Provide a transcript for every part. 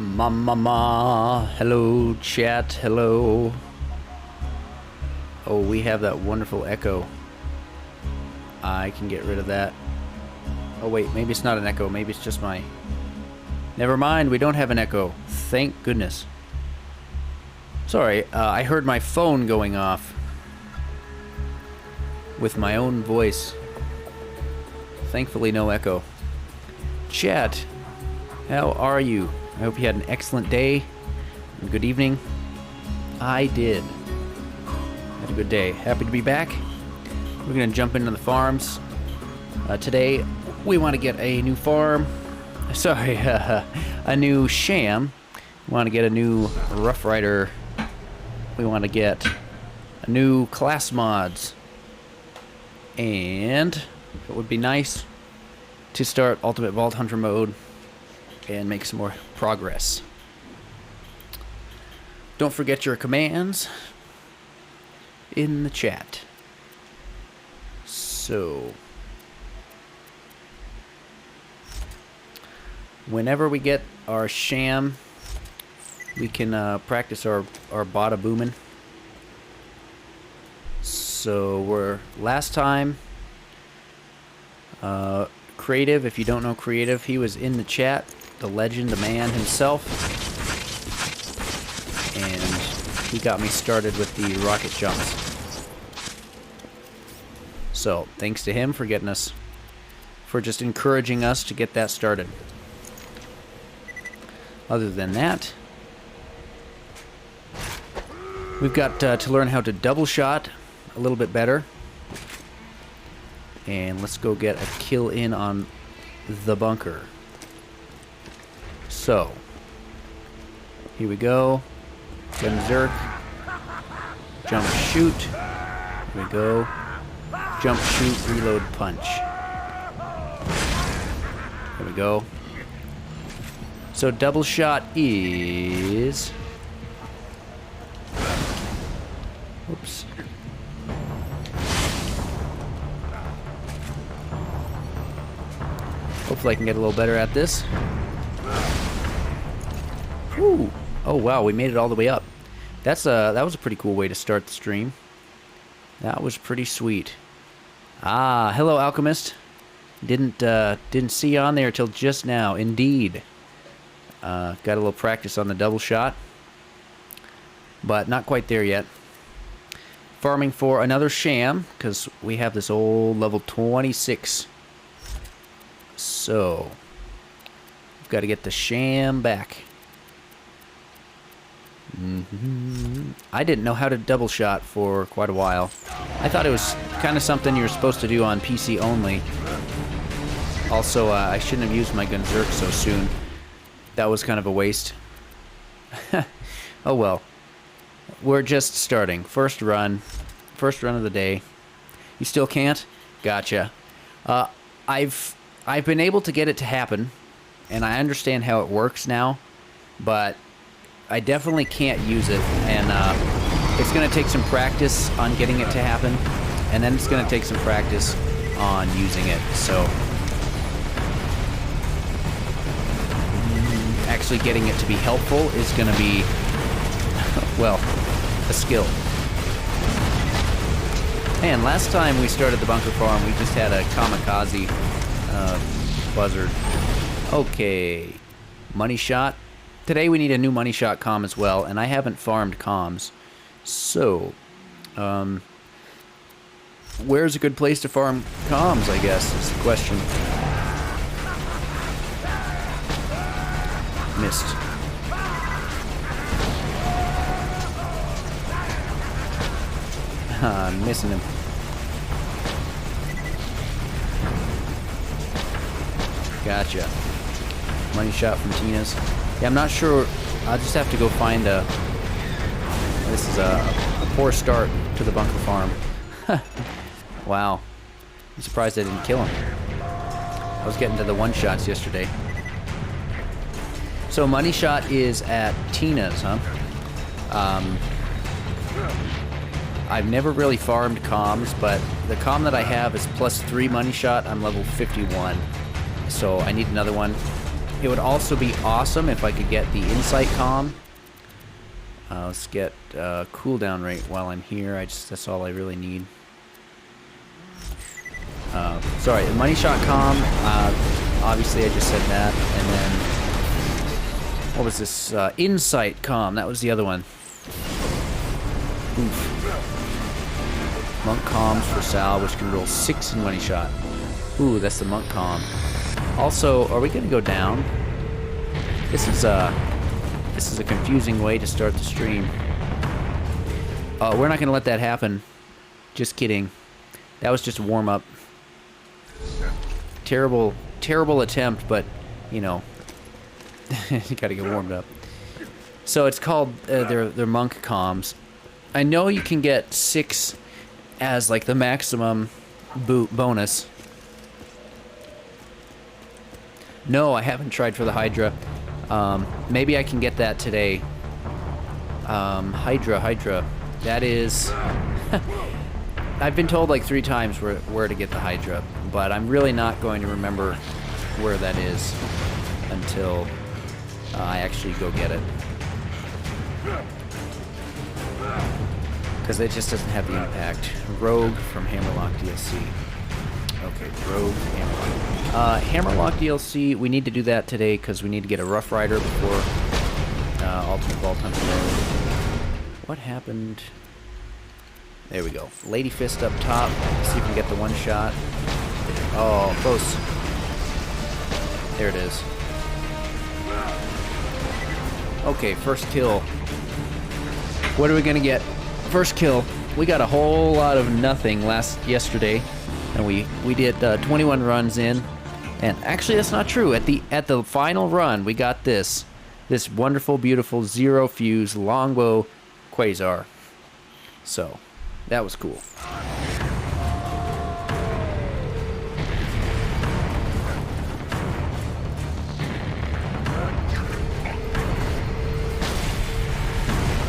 Mama, hello, chat, hello. Oh, we have that wonderful echo. I can get rid of that. Oh wait, maybe it's not an echo, maybe it's just my... Never mind, we don't have an echo. Thank goodness. Sorry, I heard my phone going off. With my own voice. Thankfully, no echo. Chat, how are you? I hope you had an excellent day and good evening. I did. Had a good day. Happy to be back. We're going to jump into the farms. Today, we want to get a new farm. Sorry, a new sham. We want to get a new Rough Rider. We want to get a new class mods. And it would be nice to start Ultimate Vault Hunter mode and make some more progress. Don't forget your commands in the chat. So, whenever we get our sham, we can practice our bada boomin'. So we're last time Creative. If you don't know Creative, he was in the chat. The legend, the man himself, and he got me started with the rocket jumps. So thanks to him for getting us, for just encouraging us to get that started. Other than that, we've got to learn how to double shot a little bit better. And let's go get a kill in on the bunker. So, here we go. Gun Zerk. Jump shoot. Here we go. Jump shoot, reload punch. There we go. So double shot is... Oops. Hopefully I can get a little better at this. Ooh. Oh wow, we made it all the way up. That was a pretty cool way to start the stream. That was pretty sweet. Ah, hello Alchemist. Didn't see you on there till just now. Indeed. Got a little practice on the double shot, but not quite there yet. Farming for another sham because we have this old level 26. So we've got to get the sham back. I didn't know how to double shot for quite a while. I thought it was kind of something you're supposed to do on PC only. Also, I shouldn't have used my gun Zerk so soon. That was kind of a waste. Oh well. We're just starting. First run of the day. You still can't? Gotcha. I've been able to get it to happen, and I understand how it works now, but I definitely can't use it, and it's going to take some practice on getting it to happen, and then it's going to take some practice on using it, so actually getting it to be helpful is going to be, well, a skill. Man, last time we started the bunker farm, we just had a kamikaze buzzard. Okay, money shot. Today we need a new money shot comm as well, and I haven't farmed comms. So, where's a good place to farm comms, I guess, is the question. Missed. I'm missing him. Gotcha. Money shot from Tina's. Yeah, I'm not sure. I'll just have to go find a... This is a poor start to the bunker farm. Wow. I'm surprised I didn't kill him. I was getting to the one-shots yesterday. So money shot is at Tina's, huh? I've never really farmed comms, but the comm that I have is +3 money shot. I'm level 51. So I need another one. It would also be awesome if I could get the insight comm. Let's get cooldown rate while I'm here. That's all I really need. Sorry, the money shot comm. Obviously, I just said that, and then what was this? Insight comm. That was the other one. Oof. Monk comms for Sal, which can roll 6 in money shot. Ooh, that's the monk comm. Also, are we gonna go down? This is a confusing way to start the stream. We're not gonna let that happen. Just kidding. That was just a warm up. Terrible attempt, but you know, you gotta get warmed up. So it's called they're monk comms. I know you can get 6 as like the maximum bonus. No, I haven't tried for the Hydra. Maybe I can get that today. Hydra. That is... I've been told like 3 times where to get the Hydra, but I'm really not going to remember where that is until I actually go get it. Because it just doesn't have the impact. Rogue from Hammerlock DLC. Okay, Rogue, Hammerlock. Hammerlock DLC, we need to do that today because we need to get a Rough Rider before Ultimate Vault Hunter Road. What happened? There we go. Lady Fist up top. See if we can get the one shot. Oh, close. There it is. Okay, first kill. What are we gonna get? First kill. We got a whole lot of nothing yesterday. And we did 21 runs in, and actually that's not true. At the final run, we got this wonderful, beautiful 0 fuse longbow quasar. So that was cool.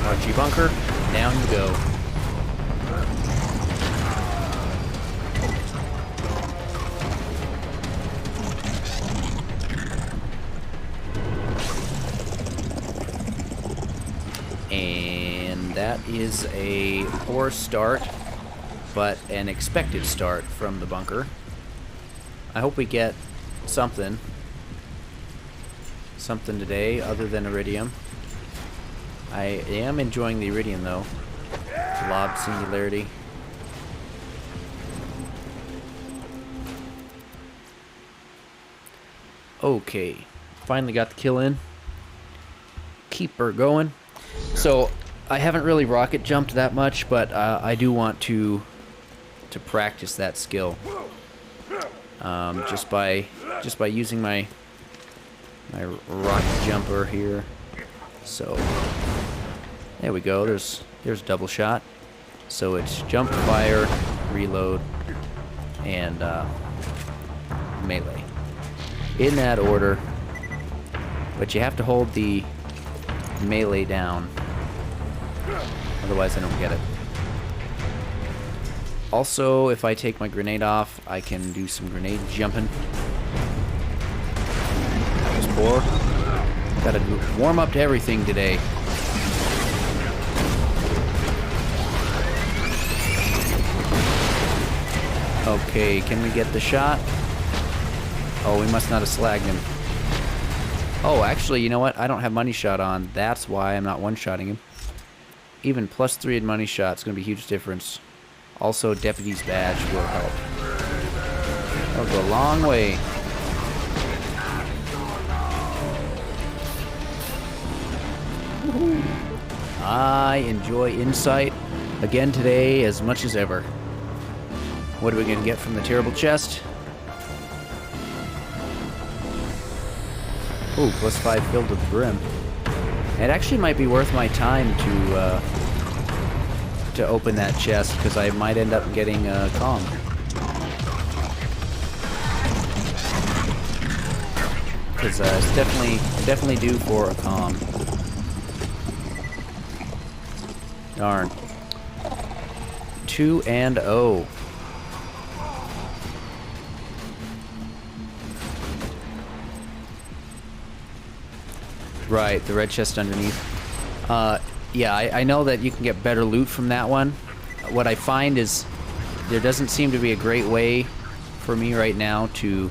Archie bunker, down you go. And that is a poor start, but an expected start from the bunker. I hope we get something today other than iridium. I am enjoying the iridium though. Lob singularity. Okay, finally got the kill in. Keep her going. So I haven't really rocket jumped that much, but I do want to practice that skill. Just by using my rocket jumper here. So there we go. There's double shot. So it's jump, fire, reload, and melee. In that order. But you have to hold the melee down. Otherwise I don't get it. Also, if I take my grenade off, I can do some grenade jumping. That was poor. Gotta warm up to everything today. Okay, can we get the shot? Oh, we must not have slagged him. Oh, actually, you know what? I don't have money shot on. That's why I'm not one-shotting him. Even +3 in money shot is going to be a huge difference. Also, Deputy's Badge will help. That'll go a long way. I enjoy Insight again today as much as ever. What are we going to get from the terrible chest? Ooh, +5 filled to the brim. It actually might be worth my time to open that chest, because I might end up getting a comm. Because it's definitely due for a comm. Darn. 2-0. Right, the red chest underneath. Yeah, I know that you can get better loot from that one. What I find is there doesn't seem to be a great way for me right now to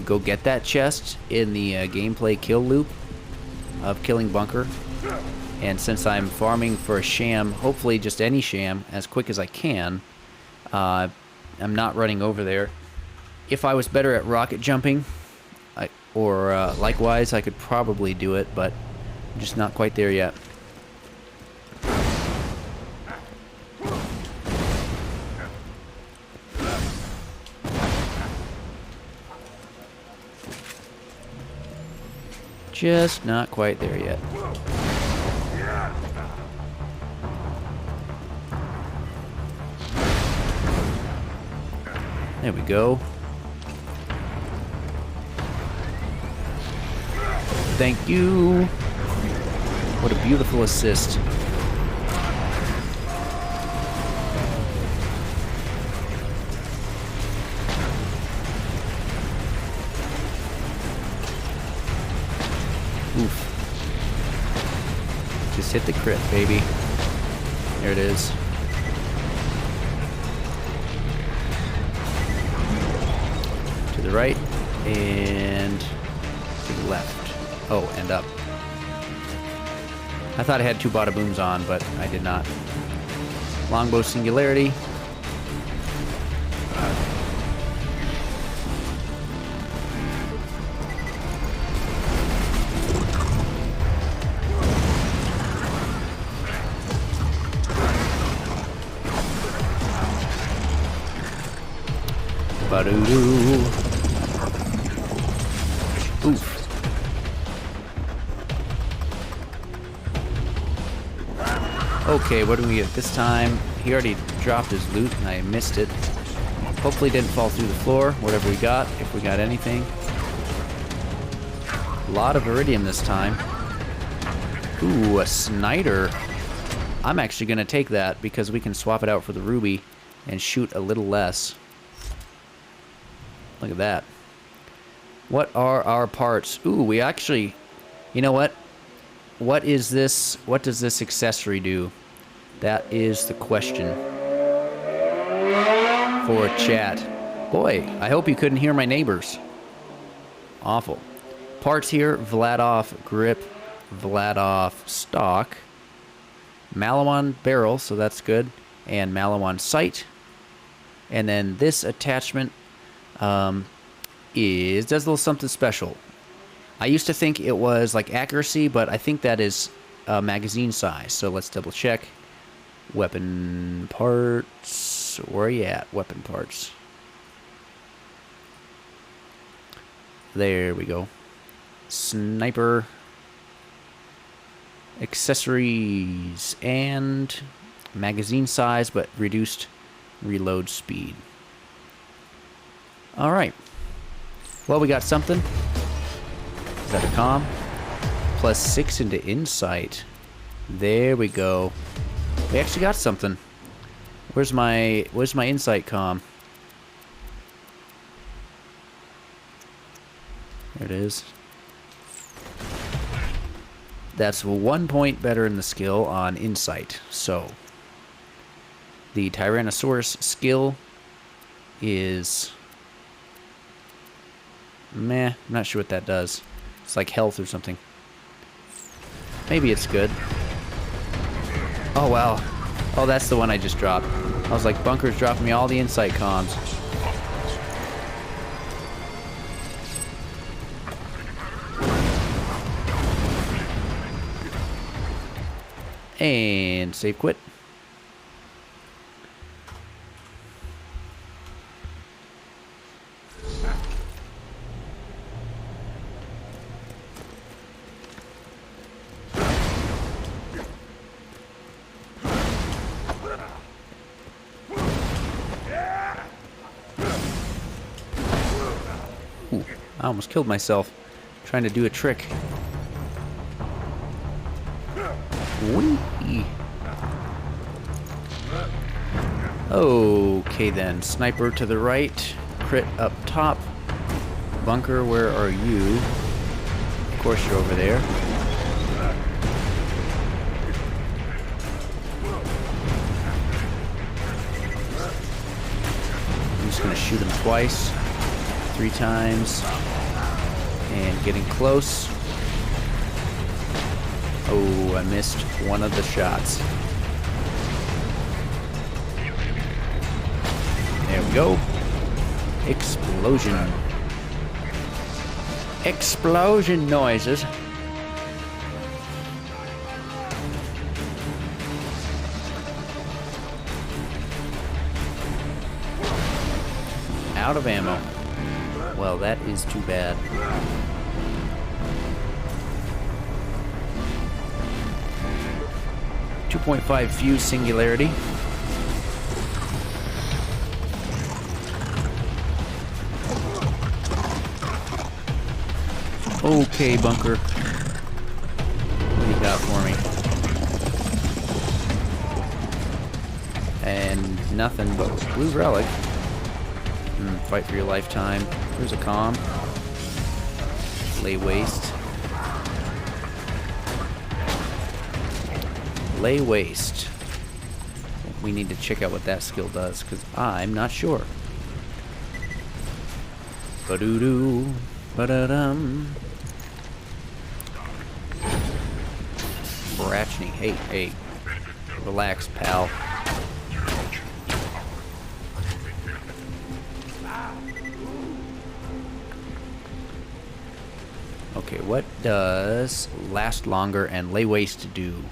go get that chest in the gameplay kill loop of killing Bunker. And since I'm farming for a sham, hopefully just any sham, as quick as I can, I'm not running over there. If I was better at rocket jumping, or likewise, I could probably do it, but I'm just not quite there yet. Just not quite there yet. There we go. Thank you. What a beautiful assist. Oof. Just hit the crit, baby. There it is. To the right and to the left. Oh, and up. I thought I had two bada booms on, but I did not. Longbow singularity. Ba-doo-doo. Oof. Okay, what do we get this time? He already dropped his loot and I missed it. Hopefully it didn't fall through the floor, whatever we got, if we got anything. A lot of iridium this time. Ooh, a Snider. I'm actually going to take that because we can swap it out for the ruby and shoot a little less. Look at that. What are our parts? Ooh, we actually... You know what? What is this? What does this accessory do? That is the question for chat. Boy, I hope you couldn't hear my neighbors. Awful. Parts here, Vladov grip, Vladov stock, Malawan barrel, so that's good, and Malawan sight. And then this attachment does a little something special. I used to think it was like accuracy, but I think that is magazine size. So let's double check. Weapon parts. Where are you at? Weapon parts. There we go. Sniper. Accessories. And magazine size, but reduced reload speed. Alright. Well, we got something. Is that a comm? +6 into insight. There we go. We actually got something. Where's my insight comm? There it is. That's 1 point better in the skill on insight. So the Tyrannosaurus skill is meh, I'm not sure what that does. It's like health or something. Maybe it's good. Oh, wow. Oh, that's the one I just dropped. I was like, Bunker's dropping me all the insight comms. And save quit. Ooh, I almost killed myself trying to do a trick. Whee! Okay then, sniper to the right, crit up top. Bunker, where are you? Of course you're over there. twice, 3 times, and getting close. Oh, I missed one of the shots. There we go. Explosion. Explosion noises. Out of ammo. Well, that is too bad. .5 fuse singularity. Okay, bunker. What do you got for me? And nothing but blue relic. Fight for your lifetime. There's a comm. Lay waste. Lay waste. We need to check out what that skill does, because I'm not sure. Ba-doo-doo. Ba-da-dum. Brachny. Hey. Relax, pal. Okay, what does last longer and lay waste do?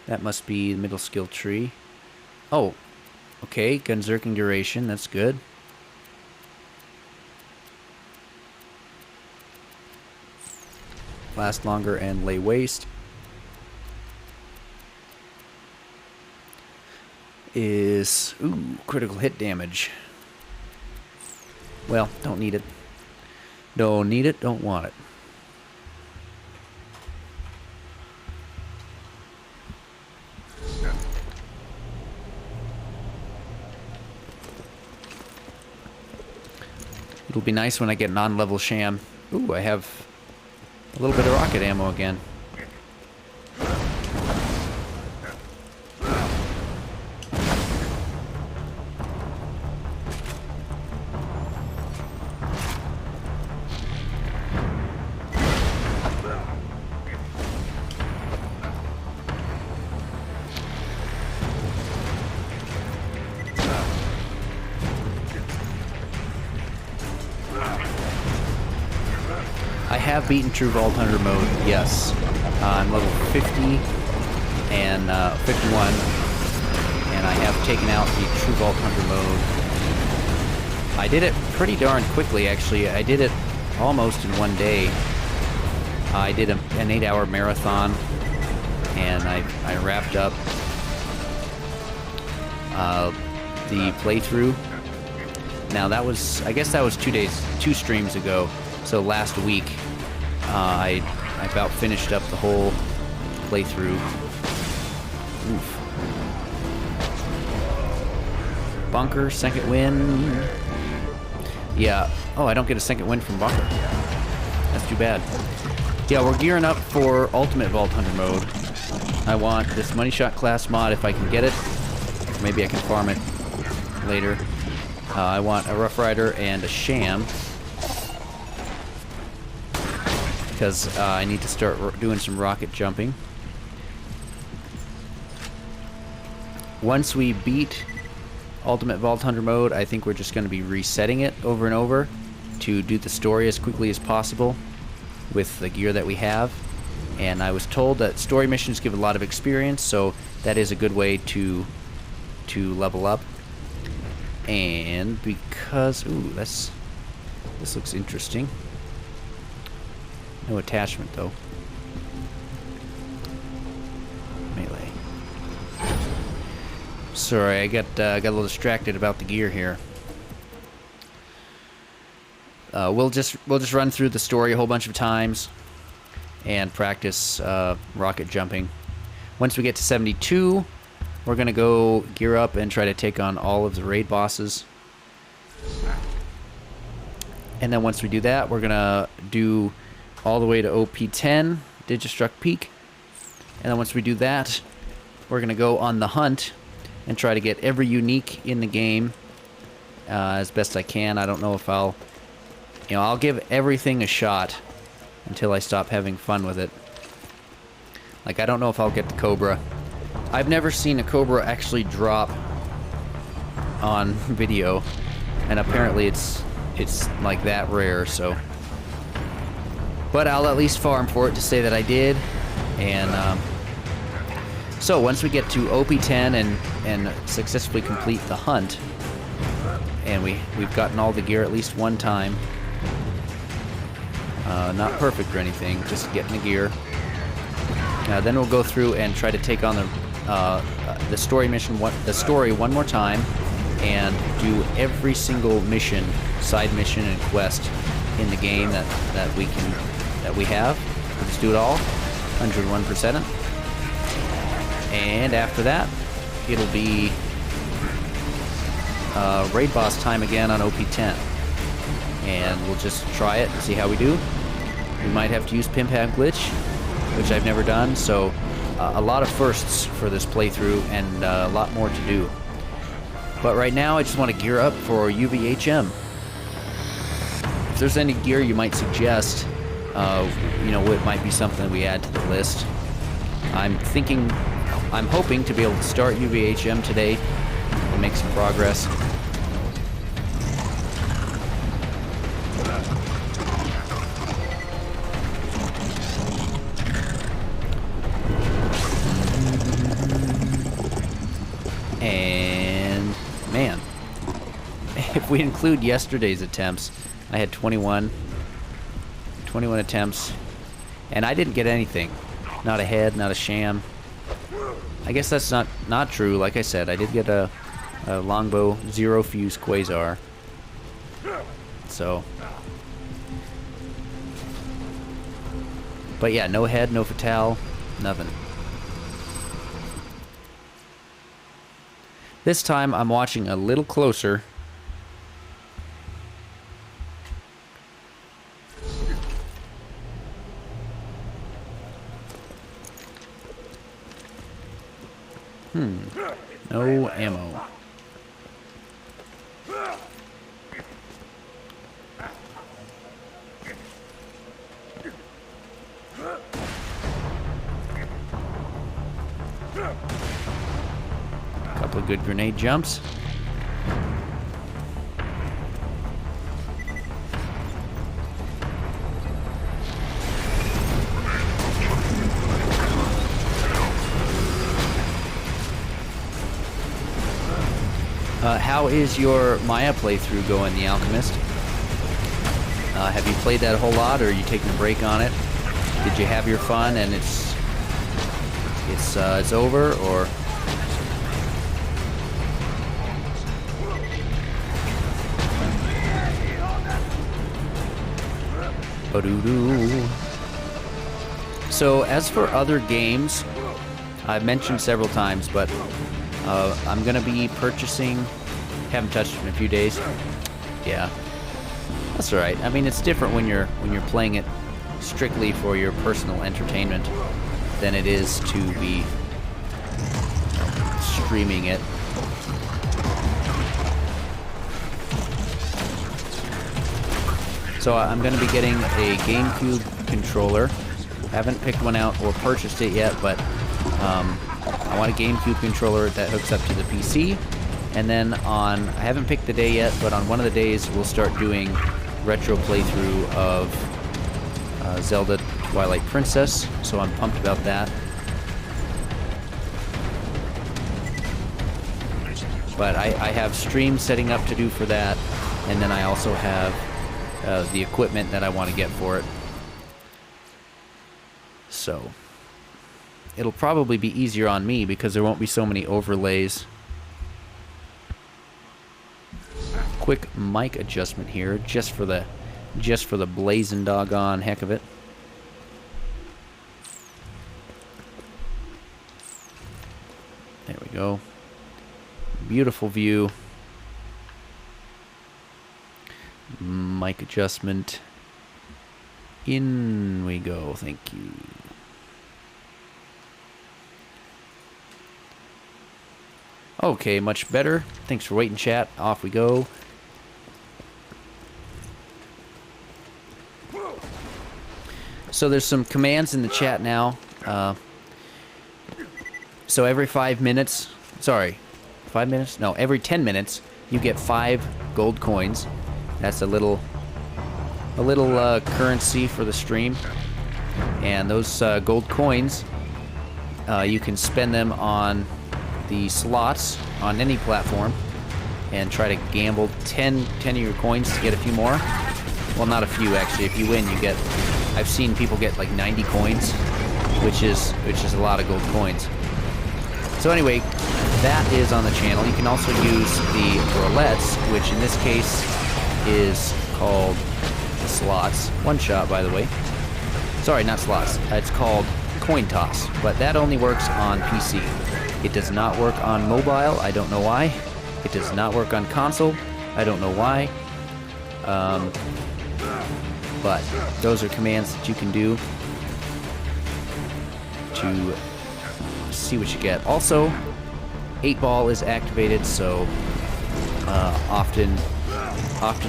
That must be the middle skill tree. Oh, okay, gunzerking duration, that's good. Last longer and lay waste is, ooh, critical hit damage. Well, don't need it. Don't need it, don't want it. It'll be nice when I get non-level sham. Ooh, I have a little bit of rocket ammo again. I have beaten True Vault Hunter mode, yes. I'm level 50 and 51, and I have taken out the True Vault Hunter mode. I did it pretty darn quickly, actually. I did it almost in one day. I did an 8-hour marathon, and I wrapped up the playthrough. Now that was, I guess that was 2 streams ago. So last week, I about finished up the whole playthrough. Oof. Bunker, second win. Yeah. Oh, I don't get a second win from Bunker. That's too bad. Yeah, we're gearing up for Ultimate Vault Hunter mode. I want this Money Shot class mod if I can get it. Maybe I can farm it later. I want a Rough Rider and a Sham. Because I need to start doing some rocket jumping. Once we beat Ultimate Vault Hunter mode, I think we're just going to be resetting it over and over to do the story as quickly as possible with the gear that we have. And I was told that story missions give a lot of experience, so that is a good way to level up. And because, ooh, this looks interesting. No attachment, though. Melee. Sorry, I got a little distracted about the gear here. We'll just run through the story a whole bunch of times and practice rocket jumping. Once we get to 72, we're gonna go gear up and try to take on all of the raid bosses. And then once we do that, we're gonna do all the way to OP10, Digistruct Peak. And then once we do that, we're going to go on the hunt and try to get every unique in the game as best I can. I don't know if I'll, I'll give everything a shot until I stop having fun with it. Like, I don't know if I'll get the Cobra. I've never seen a Cobra actually drop on video, and apparently it's like that rare, so. But I'll at least farm for it to say that I did, and so once we get to OP10 and successfully complete the hunt, and we've gotten all the gear at least one time, not perfect or anything, just getting the gear. Then we'll go through and try to take on the story mission, the story one more time, and do every single mission, side mission, and quest in the game that we have. Let's do it all, 101%. And after that, it'll be raid boss time again on OP10, and we'll just try it and see how we do. We might have to use Pimp Hack Glitch, which I've never done, so a lot of firsts for this playthrough and a lot more to do. But right now, I just want to gear up for UVHM. If there's any gear you might suggest, it might be something we add to the list. I'm hoping to be able to start UVHM today and make some progress. And man, if we include yesterday's attempts, I had 21 attempts, and I didn't get anything. Not a head, not a sham. I guess that's not true. Like I said, I did get a longbow 0 fuse quasar. So, but yeah, no head, no fatale, nothing. This time I'm watching a little closer. No ammo. Couple of good grenade jumps. How is your Maya playthrough going, The Alchemist? Have you played that a whole lot, or are you taking a break on it? Did you have your fun and it's over, or? Ba-doo-doo. So as for other games, I've mentioned several times, but I'm gonna be purchasing. Haven't touched it in a few days. Yeah, that's all right. I mean, it's different when you're playing it strictly for your personal entertainment than it is to be streaming it. So I'm going to be getting a GameCube controller. Haven't picked one out or purchased it yet, but I want a GameCube controller that hooks up to the PC. And then I haven't picked the day yet, but on one of the days we'll start doing retro playthrough of Zelda Twilight Princess, so I'm pumped about that. But I have streams setting up to do for that, and then I also have the equipment that I want to get for it. So it'll probably be easier on me because there won't be so many overlays. Quick mic adjustment here, just for the blazing doggone heck of it. There we go. Beautiful view. Mic adjustment. In we go. Thank you. Okay, much better. Thanks for waiting, chat. Off we go. So there's some commands in the chat now. So every 5 minutes, sorry, 5 minutes? No, every 10 minutes, you get 5 gold coins. That's a little currency for the stream. And those gold coins, you can spend them on the slots on any platform and try to gamble 10 of your coins to get a few more. Well, not a few, actually. If you win, you get... I've seen people get like 90 coins, which is a lot of gold coins. So anyway, that is on the channel. You can also use the roulettes, which in this case is called slots. One shot, by the way. Sorry, not slots. It's called coin toss, but that only works on PC. It does not work on mobile. I don't know why. It does not work on console. I don't know why. But those are commands that you can do to see what you get. Also, 8-ball is activated, so often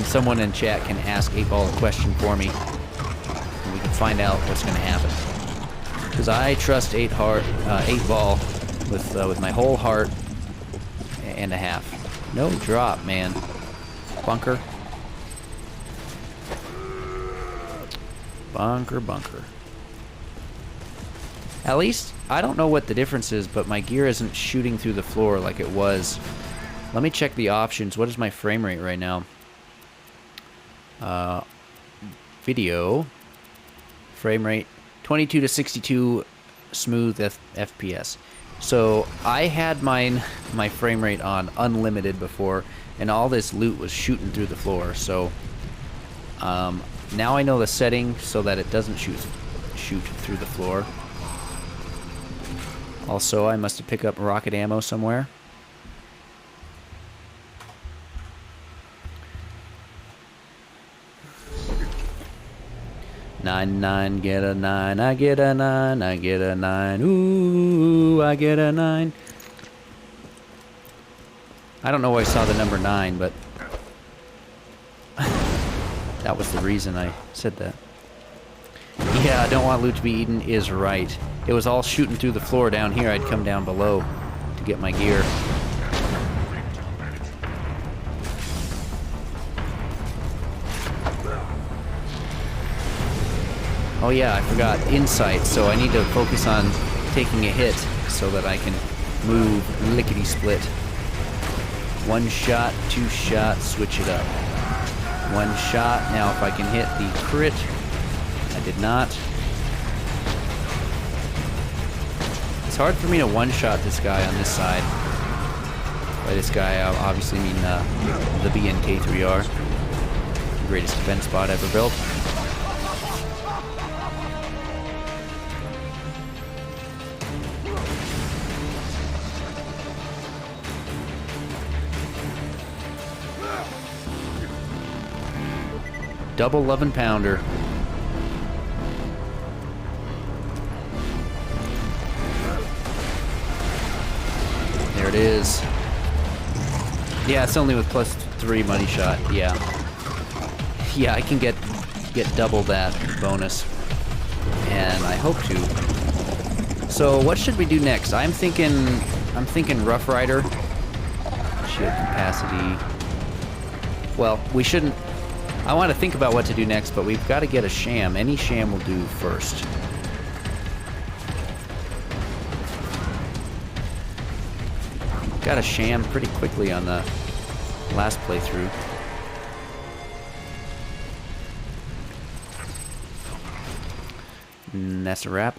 someone in chat can ask 8-ball a question for me, and we can find out what's going to happen. Because I trust 8-ball with my whole heart and a half. No drop, man. Bunker. Bunker. At least, I don't know what the difference is, but my gear isn't shooting through the floor like it was. Let me check the options. What is my frame rate right now? Video. Frame rate. 22 to 62 smooth FPS. So, I had my frame rate on unlimited before, and all this loot was shooting through the floor, so... now I know the setting so that it doesn't shoot through the floor. Also, I must have picked up rocket ammo somewhere. Nine, get a 9, I get a 9, I get a 9, ooh, I get a 9. I don't know why I saw the number 9, but that was the reason I said that. Yeah, I don't want loot to be eaten is right. It was all shooting through the floor down here. I'd come down below to get my gear. Oh yeah, I forgot insight, so I need to focus on taking a hit so that I can move lickety-split. 1 shot, 2 shots, switch it up. 1 shot. Now if I can hit the crit. I did not. It's hard for me to one-shot this guy on this side. By this guy, I obviously mean the BNK3R. The greatest defense bot ever built. Double 11-pounder. There it is. Yeah, it's only with +3 money shot. Yeah. Yeah, I can get double that bonus. And I hope to. So what should we do next? I'm thinking Rough Rider. Shield capacity. Well, we shouldn't. I want to think about what to do next, but we've got to get a sham. Any sham will do first. Got a sham pretty quickly on the last playthrough. And that's a wrap.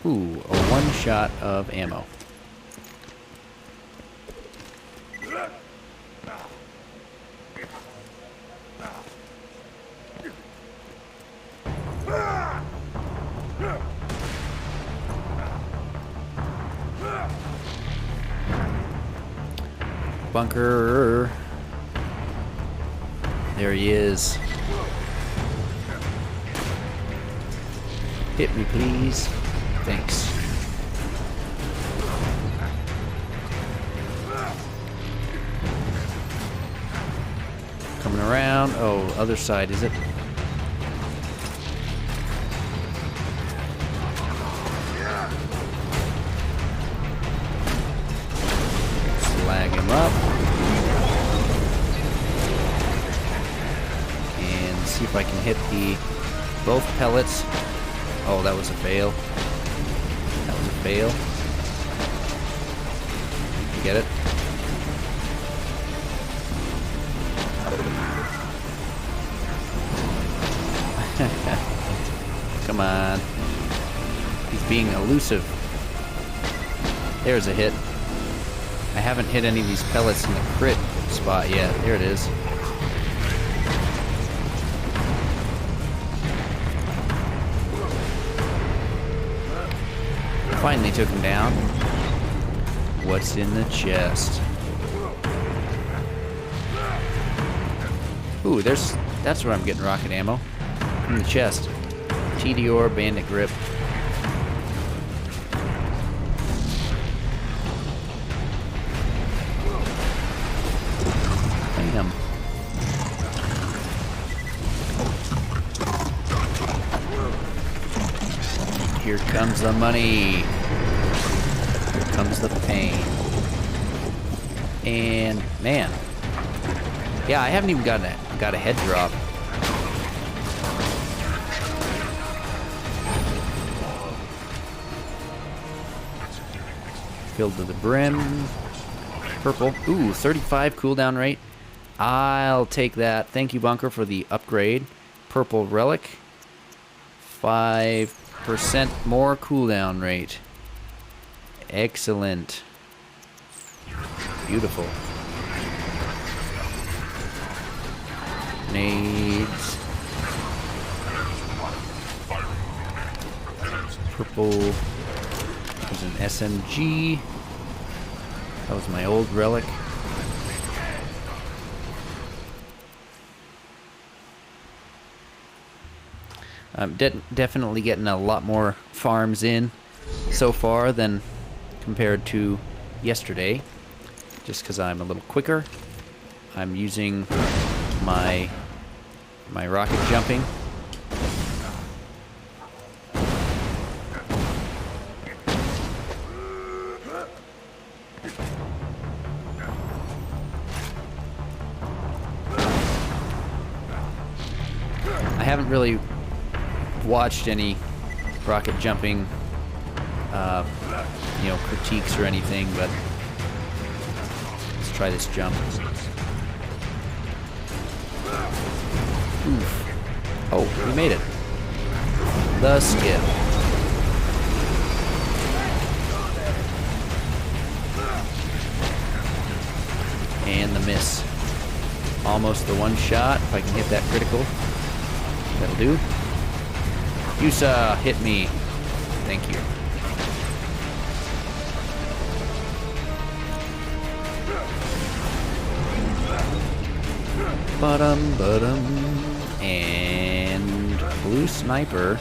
Ooh, a 1 shot of ammo. Bunker. There he is. Hit me, please. Thanks. Coming around. Oh, other side, is it? Slag him up. And see if I can hit both pellets. Oh, that was a fail. That was a fail. You get it? Come on. He's being elusive. There's a hit. I haven't hit any of these pellets in the crit spot yet. There it is. Finally took him down. What's in the chest? Ooh, that's where I'm getting rocket ammo. In the chest. TDR bandit grip. Bam. Here comes the money. Here comes the pain. And man, yeah, I haven't even got a head drop. Filled to the brim. Purple. Ooh, 35 cooldown rate. I'll take that. Thank you, Bunker, for the upgrade. Purple relic. 5% more cooldown rate. Excellent. Beautiful. Nades. Purple. There's an SMG. That was my old relic. I'm definitely getting a lot more farms in so far than compared to yesterday. Just because I'm a little quicker. I'm using my rocket jumping. I haven't really watched any rocket jumping, critiques or anything, but let's try this jump. Oof. Oh, we made it. The skip. And the miss. Almost the one shot. If I can hit that critical, that'll do. Yusa, hit me. Thank you. And blue sniper.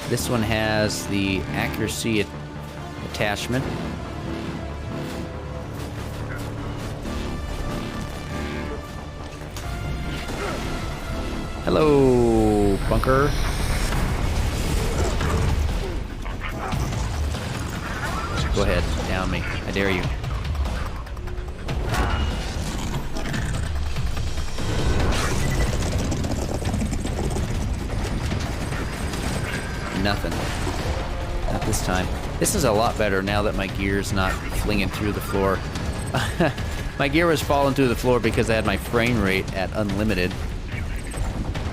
This one has the accuracy attachment. Hello, Bunker. Go ahead, down me. I dare you. Nothing. Not this time. This is a lot better now that my gear's not flinging through the floor. My gear was falling through the floor because I had my frame rate at unlimited.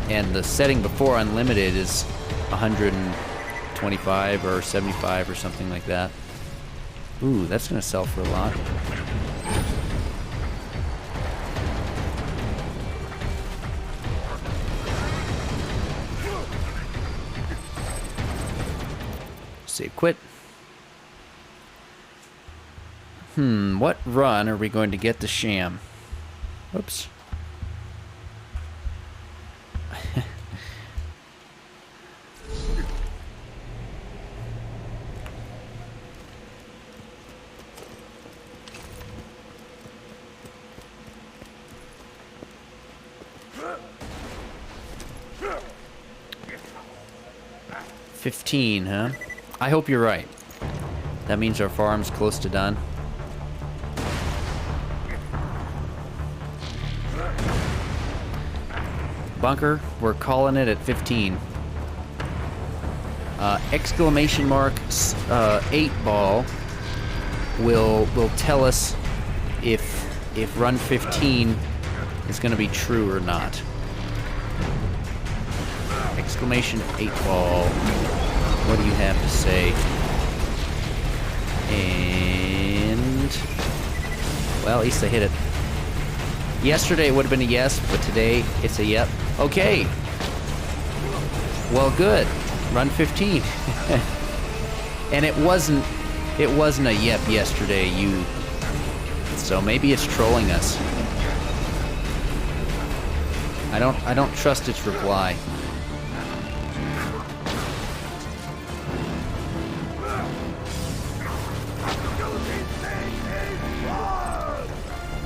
And the setting before unlimited is 125 or 75 or something like that. Ooh, that's gonna sell for a lot. Save quit. What run are we going to get the sham? Oops. $15, huh? I hope you're right. That means our farm's close to done. Bunker, we're calling it at 15. Exclamation mark 8 ball will tell us if run 15 is going to be true or not. Exclamation 8 ball. What do you have to say? And well, at least I hit it. Yesterday it would have been a yes, but today it's a yep. Okay. Well, good. Run 15. And it wasn't a yep yesterday, so maybe it's trolling us. I don't trust its reply.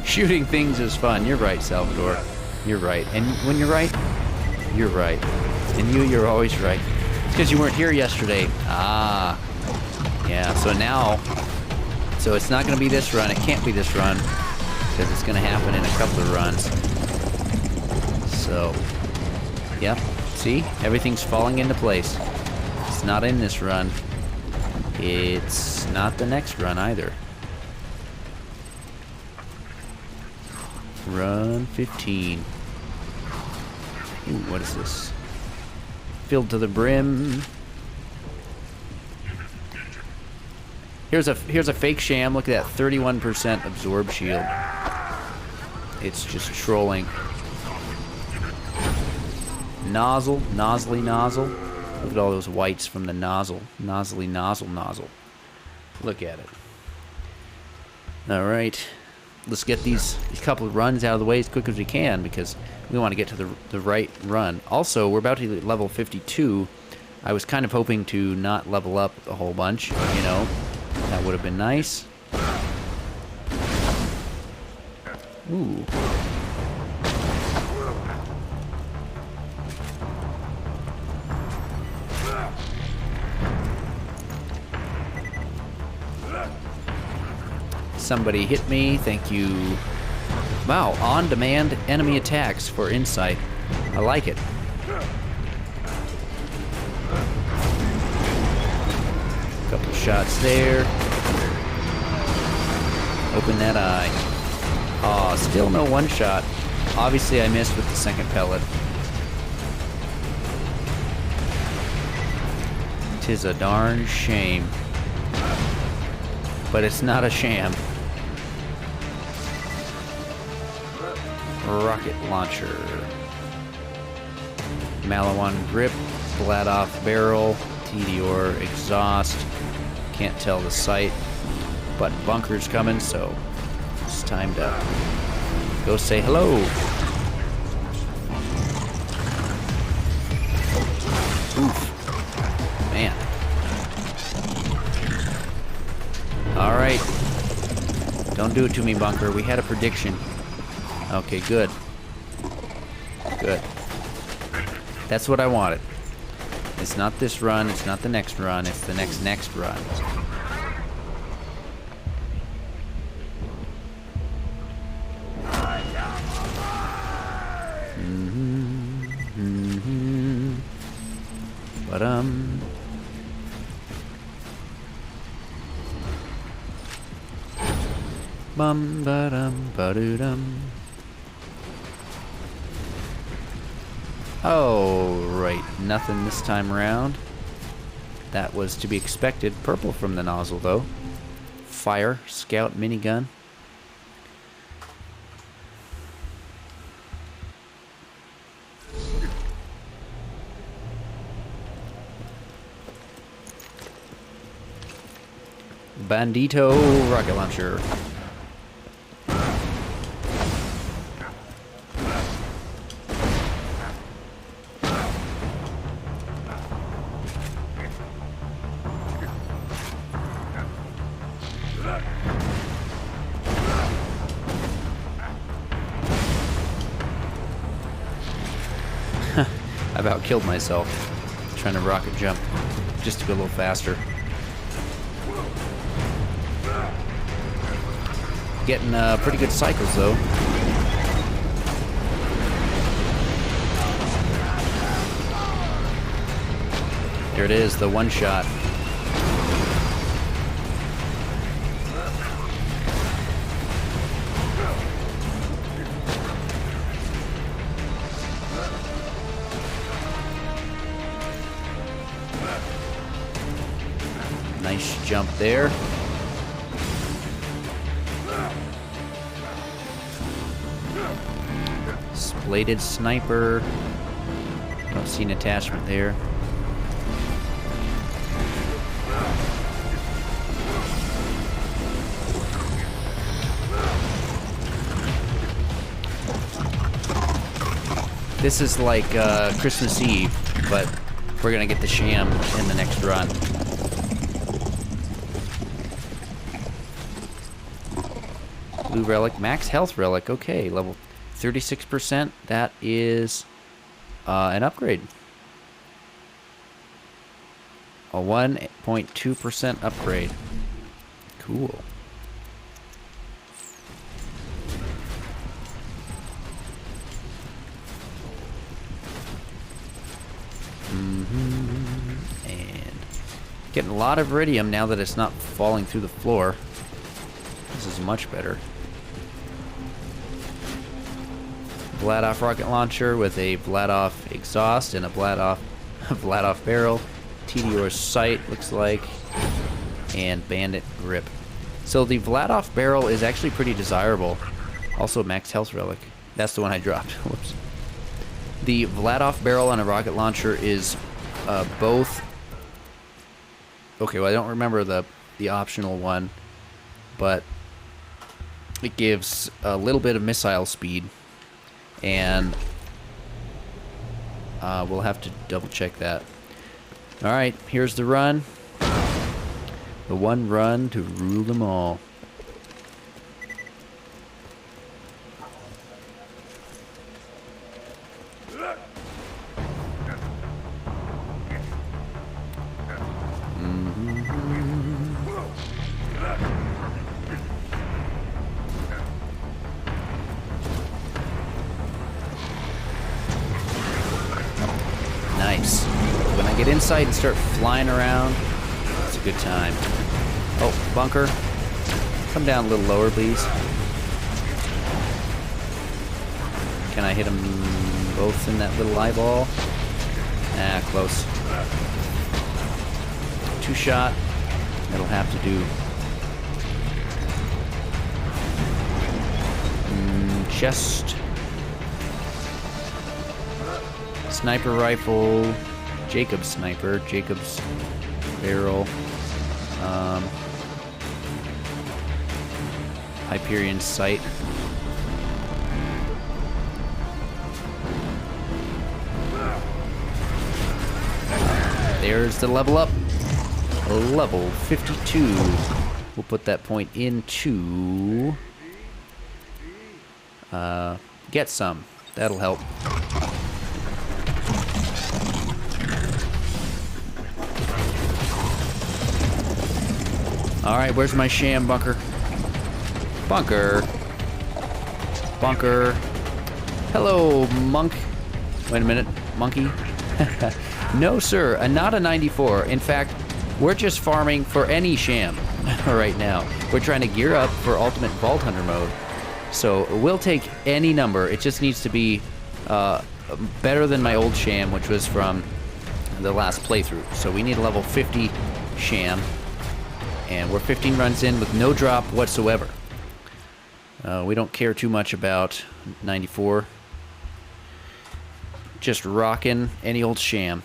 Shooting things is fun. You're right, Salvador. You're right. And when you're right, you're right. And you're always right. It's because you weren't here yesterday. Ah. Yeah, so it's not going to be this run. It can't be this run because it's going to happen in a couple of runs. So, yep. See? Everything's falling into place. It's not in this run. It's not the next run either. Run 15. Ooh, what is this? Filled to the brim. Here's a fake sham. Look at that, 31% absorb shield. It's just trolling. Nozzle, nozzly nozzle. Look at all those whites from the nozzle. Nozzly nozzle nozzle. Look at it. All right. Let's get these couple of runs out of the way as quick as we can because we want to get to the right run. Also, we're about to level 52. I was kind of hoping to not level up a whole bunch, you know. That would have been nice. Ooh. Somebody hit me. Thank you. Wow, on-demand enemy attacks for insight. I like it. Couple shots there. Open that eye. Aw, still no one shot. Obviously I missed with the second pellet. 'Tis a darn shame. But it's not a sham. Rocket launcher. Malawan grip. Bladoff barrel. Tedior exhaust. Can't tell the sight. But bunker's coming, so it's time to go say hello. Oof. Man. Alright. Don't do it to me, bunker. We had a prediction. Okay, good. Good. That's what I wanted. It's not this run, it's not the next run, it's the next run. Bum ba dum ba doo dum. Oh, right. Nothing this time around. That was to be expected. Purple from the nozzle, though. Fire, scout, minigun. Bandito rocket launcher. about killed myself trying to rocket jump just to go a little faster. Getting pretty good cycles though. There it is, the one shot. Nice jump there. Bladed sniper. Don't see an attachment there. This is like Christmas Eve, but we're gonna get the sham in the next run. Blue relic, max health relic. Okay, level 36%. That is an upgrade. A 1.2% upgrade. Cool. And getting a lot of iridium now that it's not falling through the floor. This is much better. Vladoff rocket launcher with a Vladoff exhaust and a Vladoff barrel. TDR sight looks like, and bandit grip. So the Vladoff barrel is actually pretty desirable. Also max health relic. That's the one I dropped. Whoops. The Vladoff barrel on a rocket launcher is both. Okay, well I don't remember the optional one, but it gives a little bit of missile speed. And we'll have to double check that. Alright, here's the run. The one run to rule them all. Nice. When I get inside and start flying around, it's a good time. Oh, bunker. Come down a little lower, please. Can I hit them both in that little eyeball? Ah, close. Two shot. That'll have to do. Chest. Sniper rifle. Jacob's sniper. Jacob's barrel. Hyperion sight. There's the level up. Level 52. We'll put that point into get some. That'll help. Alright, where's my sham bunker? Bunker. Bunker. Hello, monk. Wait a minute. Monkey? No, sir. Not a 94. In fact, we're just farming for any sham right now. We're trying to gear up for Ultimate Vault Hunter mode. So we'll take any number. It just needs to be better than my old sham, which was from the last playthrough. So we need a level 50 sham. And we're 15 runs in with no drop whatsoever. We don't care too much about 94. Just rocking any old sham.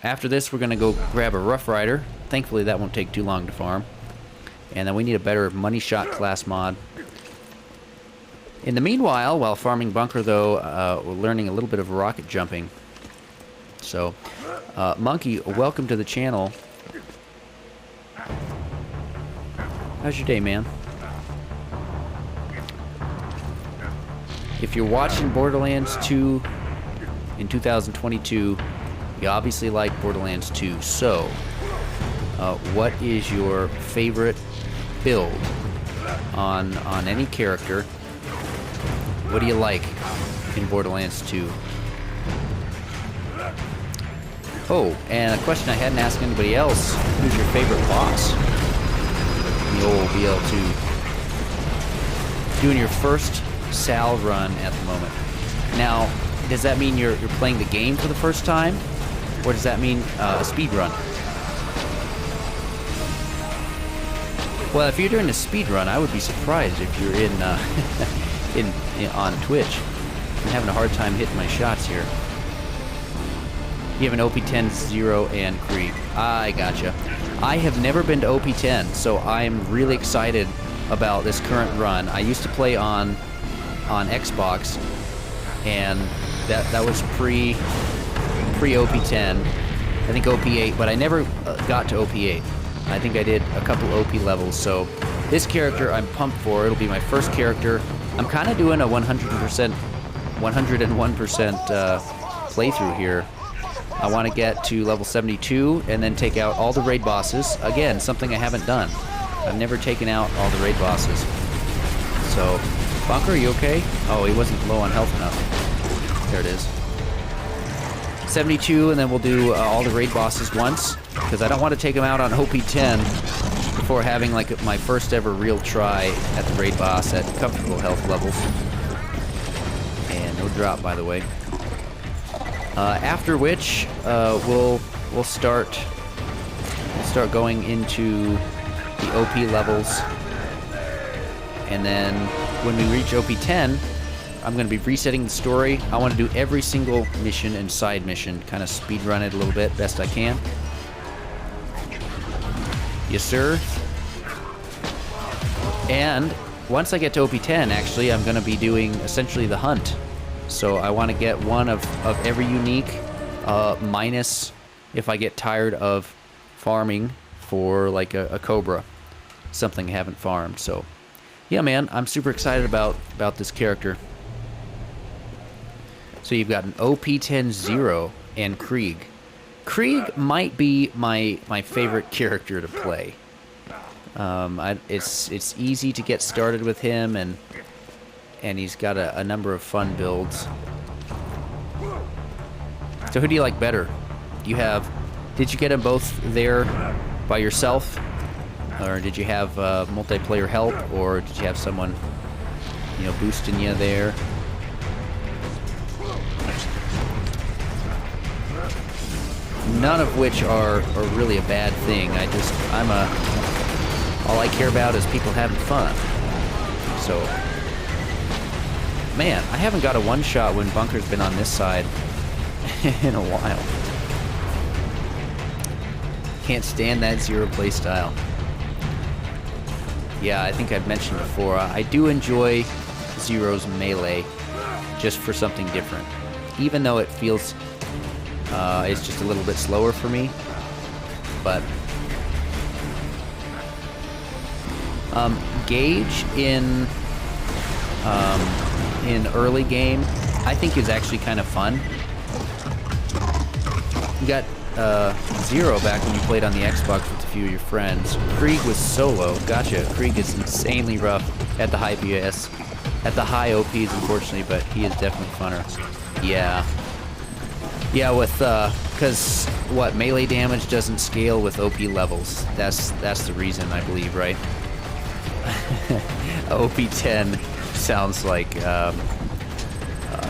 After this, we're going to go grab a Rough Rider. Thankfully, that won't take too long to farm. And then we need a better Money Shot class mod. In the meanwhile, while farming bunker, though, we're learning a little bit of rocket jumping. So, Monkey, welcome to the channel. How's your day, man? If you're watching Borderlands 2 in 2022, You obviously like Borderlands 2, so what is your favorite build on any character? What do you like in Borderlands 2? Oh, and a question I hadn't asked anybody else: who's your favorite boss in the old BL2? Doing your first Sal run at the moment. Now, does that mean you're playing the game for the first time, or does that mean a speed run? Well, if you're doing a speed run, I would be surprised if you're in on Twitch. I'm having a hard time hitting my shots here. You have an OP10, Zero, and Krieg. I gotcha. I have never been to OP10, so I'm really excited about this current run. I used to play on Xbox, and that was pre OP10. I think OP8, but I never got to OP8. I think I did a couple OP levels, so this character I'm pumped for. It'll be my first character. I'm kind of doing a 101% playthrough here. I want to get to level 72 and then take out all the raid bosses. Again, something I haven't done. I've never taken out all the raid bosses. So, Bunker, are you okay? Oh, he wasn't low on health enough. There it is. 72, and then we'll do all the raid bosses once, because I don't want to take them out on OP10 before having like my first ever real try at the raid boss at comfortable health levels. And no drop, by the way. After which, we'll start going into the OP levels, and then when we reach OP10, I'm going to be resetting the story. I want to do every single mission and side mission, kind of speed run it a little bit, best I can. Yes, sir. And once I get to OP10, actually, I'm going to be doing essentially the hunt. So I want to get one of every unique, minus if I get tired of farming for like a Cobra, something I haven't farmed. So yeah, man, I'm super excited about this character. So you've got an OP10 Zero and Krieg. Krieg might be my favorite character to play. It's easy to get started with him, and he's got a number of fun builds. So who do you like better? Did you get them both there by yourself? Or did you have multiplayer help? Or did you have someone, boosting you there? None of which are really a bad thing. All I care about is people having fun. So, man, I haven't got a one-shot when Bunker's been on this side in a while. Can't stand that Zero playstyle. Yeah, I think I've mentioned before, I do enjoy Zero's melee just for something different. Even though it feels it's just a little bit slower for me. But Gage in early game, I think is actually kind of fun. You got Zero back when you played on the Xbox with a few of your friends. Krieg was solo. Gotcha. Krieg is insanely rough at the high PS. At the high OPs, unfortunately, but he is definitely funner. Yeah. Yeah, with, because, melee damage doesn't scale with OP levels. That's the reason, I believe, right? OP10 sounds like a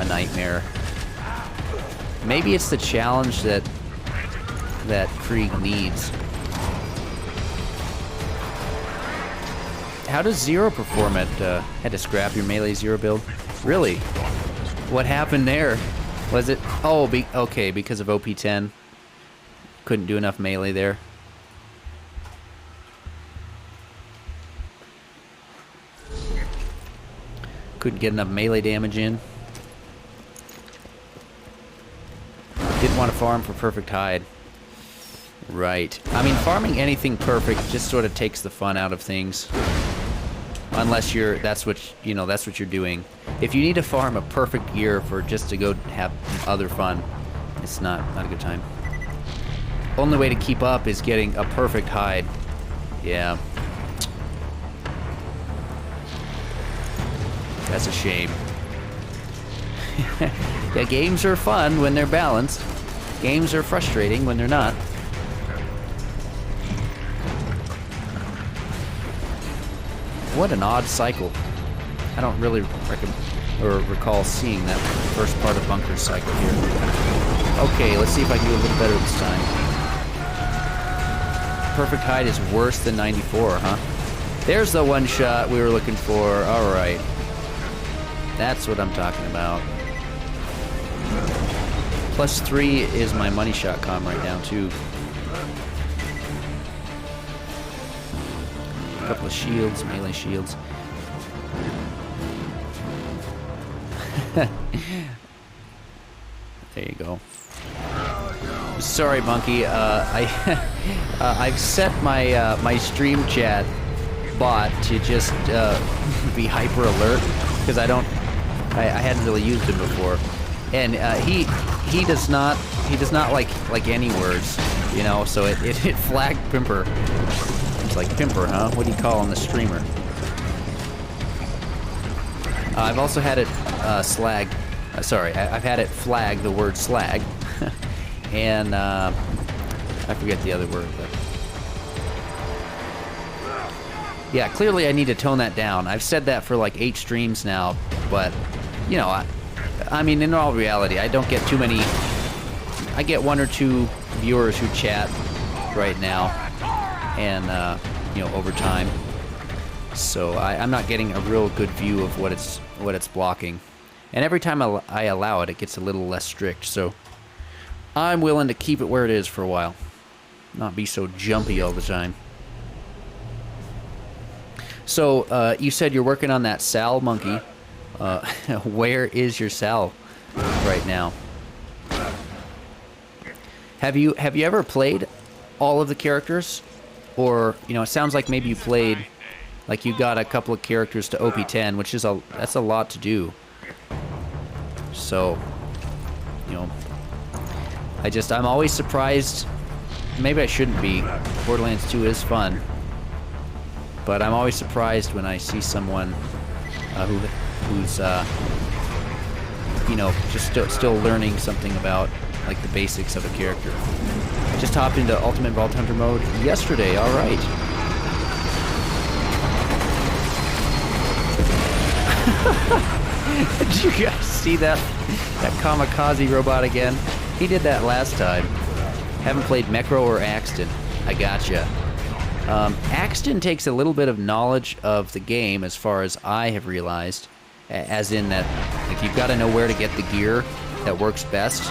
nightmare. Maybe it's the challenge that Krieg needs. How does Zero perform at, had to scrap your melee Zero build? Really? What happened there? Was it, okay, because of OP10? Couldn't do enough melee there. Couldn't get enough melee damage in. Didn't want to farm for perfect hide. Right. I mean, farming anything perfect just sort of takes the fun out of things. Unless that's what you're doing. If you need to farm a perfect gear for just to go have other fun, it's not a good time. only way to keep up is getting a perfect hide. Yeah. That's a shame. Yeah, games are fun when they're balanced. Games are frustrating when they're not. What an odd cycle. I don't really recall seeing that first part of Bunker's cycle here. Okay, let's see if I can do a little better this time. Perfect hide is worse than 94, huh? There's the one shot we were looking for. All right. That's what I'm talking about. +3 is my money shot comm right now, too. A couple of shields, melee shields. There you go. Sorry, Monkey. I've set my my stream chat bot to just be hyper alert because I hadn't really used him before, and he does not like any words, you know. So it flagged Pimper. It's like, Pimper, huh? What do you call him, the streamer? I've also had it slag. I've had it flag the word slag, and I forget the other word. But yeah, clearly I need to tone that down. I've said that for like 8 streams now, but you know, I mean, in all reality, I don't get too many. I get 1 or 2 viewers who chat right now, and you know, over time. So I'm not getting a real good view of what it's blocking. And every time I allow it, it gets a little less strict. So I'm willing to keep it where it is for a while. Not be so jumpy all the time. So you said you're working on that Sal, Monkey. Where is your Sal right now? Have you ever played all of the characters? Or, you know, it sounds like maybe you played, like you got a couple of characters to OP10, which is that's a lot to do. So, you know, I'm always surprised. Maybe I shouldn't be. Borderlands 2 is fun. But I'm always surprised when I see someone who's, you know, just still learning something about, like, the basics of a character. Just hopped into Ultimate Vault Hunter mode yesterday, alright. Did you guys see that kamikaze robot again? He did that last time. Haven't played Mecro or Axton. I gotcha. Axton takes a little bit of knowledge of the game, as far as I have realized. As in that, like, you've got to know where to get the gear that works best.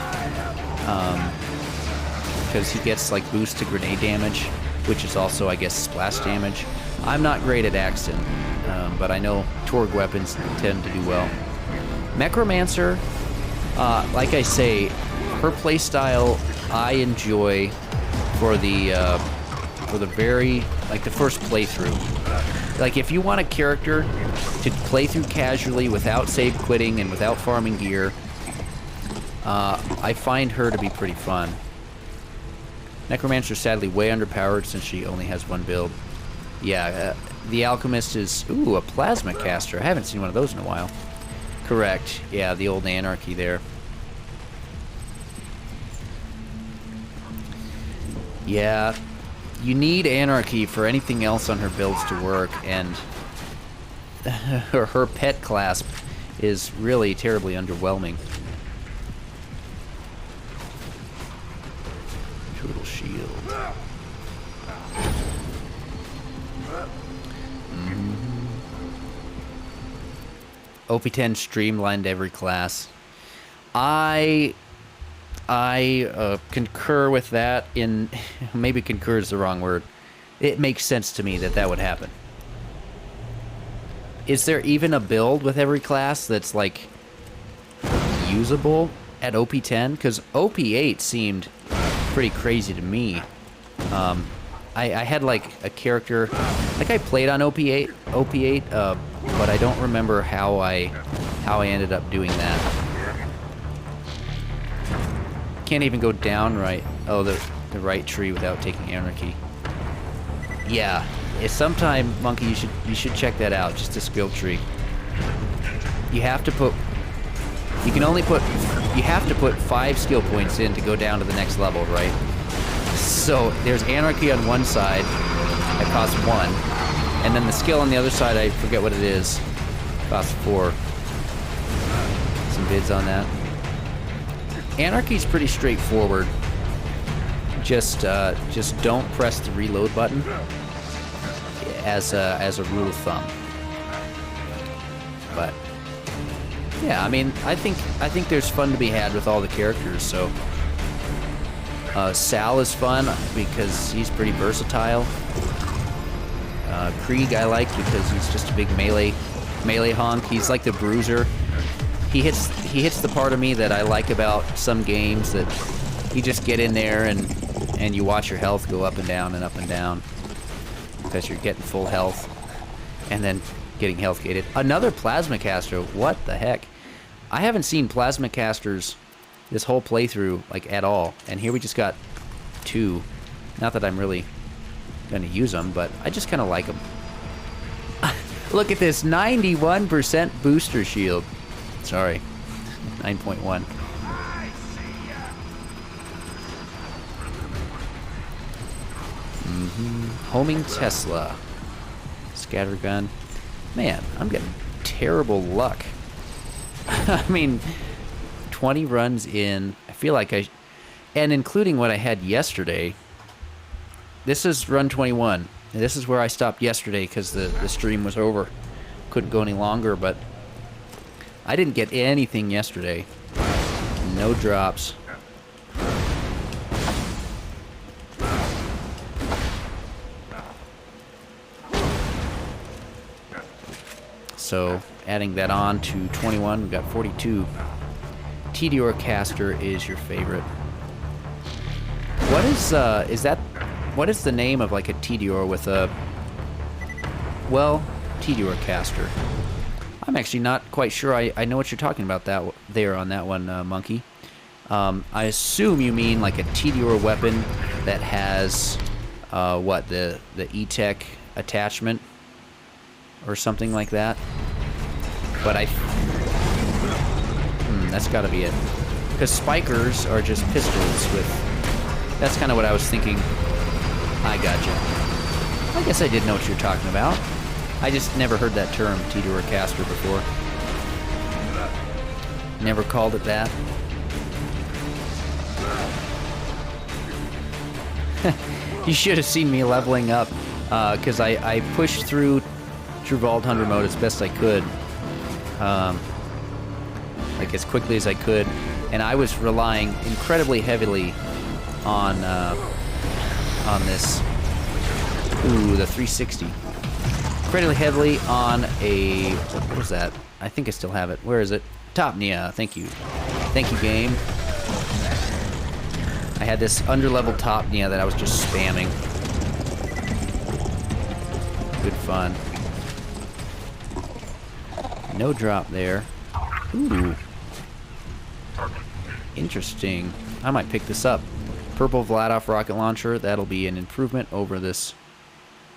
Because he gets, like, boost to grenade damage, which is also, I guess, splash damage. I'm not great at Axton, but I know Torg weapons tend to do well. Necromancer, like I say, her playstyle I enjoy for the very, like, the first playthrough. Like, if you want a character to play through casually without save quitting and without farming gear, I find her to be pretty fun. Necromancer's sadly way underpowered since she only has 1 build. Yeah, the Alchemist is, ooh, a Plasma Caster. I haven't seen one of those in a while. Correct. Yeah, the old Anarchy there. Yeah, you need Anarchy for anything else on her builds to work, and her pet clasp is really terribly underwhelming. Turtle shield. OP10 streamlined every class. I concur with that. In maybe concur is the wrong word. It makes sense to me that would happen. Is there even a build with every class that's, like, usable at OP10? Because OP8 seemed pretty crazy to me. I had, like, a character, like, I played on OP8, but I don't remember how I ended up doing that. Can't even go down right. Oh, the right tree without taking anarchy. Yeah, sometime, Monkey, you should check that out. Just a skill tree. You have to put. You can only put. You have to put 5 skill points in to go down to the next level, right? So there's anarchy on one side. That costs 1, and then the skill on the other side, I forget what it is. Costs 4. Some bids on that. Anarchy's pretty straightforward. Just don't press the reload button as a rule of thumb. But yeah, I mean, I think there's fun to be had with all the characters. So Sal is fun because he's pretty versatile. Krieg I like because he's just a big melee honk. He's like the bruiser. He hits the part of me that I like about some games, that you just get in there and you watch your health go up and down because you're getting full health and then getting health gated. Another plasma caster. What the heck? I haven't seen plasma casters this whole playthrough, like, at all, and here we just got 2. Not that I'm really gonna use them, but I just kind of like them. Look at this 91% booster shield. Sorry, 9.1. Homing Tesla. Scattergun. Man, I'm getting terrible luck. I mean, 20 runs in. I feel like and including what I had yesterday, this is run 21. This is where I stopped yesterday because the stream was over. Couldn't go any longer, but I didn't get anything yesterday. No drops. So adding that on to 21, we've got 42. TDR caster is your favorite. What is that? What is the name of like a TDR with a? Well, TDR caster. I'm actually not quite sure. I know what you're talking about there on that one, Monkey. I assume you mean like a TDR weapon that has what, the E-Tech attachment or something like that. But that's got to be it. Because spikers are just pistols with. That's kind of what I was thinking. I gotcha. I guess I did know what you're talking about. I just never heard that term, TDR caster, before. Never called it that. You should have seen me leveling up, because I pushed through Vault Hunter mode as best I could, like as quickly as I could, and I was relying incredibly heavily on this. Ooh, the 360. Incredibly heavily on a, what was that? I think I still have it. Where is it? Topnia. Thank you. Thank you, game. I had this underlevel Topnia that I was just spamming. Good fun. No drop there. Ooh. Interesting. I might pick this up. Purple Vladoff rocket launcher. That'll be an improvement over this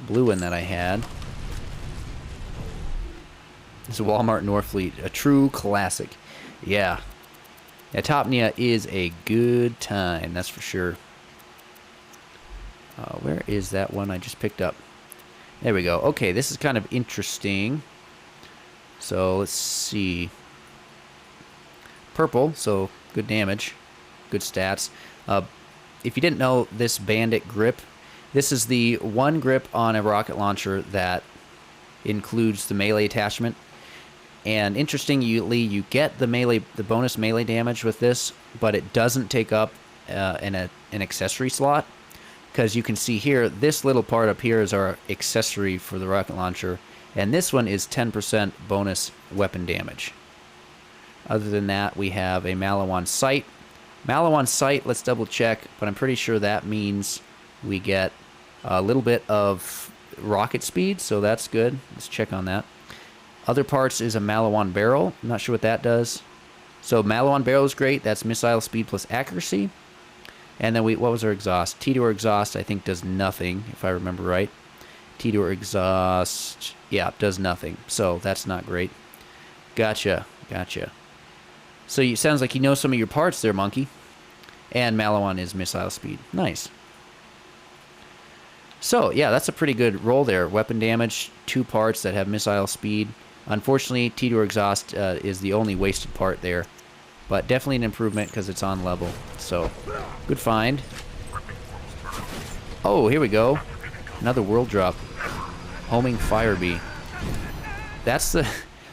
blue one that I had. This is Walmart Norfleet. A true classic. Yeah. Yeah, Topnia is a good time. That's for sure. Where is that one I just picked up? There we go. Okay, this is kind of interesting. So let's see. Purple, so good damage, good stats. If you didn't know, this Bandit grip, this is the one grip on a rocket launcher that includes the melee attachment. And interestingly, you get the bonus melee damage with this, but it doesn't take up an accessory slot. Because you can see here, this little part up here is our accessory for the rocket launcher. And this one is 10% bonus weapon damage. Other than that, we have a Malawan sight. Malawan sight, let's double check, but I'm pretty sure that means we get a little bit of rocket speed, so that's good. Let's check on that. Other parts is a Malawan barrel. I'm not sure what that does. So Malawan barrel is great. That's missile speed plus accuracy. And then what was our exhaust? T-door exhaust, I think, does nothing, if I remember right. T-door exhaust, yeah, does nothing. So that's not great. Gotcha. So it sounds like you know some of your parts there, Monkey. And Malawon is missile speed. Nice. So, yeah, that's a pretty good roll there. Weapon damage, 2 parts that have missile speed. Unfortunately, T-door exhaust is the only wasted part there. But definitely an improvement because it's on level. So, good find. Oh, here we go. Another world drop. Homing Firebee. That's the...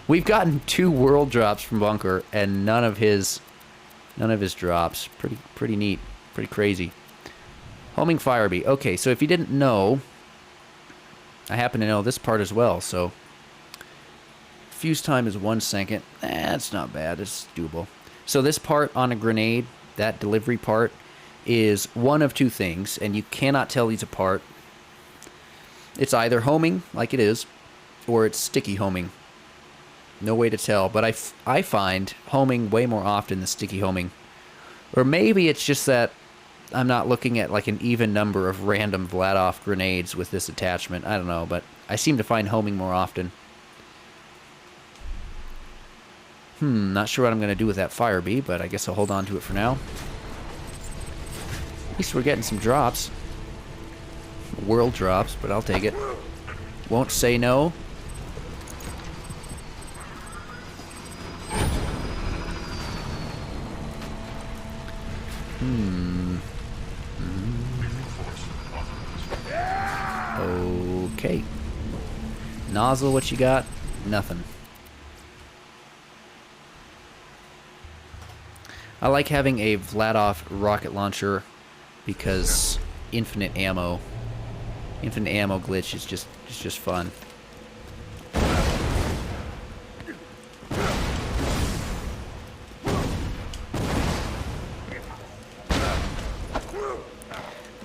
We've gotten 2 world drops from Bunker and none of his drops. Pretty neat. Pretty crazy. Homing Firebee. Okay, so if you didn't know, I happen to know this part as well, so fuse time is 1 second. That's not bad. It's doable. So this part on a grenade, that delivery part, is one of 2 things, and you cannot tell these apart. It's either homing, like it is, or it's sticky homing. No way to tell, but I find homing way more often than sticky homing. Or maybe it's just that I'm not looking at like an even number of random Vladoff grenades with this attachment. I don't know, but I seem to find homing more often. Not sure what I'm going to do with that Firebee, but I guess I'll hold on to it for now. At least we're getting some drops. World drops, but I'll take it. Won't say no. Okay. Nozzle, what you got? Nothing. I like having a Vladoff rocket launcher because infinite ammo glitch is just fun.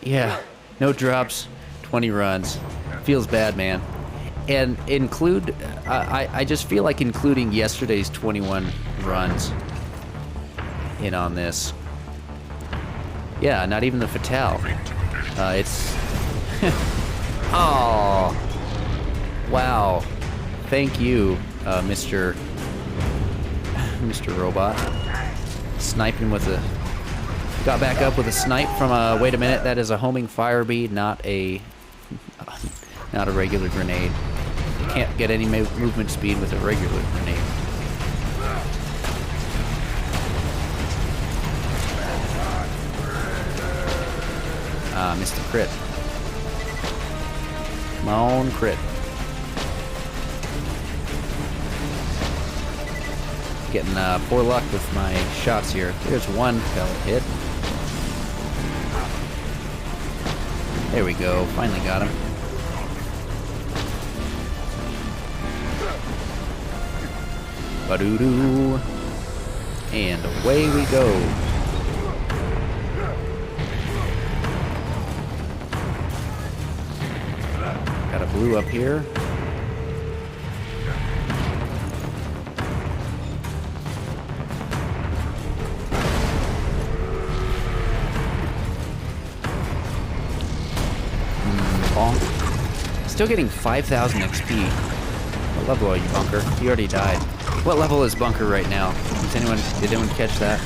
Yeah, no drops, 20 runs. Feels bad, man. And I just feel like including yesterday's 21 runs in on this. Yeah, not even the Fatale. It's... Oh! Wow. Thank you, Mr. Robot. Sniping with a... Got back up with a snipe from a... Wait a minute, that is a homing Firebee, not a regular grenade. You can't get any movement speed with a regular grenade. Ah, missed the crit. Come on, crit. Getting poor luck with my shots here. There's one pellet hit. There we go. Finally got him. Ba-doo-doo. And away we go. Got a blue up here. Still getting 5,000 XP. What level are you, Bunker? You already died. What level is Bunker right now? Did anyone catch that?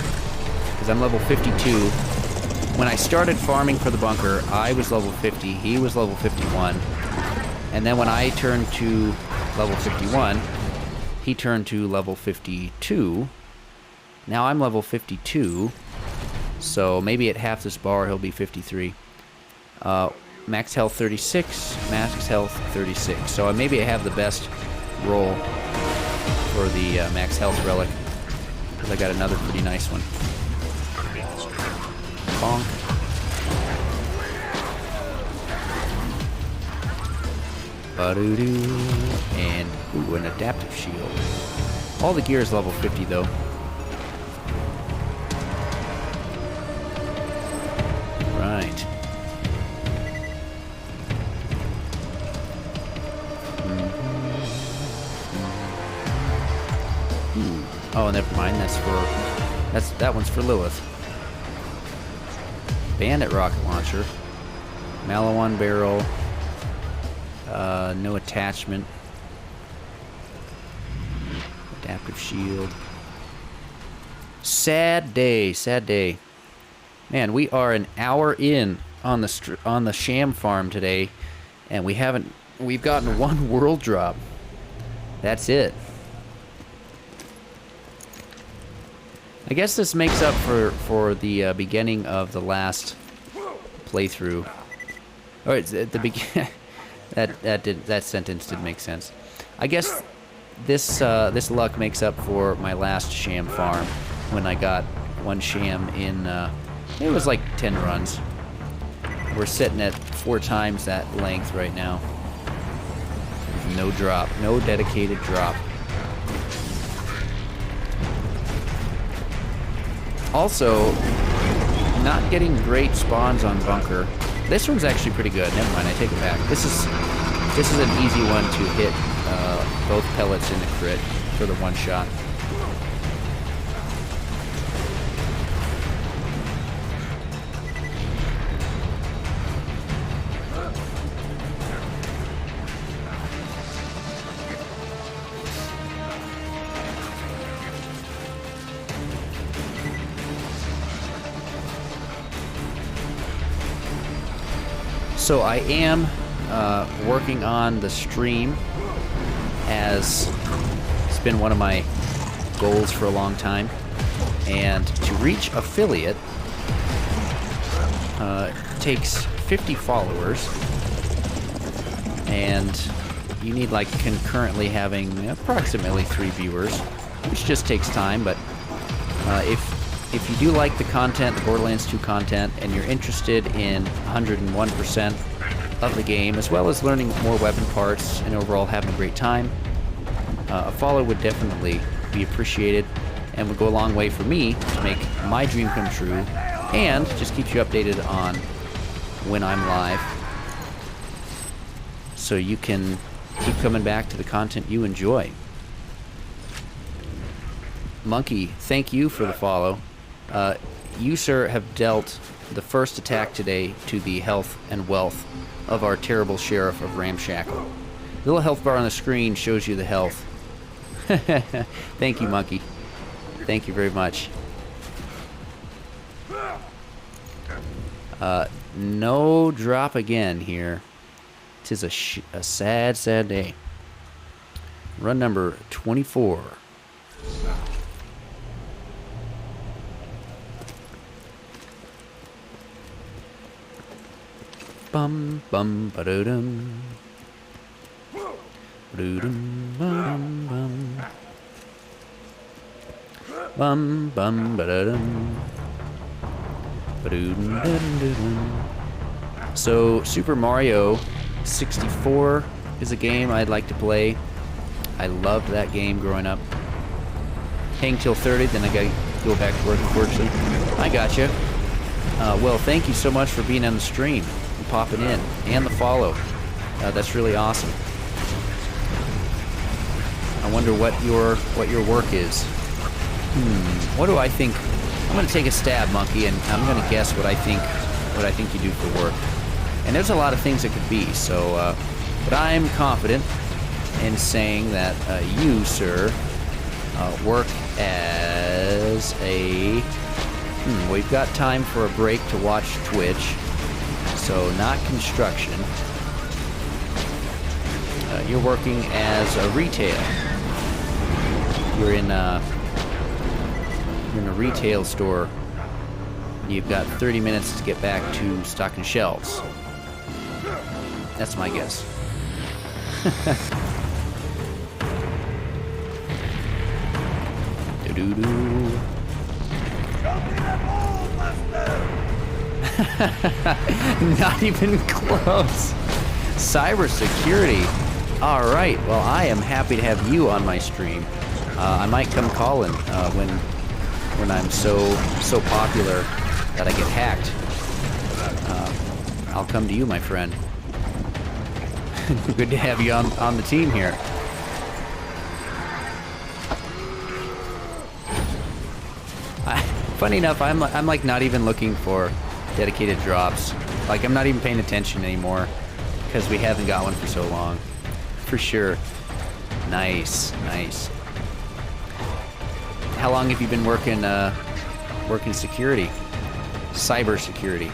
Because I'm level 52. When I started farming for the Bunker, I was level 50. He was level 51. And then when I turned to level 51, he turned to level 52. Now I'm level 52. So maybe at half this bar, he'll be 53. Max health 36, max health 36. So maybe I have the best roll for the max health relic, because I got another pretty nice one. Bonk. Ba-doo-doo. And, ooh, an adaptive shield. All the gear is level 50, though. Right. Oh, never mind. That one's for Lilith. bandit rocket launcher. Malawan barrel. No attachment. Adaptive shield. Sad day, sad day. Man, we are an hour in on the sham farm today, and we've gotten one world drop. That's it. I guess this makes up for the beginning of the last playthrough. Or it's at the begin. that sentence didn't make sense. I guess this luck makes up for my last sham farm when I got one sham in. It was like 10 runs. We're sitting at 4 times that length right now. No drop, no dedicated drop. Also, not getting great spawns on bunker. This one's actually pretty good. Never mind, I take it back. This is an easy one to hit both pellets in the crit for the one shot. So I am working on the stream, as it's been one of my goals for a long time. And to reach affiliate takes 50 followers, and you need like concurrently having approximately 3 viewers, which just takes time. But if you do like the content, the Borderlands 2 content, and you're interested in 101% of the game, as well as learning more weapon parts and overall having a great time, a follow would definitely be appreciated and would go a long way for me to make my dream come true, and just keeps you updated on when I'm live, so you can keep coming back to the content you enjoy. Monkey, thank you for the follow. You, sir, have dealt the first attack today to the health and wealth of our terrible sheriff of Ramshackle. The little health bar on the screen shows you the health. Thank you, Monkey. Thank you very much. No drop again here. 'Tis a sad, sad day. Run number 24. Bum bum ba-dum. Ba-dum bum bum. Bum bum ba-dum. Ba-dum. So Super Mario 64 is a game I'd like to play. I loved that game growing up. Hang till 30, then I gotta go back to work, unfortunately. I gotcha. Well, thank you so much for being on the stream and popping in, and the follow. That's really awesome. I wonder what your work is. What do I think? I'm gonna take a stab, Monkey, and I'm gonna guess what I think you do for work. And there's a lot of things it could be. So, but I'm confident in saying that you, sir, work as a. We've got time for a break to watch Twitch, so not construction. You're working as a retail. You're in a retail store. You've got 30 minutes to get back to stocking shelves. That's my guess. Do-do-do. Not even close. Cybersecurity. All right. Well, I am happy to have you on my stream. I might come calling when I'm so popular that I get hacked. I'll come to you, my friend. Good to have you on the team here. Funny enough, I'm like not even looking for dedicated drops. Like, I'm not even paying attention anymore because we haven't got one for so long. For sure. Nice, nice. How long have you been working security? Cyber security.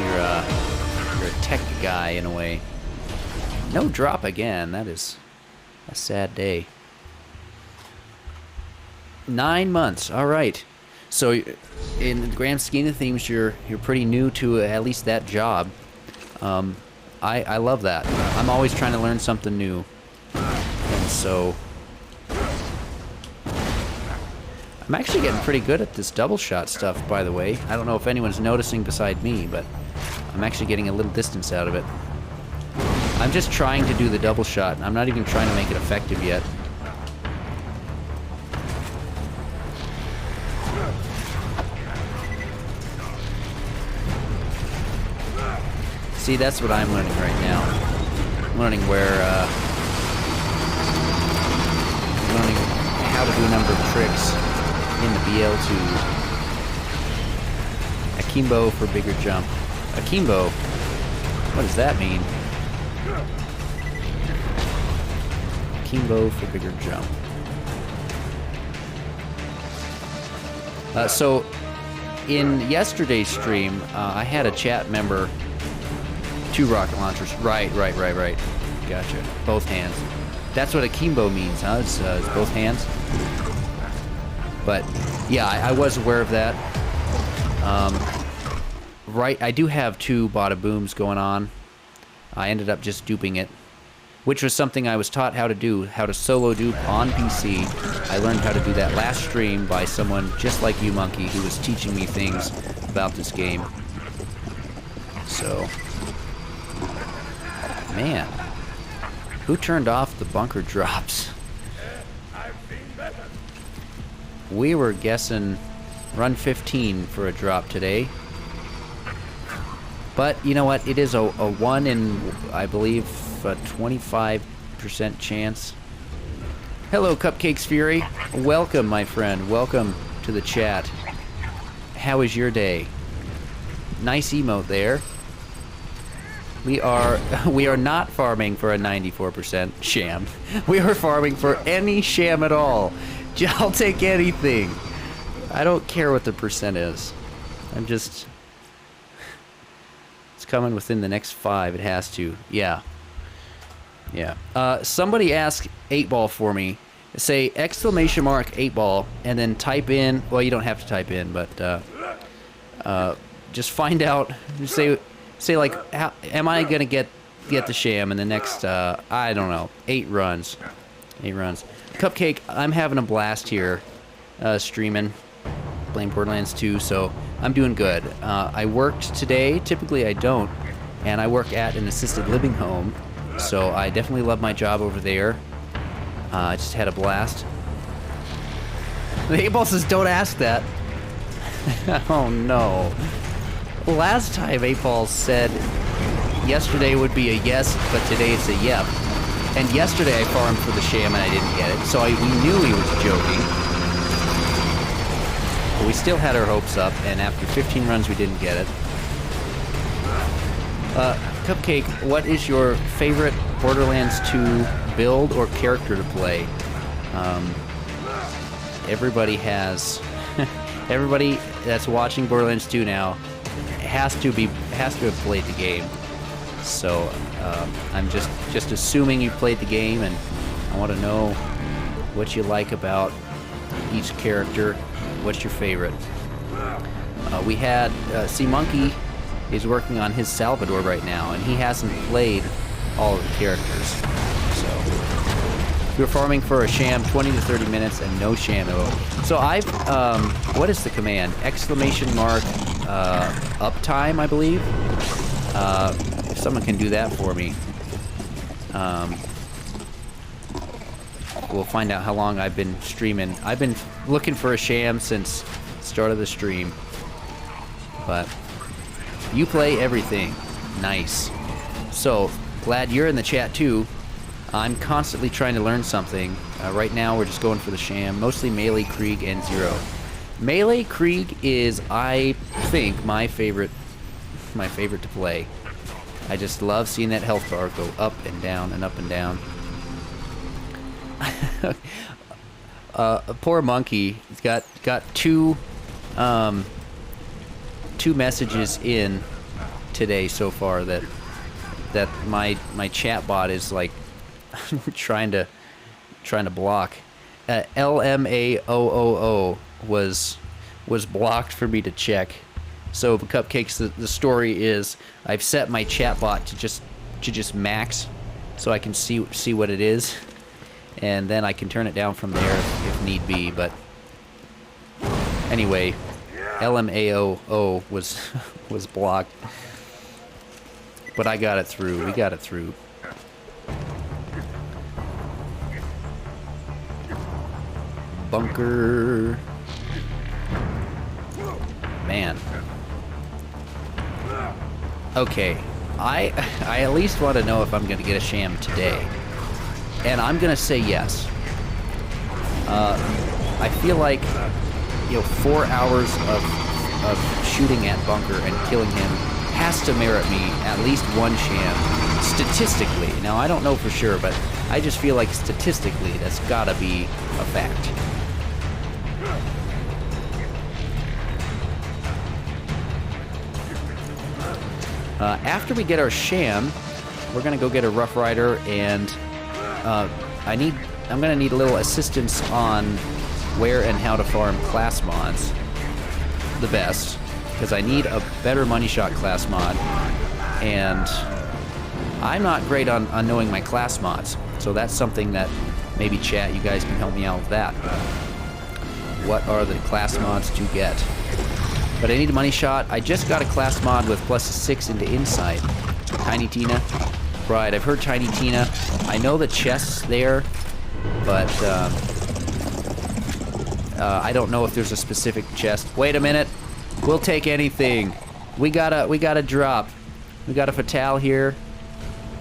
You're a tech guy in a way. No drop again. That is a sad day. 9 months. All right. So, in the grand scheme of things, you're pretty new to at least that job. I love that. I'm always trying to learn something new, and so I'm actually getting pretty good at this double shot stuff. By the way, I don't know if anyone's noticing beside me, but I'm actually getting a little distance out of it. I'm just trying to do the double shot. I'm not even trying to make it effective yet. See, that's what I'm learning right now. I'm learning learning how to do a number of tricks in the BL2. Akimbo for bigger jump. Akimbo? What does that mean? Akimbo for bigger jump. So, in yesterday's stream, I had a chat member. 2 rocket launchers. Right. Gotcha. Both hands. That's what akimbo means, huh? It's both hands. But, yeah, I was aware of that. Right, I do have 2 bada booms going on. I ended up just duping it, which was something I was taught how to do, how to solo dupe on PC. I learned how to do that last stream by someone just like you, Monkey, who was teaching me things about this game. So... Man, who turned off the bunker drops? We were guessing run 15 for a drop today. But you know what? It is a 1 in, I believe, a 25% chance. Hello, Cupcakes Fury. Welcome, my friend. Welcome to the chat. How is your day? Nice emote there. We are not farming for a 94% sham. We are farming for any sham at all. I'll take anything. I don't care what the percent is. I'm just... It's coming within the next 5. It has to. Yeah. Yeah. Somebody ask 8ball for me. Say exclamation mark 8ball and then type in... Well, you don't have to type in, but... just find out... Just say like, how, am I gonna get the sham in the next, I don't know, 8 runs. 8 runs. Cupcake, I'm having a blast here, streaming, playing Borderlands 2, so I'm doing good. I worked today, typically I don't, and I work at an assisted living home, so I definitely love my job over there. I just had a blast. The 8ball says, don't ask that. Oh no. Last time 8ball said yesterday would be a yes, but today it's a yep. And yesterday I farmed for the sham and I didn't get it, so we knew he was joking. But we still had our hopes up, and after 15 runs we didn't get it. Cupcake, what is your favorite Borderlands 2 build or character to play? Everybody has... Everybody that's watching Borderlands 2 now has to have played the game. So I'm just assuming you played the game, and I want to know what you like about each character. What's your favorite? We had C Monkey is working on his Salvador right now, and he hasn't played all of the characters. So we're farming for a sham 20 to 30 minutes and no sham at all. So I've what is the command? Exclamation mark uptime, I believe. If someone can do that for me, we'll find out how long I've been streaming. I've been looking for a sham since the start of the stream. But you play everything. Nice. So, glad you're in the chat too. I'm constantly trying to learn something. Right now we're just going for the sham. Mostly melee, Krieg, and Zero. Melee Krieg is, I think, my favorite to play. I just love seeing that health bar go up and down and up and down. A poor monkey. He's got two messages in today so far that my chat bot is like trying to block. LMAOOO was blocked for me to check. So Cupcakes, the story is I've set my chat bot to just max, so I can see what it is, and then I can turn it down from there if need be. But anyway, LMAOO was blocked, but I got it through. We got it through. Bunker. Man. Okay, I at least want to know if I'm going to get a sham today. And I'm going to say yes. I feel like, 4 hours of shooting at Bunker and killing him has to merit me at least one sham, statistically. Now, I don't know for sure, but I just feel like statistically that's got to be a fact. After we get our sham, we're gonna go get a Rough Rider, and I'm gonna need a little assistance on where and how to farm class mods the best, because I need a better money shot class mod, and I'm not great on knowing my class mods, so that's something that maybe chat, you guys can help me out with that. What are the class mods to get? But I need a money shot. I just got a class mod with +6 into insight. Tiny Tina. Right, I've heard Tiny Tina. I know the chest's there, but I don't know if there's a specific chest. Wait a minute. We'll take anything. We got a drop. We got a Fatale here.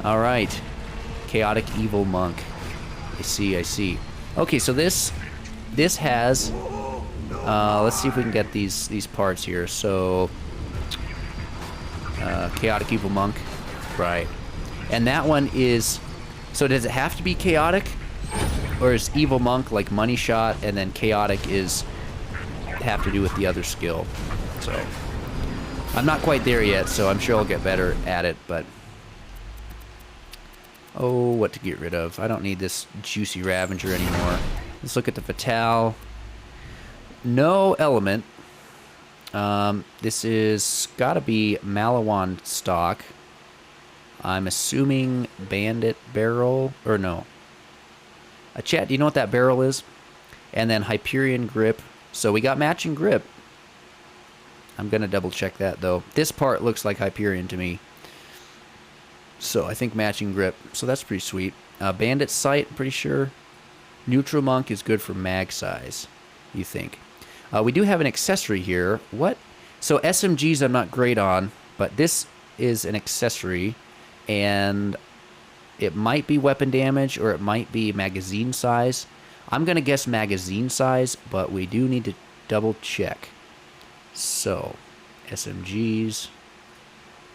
All right. Chaotic Evil Monk. I see. Okay, so this has... let's see if we can get these parts here. So, Chaotic Evil Monk, right? And that one is. So does it have to be chaotic, or is Evil Monk like money shot, and then chaotic is have to do with the other skill? So I'm not quite there yet, so I'm sure I'll get better at it. But oh, what to get rid of? I don't need this juicy Ravager anymore. Let's look at the Fatale. No element. This is gotta be Malawan stock. I'm assuming Bandit barrel, or no. Chat, do you know what that barrel is? And then Hyperion grip. So we got matching grip. I'm gonna double check that though. This part looks like Hyperion to me. So I think matching grip. So that's pretty sweet. Bandit sight, pretty sure. Neutral Monk is good for mag size, you think. We do have an accessory here. What? So SMGs I'm not great on, but this is an accessory, and it might be weapon damage, or it might be magazine size. I'm going to guess magazine size, but we do need to double check. So, SMGs.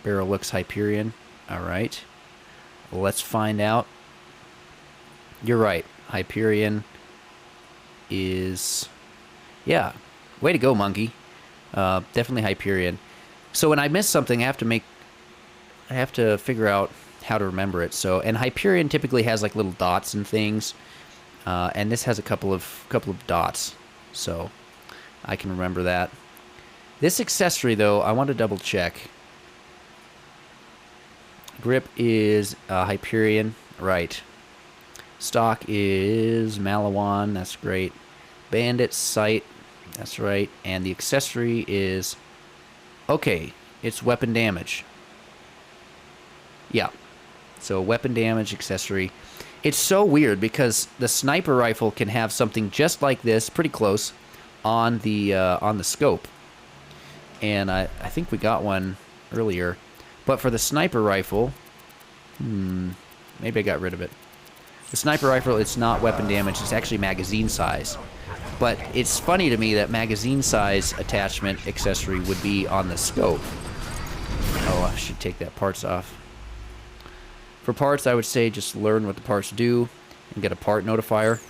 Barrel looks Hyperion. Alright. Let's find out. You're right. Hyperion is... Yeah, way to go, monkey. Definitely Hyperion. So when I miss something, I have to figure out how to remember it. So, and Hyperion typically has like little dots and things, and this has a couple of dots, so I can remember that. This accessory, though, I want to double check. Grip is Hyperion, right? Stock is Malawan. That's great. Bandit sight. That's right. And the accessory is... Okay, it's weapon damage. Yeah. So weapon damage accessory. It's so weird because the sniper rifle can have something just like this, pretty close, on the scope. And I think we got one earlier. But for the sniper rifle... maybe I got rid of it. The sniper rifle, it's not weapon damage. It's actually magazine size. But it's funny to me that magazine size attachment accessory would be on the scope. Oh, I should take that parts off. For parts, I would say just learn what the parts do and get a part notifier.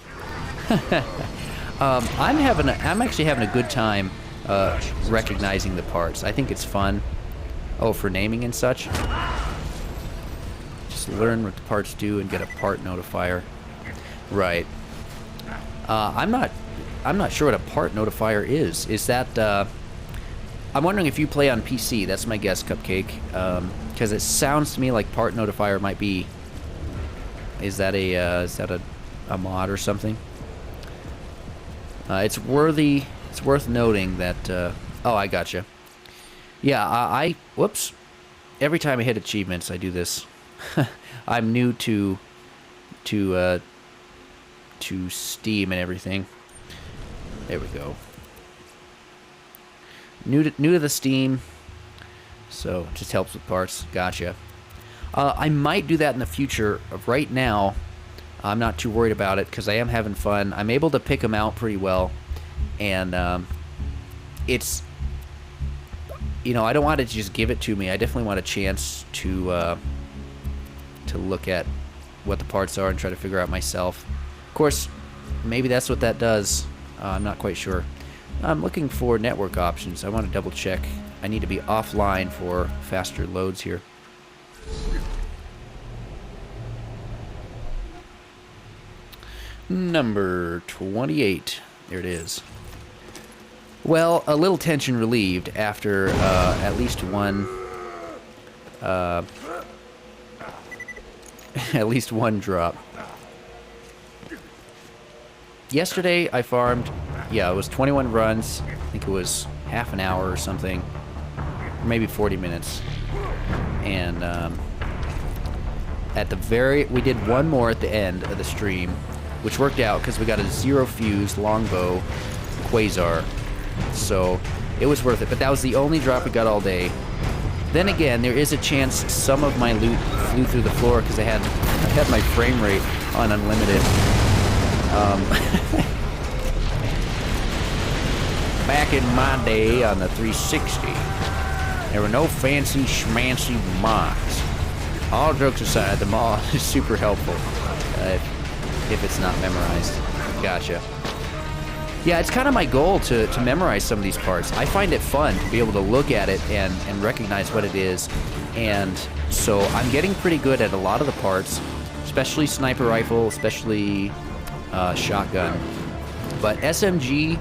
I'm actually having a good time recognizing the parts. I think it's fun. Oh, for naming and such. Just learn what the parts do and get a part notifier. Right. I'm not sure what a part notifier is. Is that? I'm wondering if you play on PC. That's my guess, Cupcake. Because it sounds to me like part notifier might be. Is that a mod or something? It's worth noting that. Oh, I gotcha. Yeah, whoops. Every time I hit achievements, I do this. I'm new to Steam and everything. There we go. New to the Steam, so it just helps with parts. Gotcha. I might do that in the future. Right now, I'm not too worried about it because I am having fun. I'm able to pick them out pretty well, and it's, you know, I don't want it to just give it to me. I definitely want a chance to look at what the parts are and try to figure out myself. Of course, maybe that's what that does. I'm not quite sure. I'm looking for network options. I want to double check. I need to be offline for faster loads here. Number 28. There it is. Well, a little tension relieved after at least one at least one drop. Yesterday I farmed, yeah, it was 21 runs. I think it was half an hour or something, or maybe 40 minutes. And we did one more at the end of the stream, which worked out because we got a 0 fuse longbow quasar, so it was worth it. But that was the only drop we got all day. Then again, there is a chance some of my loot flew through the floor because I had my frame rate on unlimited. Back in my day on the 360, there were no fancy schmancy mods. All jokes aside, the mod is super helpful if it's not memorized. Gotcha. Yeah, it's kind of my goal to memorize some of these parts. I find it fun to be able to look at it and recognize what it is. And so I'm getting pretty good at a lot of the parts, especially sniper rifle, especially shotgun. But SMG,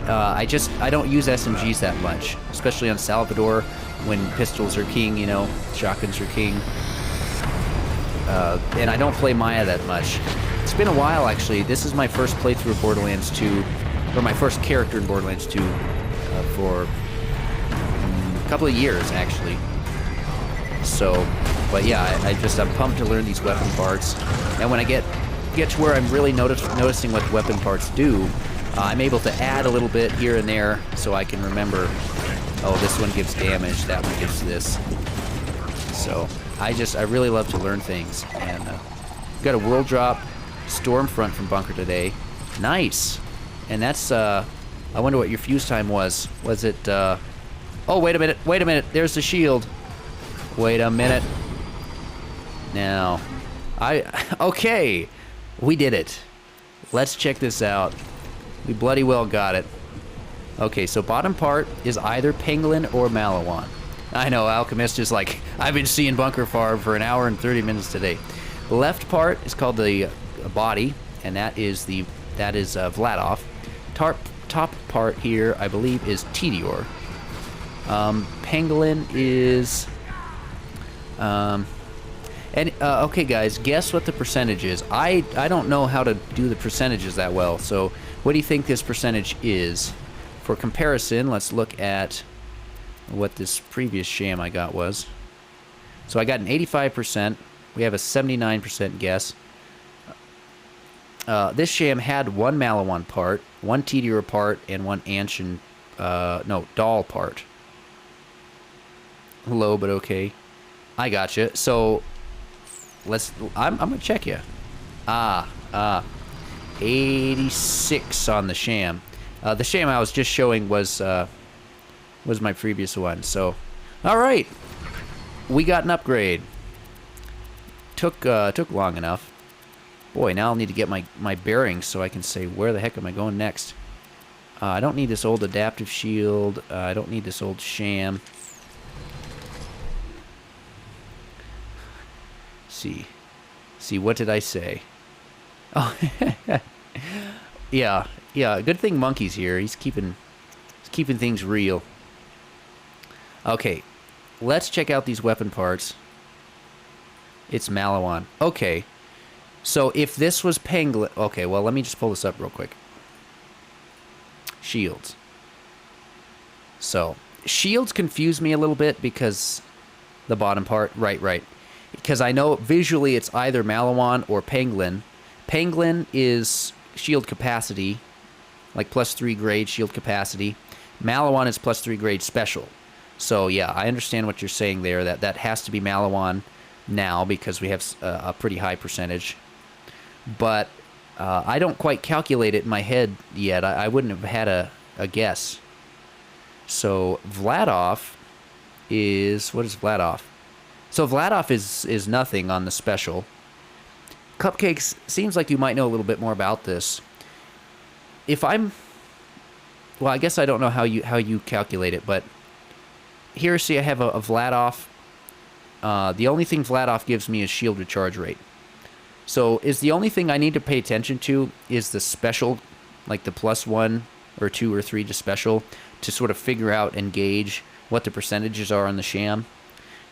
I don't use SMGs that much, especially on Salvador when pistols are king, you know, shotguns are king. And I don't play Maya that much. It's been a while, actually. This is my first playthrough of Borderlands 2, or my first character in Borderlands 2 for a couple of years, actually. So, but yeah, I'm pumped to learn these weapon parts. And when I get to where I'm really noticing what the weapon parts do, I'm able to add a little bit here and there so I can remember, oh, this one gives damage, that one gives this. So, I really love to learn things. And got a world drop Stormfront from Bunker today. Nice! And that's, I wonder what your fuse time was. Was it, oh, wait a minute, there's the shield. Wait a minute. Now, okay, we did it. Let's check this out. We bloody well got it. Okay, so bottom part is either Pangolin or Malawan. I know, Alchemist is like, I've been seeing Bunker Farm for an hour and 30 minutes today. The left part is called the body, and that is Vladov. Top part here, I believe, is Tedior. Pangolin is... okay, guys, guess what the percentage is. I don't know how to do the percentages that well, so what do you think this percentage is? For comparison, let's look at what this previous sham I got was. So I got an 85%. We have a 79% guess. This sham had one Malawan part, one Tedior part, and one Anshin, Doll part. Low, but okay. I gotcha. So, I'm gonna check you. 86 on the sham. The sham I was just showing was my previous one. So, all right, we got an upgrade. Took long enough. Boy, now I'll need to get my bearings so I can say where the heck am I going next. I don't need this old adaptive shield. I don't need this old sham. See, what did I say? Oh, yeah. Good thing Monkey's here. He's keeping things real. Okay, let's check out these weapon parts. It's Malawan. Okay, so if this was Penguin... Okay, well, let me just pull this up real quick. Shields. So, shields confuse me a little bit because the bottom part... Right. Because I know visually it's either Malawan or Penguin. Penguin is shield capacity, like +3 grade shield capacity. Malawan is +3 grade special. So, yeah, I understand what you're saying there, that has to be Malawan now because we have a pretty high percentage. But I don't quite calculate it in my head yet. I wouldn't have had a guess. So Vladov is... What is Vladov? So Vladov is nothing on the special. Cupcakes, seems like you might know a little bit more about this. If I'm... Well, I guess I don't know how you calculate it, but... Here, see, I have a Vladov. The only thing Vladov gives me is shield recharge rate. So, is the only thing I need to pay attention to is the special, like the +1 or 2 or 3 to special, to sort of figure out and gauge what the percentages are on the sham?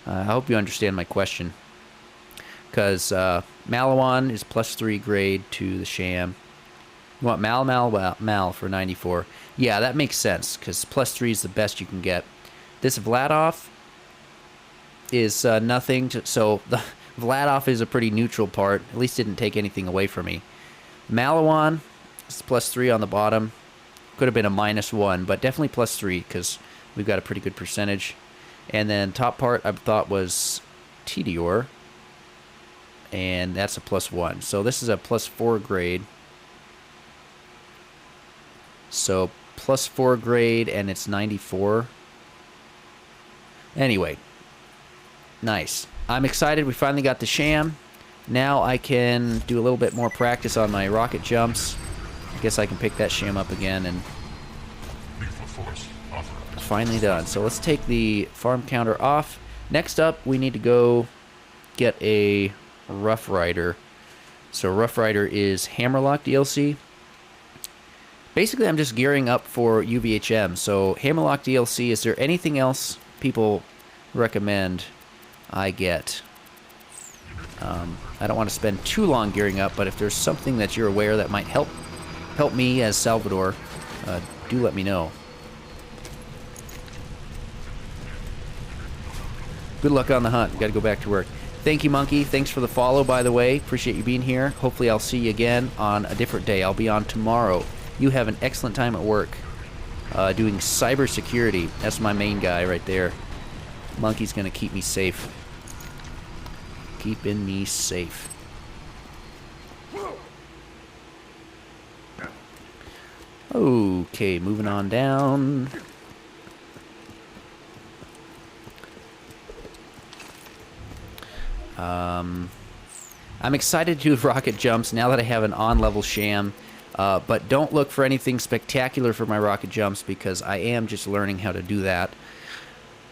I hope you understand my question. Because Malawan is +3 grade to the sham. You want Mal for 94. Yeah, that makes sense, because +3 is the best you can get. This Vladov is nothing. So the Vladov is a pretty neutral part. At least didn't take anything away from me. Malawan is +3 on the bottom. Could have been a -1, but definitely +3 because we've got a pretty good percentage. And then top part I thought was Tedior, and that's a +1. So this is a +4 grade. So +4 grade, and it's 94. Anyway, nice. I'm excited. We finally got the sham. Now I can do a little bit more practice on my rocket jumps. I guess I can pick that sham up again, and finally done. So let's take the farm counter off. Next up, we need to go get a Rough Rider. So Rough Rider is Hammerlock DLC. Basically, I'm just gearing up for UVHM. So Hammerlock DLC, is there anything else people recommend I get? I don't want to spend too long gearing up, but if there's something that you're aware that might help me as Salvador, do let me know. Good luck on the hunt. Got to go back to work. Thank you, Monkey. Thanks for the follow, by the way. Appreciate you being here. Hopefully I'll see you again on a different day. I'll be on tomorrow. You have an excellent time at work doing cybersecurity. That's my main guy right there. Monkey's going to keep me safe. Keeping me safe. Okay, moving on down. I'm excited to do rocket jumps now that I have an on-level sham, but don't look for anything spectacular for my rocket jumps because I am just learning how to do that.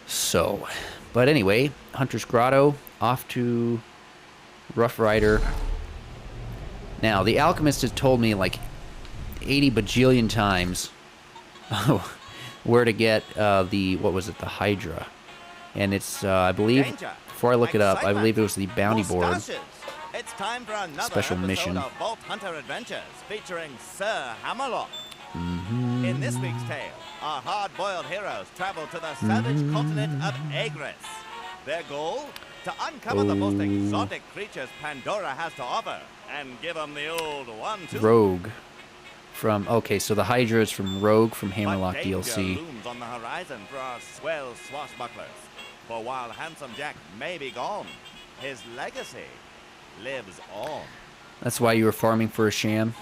So, but anyway, Hunter's Grotto, off to Rough Rider. Now, the Alchemist has told me like 80 bajillion times where to get what was it, the Hydra. And it's, I believe, before I look it up, I believe it was the Bounty Board. It's time for another special mission of Vault Hunter Adventures featuring Sir Hammerlock. In this week's tale, our hard-boiled heroes travel to the savage continent of Agris. Their goal? To uncover the most exotic creatures Pandora has to offer and give them the old 1-2. Rogue. Okay, so the Hydra is from Rogue from Hammerlock but DLC. Looms on the horizon for our swell swashbucklers. For while Handsome Jack may be gone, his legacy lives on. That's why you were farming for a sham.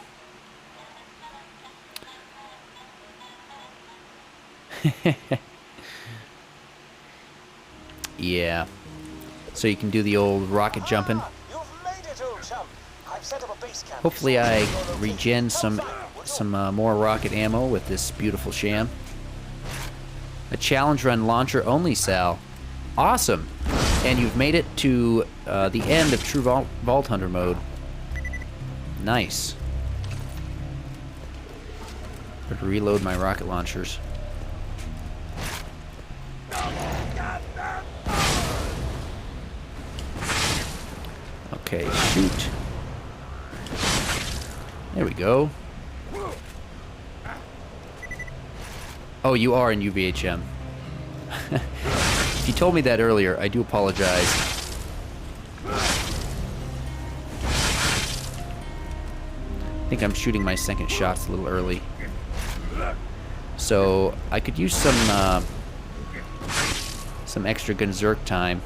Yeah. So you can do the old rocket jumping. You've made it, old chum. I've set up a base camp. Hopefully I regen some more rocket ammo with this beautiful sham. A challenge run launcher only, Sal. Awesome. And you've made it to the end of True Vault Hunter mode. Nice. Better reload my rocket launchers. Okay, shoot. There we go. Oh, you are in UVHM. If you told me that earlier, I do apologize. I think I'm shooting my second shots a little early. So I could use some extra Gunzerk time.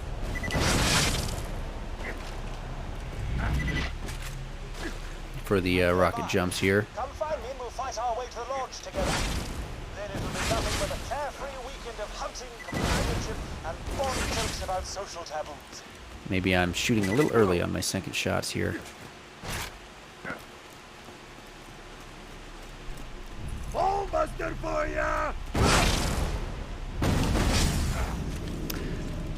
For the rocket jumps here. Come find me and we'll fight our way to the launch together. Then it'll be nothing but a carefree weekend of hunting, companionship, and boring jokes about social taboos. Maybe I'm shooting a little early on my second shots here. Ball buster for ya!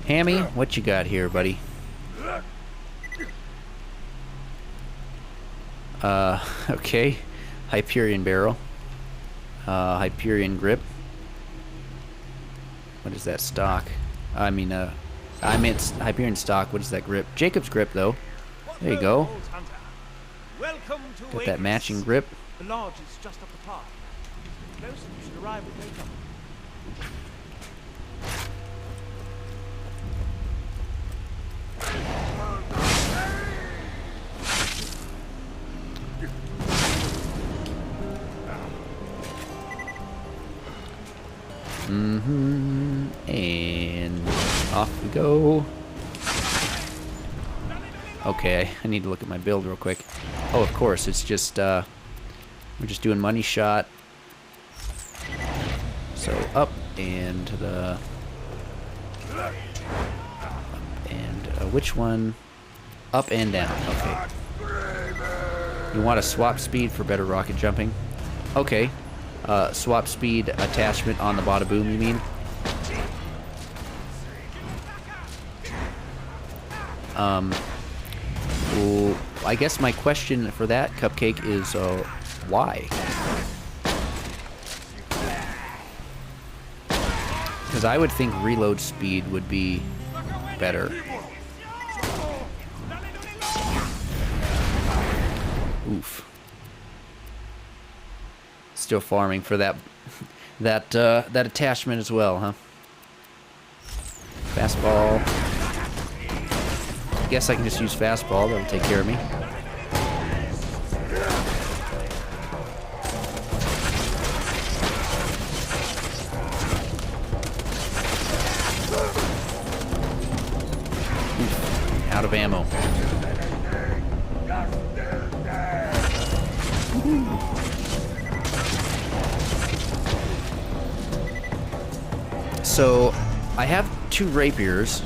Hammy, what you got here, buddy? Okay. Hyperion barrel. Hyperion grip. What is that stock? I meant Hyperion stock. What is that grip? Jacob's grip, though. There you go. Welcome to Got that matching grip. The lodge is just up the path. Close and you should arrive at daytime. And off we go. Okay, I need to look at my build real quick. Oh, of course, it's just, we're just doing money shot. So up and to the... Up and, which one? Up and down, okay. You want a swap speed for better rocket jumping? Okay. Swap speed attachment on the bada boom, you mean? Well, I guess my question for that, Cupcake, is why? Because I would think reload speed would be better. Oof. Still farming for that that attachment as well, huh? Fastball. I guess I can just use fastball. That'll take care of me. Oof. Out of ammo. So I have 2 rapiers,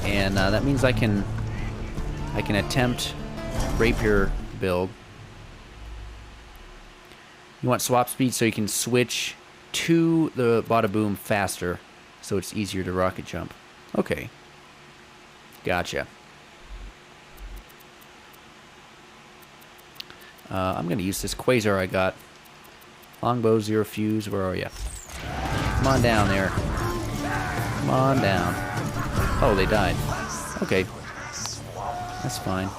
and that means I can attempt rapier build. You want swap speed so you can switch to the bada boom faster, so it's easier to rocket jump. Okay, gotcha. I'm gonna use this quasar I got. Longbow, 0 fuse. Where are you? Come on down there. Come on down. Oh, they died. Okay. That's fine.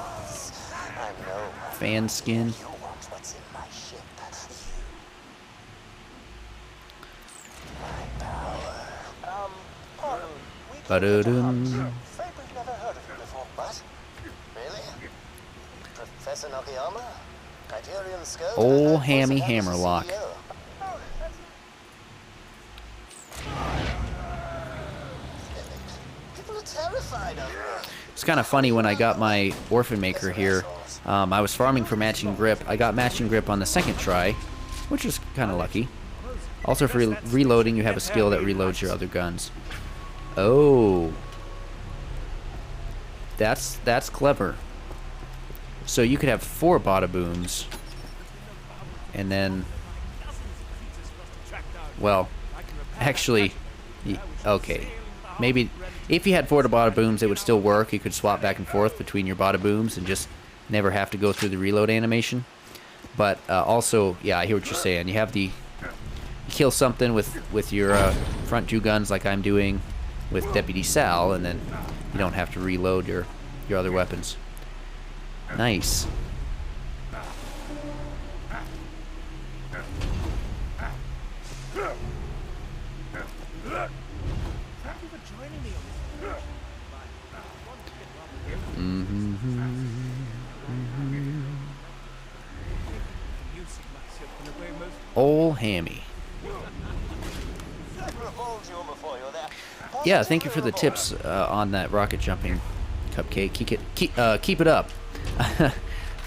Fan skin. Ba-da-dum. Old Hammy Hammerlock. It's kind of funny when I got my Orphan Maker here. I was farming for matching grip. I got matching grip on the second try, which was kind of lucky. Also, for reloading, you have a skill that reloads your other guns. Oh. That's clever. So you could have 4 bada booms. And then... Well, actually... Okay. Maybe... If you had 4 bada booms, it would still work. You could swap back and forth between your bada booms and just never have to go through the reload animation. But also, yeah, I hear what you're saying. You have the... You kill something with your front 2 guns like I'm doing with Deputy Sal, and then you don't have to reload your other weapons. Nice. Ol' Hammy. Yeah, thank you for the tips on that rocket jumping, Cupcake. Keep it up.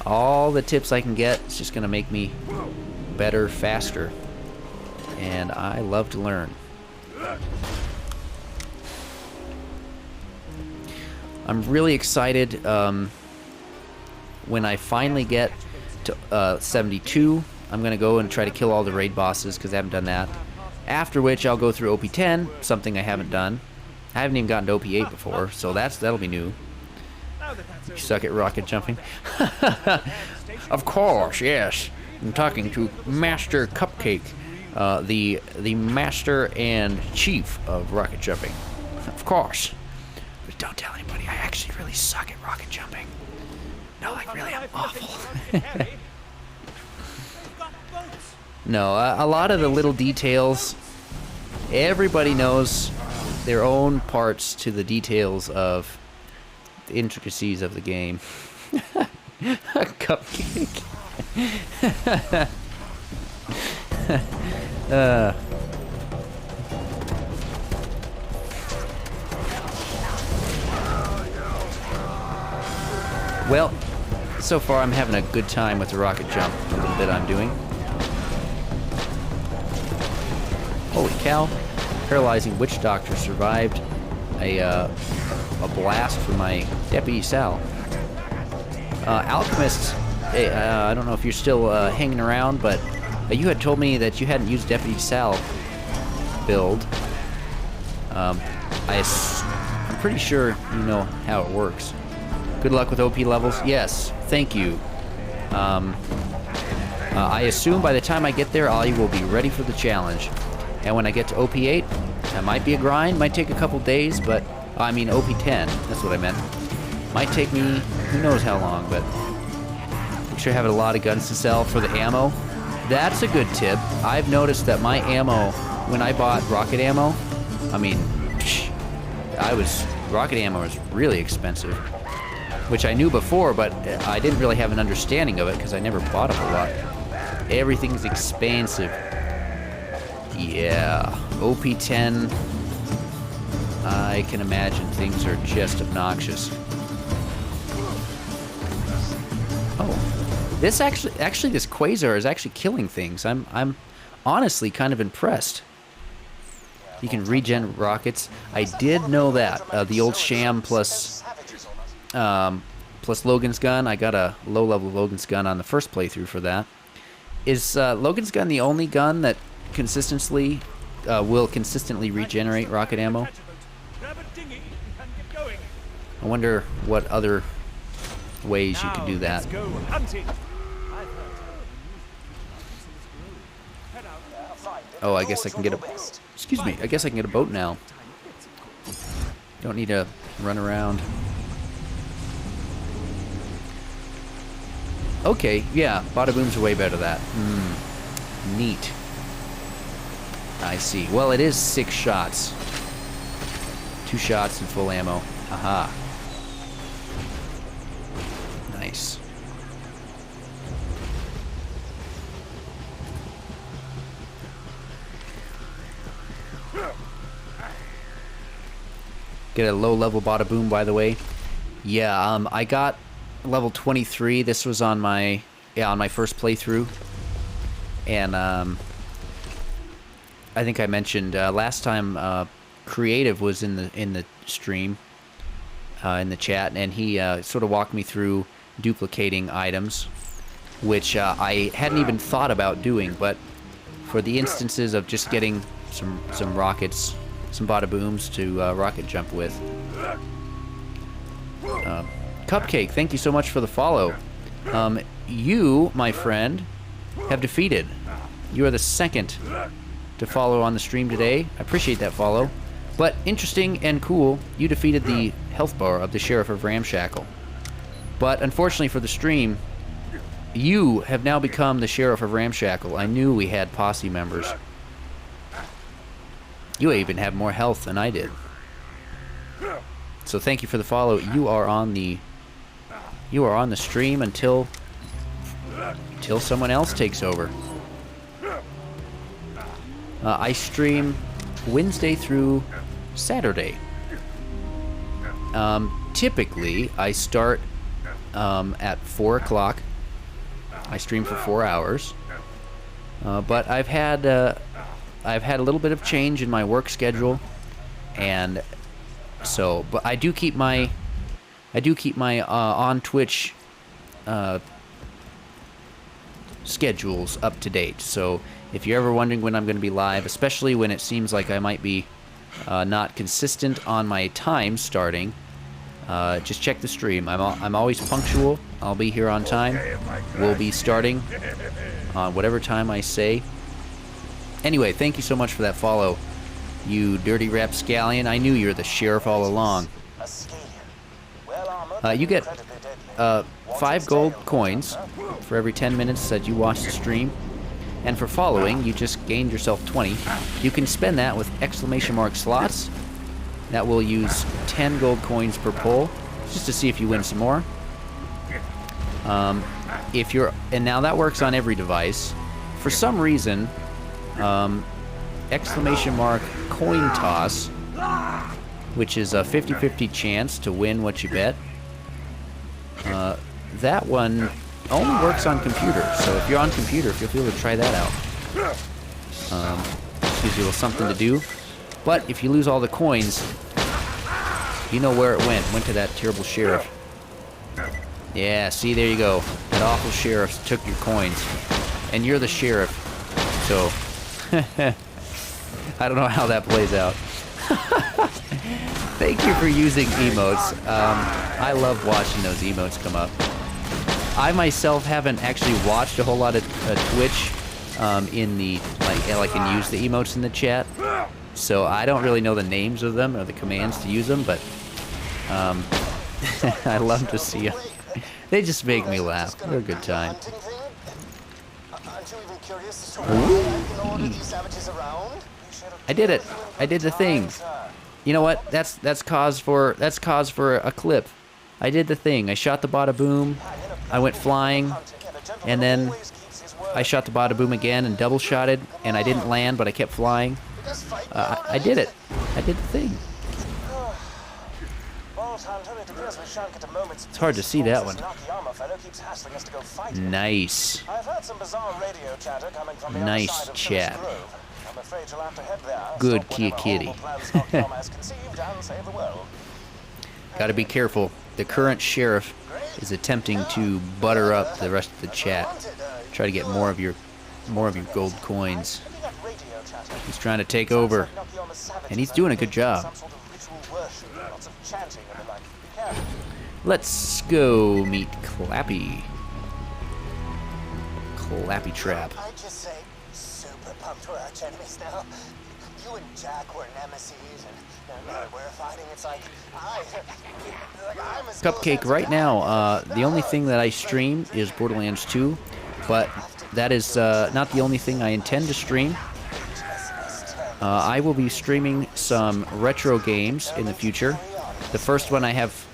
All the tips I can get is just gonna make me better, faster, and I love to learn. I'm really excited when I finally get to 72. I'm gonna go and try to kill all the raid bosses because I haven't done that. After which I'll go through OP10, something I haven't done. I haven't even gotten to OP8 before, so that'll be new. You suck at rocket jumping? Of course, yes. I'm talking to Master Cupcake, the master and chief of rocket jumping. Of course. But don't tell anybody, I actually really suck at rocket jumping. No, like really, I'm awful. No, a lot of the little details, everybody knows their own parts to the details of the intricacies of the game. A cupcake. Well, so far I'm having a good time with the rocket jump, a little bit I'm doing. Holy cow. Paralyzing Witch Doctor survived a blast from my Deputy Sal. Alchemist, I don't know if you're still hanging around, but you had told me that you hadn't used Deputy Sal build. I'm pretty sure you know how it works. Good luck with OP levels. Yes, thank you. I assume by the time I get there, I will be ready for the challenge. And when I get to OP8, that might be a grind, might take a couple days, but, I mean OP10, that's what I meant. Might take me, who knows how long, but make sure I have a lot of guns to sell for the ammo. That's a good tip. I've noticed that my ammo, when I bought rocket ammo, I mean, rocket ammo was really expensive, which I knew before, but I didn't really have an understanding of it because I never bought a whole lot. Everything's expensive. Yeah, OP10, I can imagine things are just obnoxious. Oh, this actually this quasar is actually killing things. I'm honestly kind of impressed. You can regen rockets. I did know that. The old Sham plus Logan's gun. I got a low-level Logan's gun on the first playthrough for that. Is Logan's gun the only gun that will consistently regenerate rocket ammo? I wonder what other ways you could do that. Oh, I guess I can get a... Excuse me, I guess I can get a boat now. Don't need to run around. Okay, yeah, bada booms are way better than that. Neat. I see. Well, it is 6 shots. 2 shots and full ammo. Aha. Nice. Get a low-level bada boom, by the way. Yeah, I got level 23. This was on my first playthrough, and I think I mentioned last time Creative was in the stream, in the chat, and he sort of walked me through duplicating items, which I hadn't even thought about doing, but for the instances of just getting some rockets, some bada booms to rocket jump with. Cupcake, thank you so much for the follow. You, my friend, have defeated. You are the second to follow on the stream today. I appreciate that follow. But interesting and cool, you defeated the health bar of the Sheriff of Ramshackle. But unfortunately for the stream, you have now become the Sheriff of Ramshackle. I knew we had posse members. You even have more health than I did. So thank you for the follow. You are on the stream until someone else takes over. I stream Wednesday through Saturday. Typically, I start at 4 o'clock. I stream for 4 hours. But I've had a little bit of change in my work schedule, and so, but I do keep my on Twitch schedules up to date. So if you're ever wondering when I'm going to be live, especially when it seems like I might be not consistent on my time starting, just check the stream. I'm always punctual. I'll be here on time. We'll be starting on whatever time I say. Anyway, thank you so much for that follow, you dirty rapscallion. I knew you were the sheriff all along. You get 5 gold coins for every 10 minutes that you watch the stream. And for following, you just gained yourself 20. You can spend that with exclamation mark slots. That will use 10 gold coins per pull, just to see if you win some more. And now that works on every device. For some reason, exclamation mark coin toss, which is a 50-50 chance to win what you bet. That one only works on computer, so if you're on computer, feel free to try that out. Gives you a little something to do. But if you lose all the coins, you know where it went to that terrible sheriff. Yeah, see, there you go. That awful sheriff took your coins. And you're the sheriff, so I don't know how that plays out. Thank you for using emotes. I love watching those emotes come up. I myself haven't actually watched a whole lot of Twitch in the like and use the emotes in the chat, so I don't really know the names of them or the commands to use them. But I love to see them. They just make me laugh. They're a good time. I did it. I did the thing. You know what? That's cause for a clip. I did the thing. I shot the bada boom. I went flying, and then I shot the bada boom again and double shotted, and I didn't land, but I kept flying. I did it. I did the thing. It's hard to see that one. Nice. Nice chat. Good kitty. Gotta be careful. The current sheriff is attempting to butter up the rest of the chat. Try to get more of your gold coins. He's trying to take over, and he's doing a good job. Let's go meet Clappy. Clappy Trap. I just say, super pumped we're arch enemies now. You and Jack were nemesis, and now we're fighting. It's like I'm as Cupcake, right now, the only thing that I stream is Borderlands 2, but that is not the only thing I intend to stream. I will be streaming some retro games in the future. The first one I have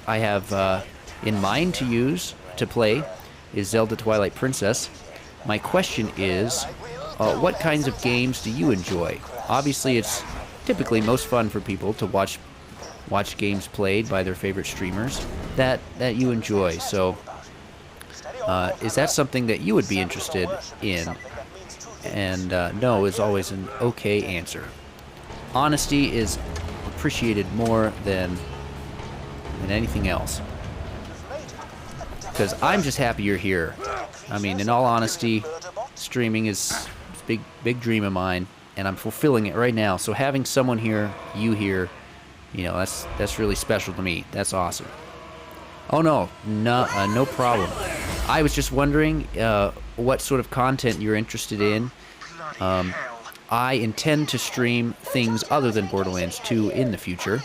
in mind to play is Zelda Twilight Princess. My question is, what kinds of games do you enjoy? Obviously, it's typically most fun for people to watch games played by their favorite streamers that you enjoy. So, is that something that you would be interested in? and no is always an okay answer. Honesty is appreciated more than anything else. Because I'm just happy you're here. I mean, in all honesty, streaming is a big dream of mine, and I'm fulfilling it right now. So having someone here, you here, you know, that's really special to me. That's awesome. Oh no problem. I was just wondering what sort of content you're interested in. I intend to stream things other than Borderlands 2 in the future.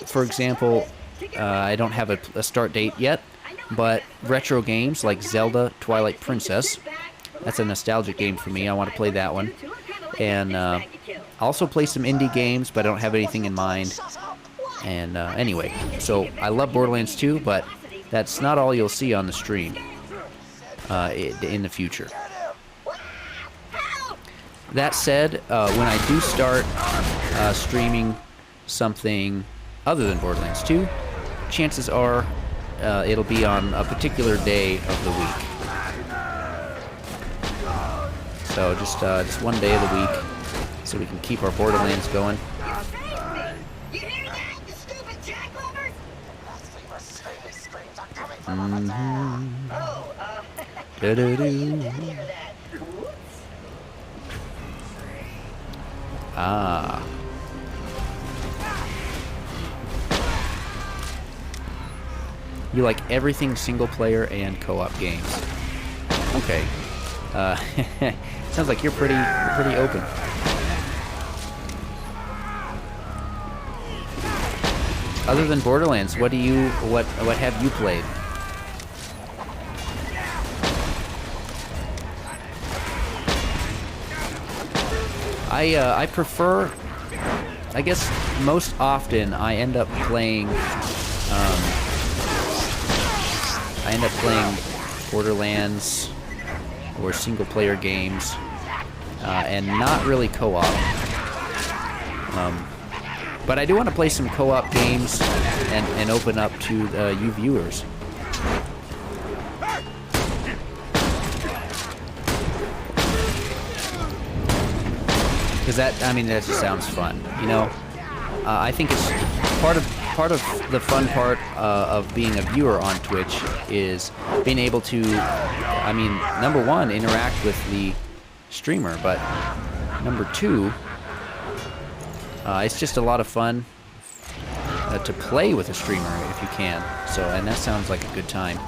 For example, I don't have a start date yet, but retro games like Zelda Twilight Princess, that's a nostalgic game for me. I want to play that one. And I'll also play some indie games, but I don't have anything in mind. And anyway, so I love Borderlands 2, but that's not all you'll see on the stream in the future. That said, when I do start streaming something other than Borderlands 2, chances are it'll be on a particular day of the week. So just one day of the week, so we can keep our Borderlands going. Ah. You like everything single player and co-op games. Okay. Sounds like you're pretty open. Other than Borderlands, what have you played? I prefer, I guess most often I end up playing Borderlands or single player games and not really co-op. But I do want to play some co-op games and open up to you viewers. Because that just sounds fun, you know. I think it's part of the fun part of being a viewer on Twitch is being able to, number one, interact with the streamer, but number two, it's just a lot of fun to play with a streamer if you can. So, and that sounds like a good time.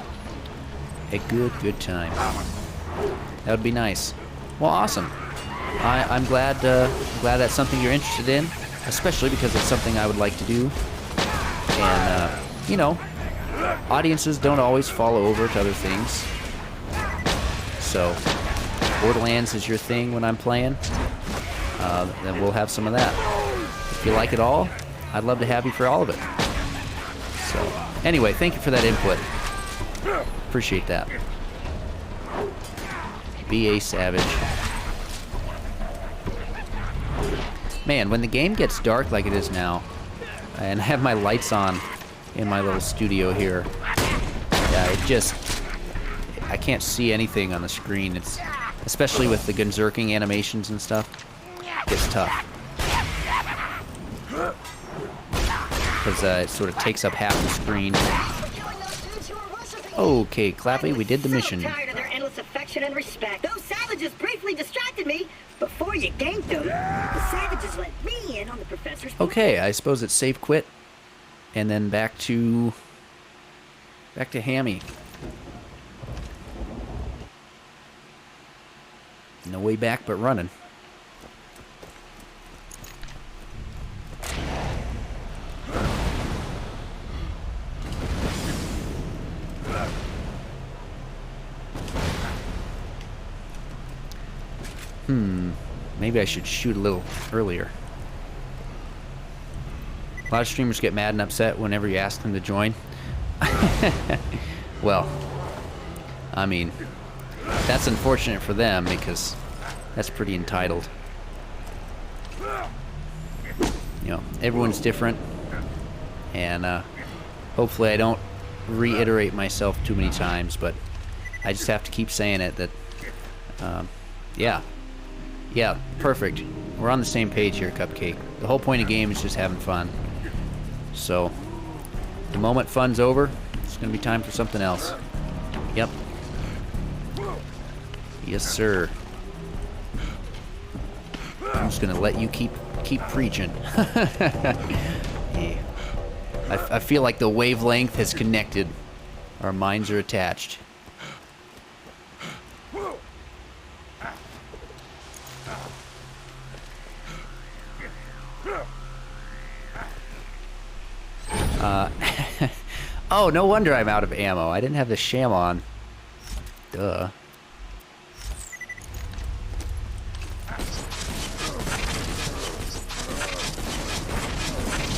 A good time. That would be nice. Well, awesome. I'm glad that's something you're interested in, especially because it's something I would like to do. And you know, audiences don't always follow over to other things. So, Borderlands is your thing when I'm playing. Then we'll have some of that. If you like it all, I'd love to have you for all of it. So, anyway, thank you for that input. Appreciate that. Be a savage. Man, when the game gets dark like it is now, and I have my lights on in my little studio here, yeah, I can't see anything on the screen. It's, especially with the gunzerking animations and stuff, it gets tough. Because it sort of takes up half the screen. Okay, Clappy, we did the mission. I'm tired of their endless affection and respect. Those savages briefly distracted me before you ganked them. The savages let me in on the professor's plan. Okay, I suppose it's save quit, and then back to Hammy. No way back but running. Maybe I should shoot a little earlier. A lot of streamers get mad and upset whenever you ask them to join. Well, I mean, that's unfortunate for them because that's pretty entitled. You know, everyone's different, and hopefully I don't reiterate myself too many times, but I just have to keep saying it that Yeah. Yeah, perfect. We're on the same page here, Cupcake. The whole point of the game is just having fun. So, the moment fun's over, it's going to be time for something else. Yep. Yes, sir. I'm just going to let you keep preaching. Yeah. I feel like the wavelength has connected. Our minds are attached. Oh, no wonder I'm out of ammo. I didn't have the sham on. Duh.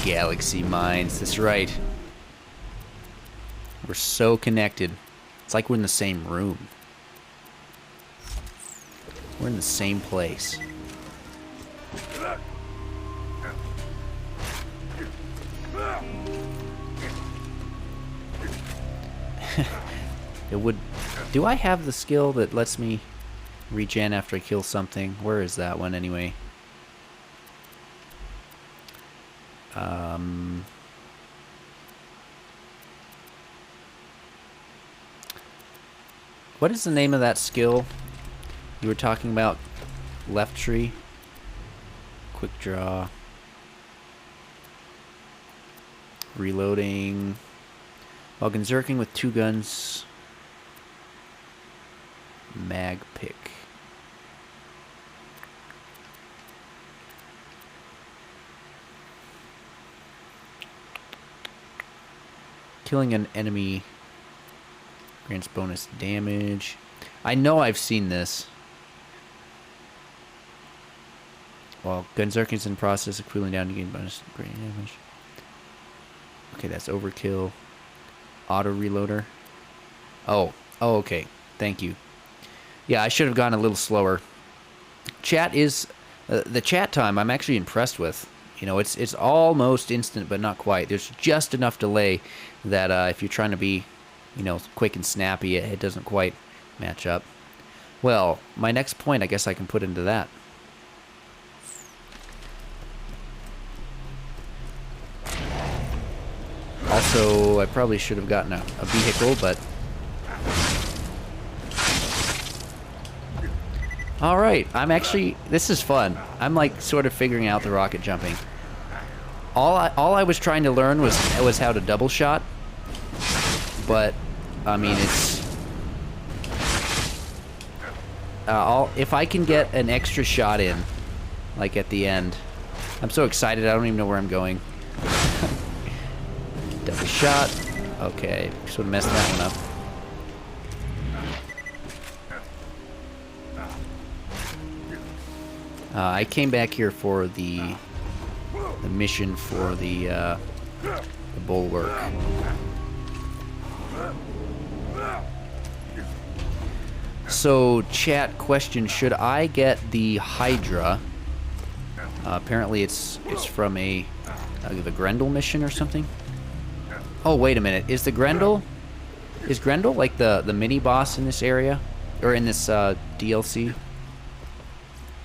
Galaxy mines, that's right. We're so connected. It's like we're in the same room. We're in the same place. It would... Do I have the skill that lets me regen after I kill something? Where is that one anyway? What is the name of that skill you were talking about? Left tree? Quick draw. Reloading. While Gunzerking with 2 guns. Mag pick. Killing an enemy grants bonus damage. I know I've seen this. While Gunzerking's in process of cooling down to gain bonus damage. Okay, that's overkill. Auto reloader. Oh, okay. Thank you. Yeah, I should have gone a little slower. Chat is the chat time. I'm actually impressed with. You know, it's almost instant, but not quite. There's just enough delay that if you're trying to be, you know, quick and snappy, it doesn't quite match up. Well, my next point, I guess I can put into that. Also, I probably should have gotten a vehicle, but... Alright, I'm actually... This is fun. I'm, like, sort of figuring out the rocket jumping. All I was trying to learn was how to double shot. But, I mean, it's... if I can get an extra shot in, like, at the end... I'm so excited, I don't even know where I'm going. Double shot. Okay, sort of messed that one up. I came back here for the mission for the bulwark. So, chat question: should I get the Hydra? Apparently, it's from the Grendel mission or something. Oh, wait a minute. Is Grendel like the mini boss in this area? Or in this DLC?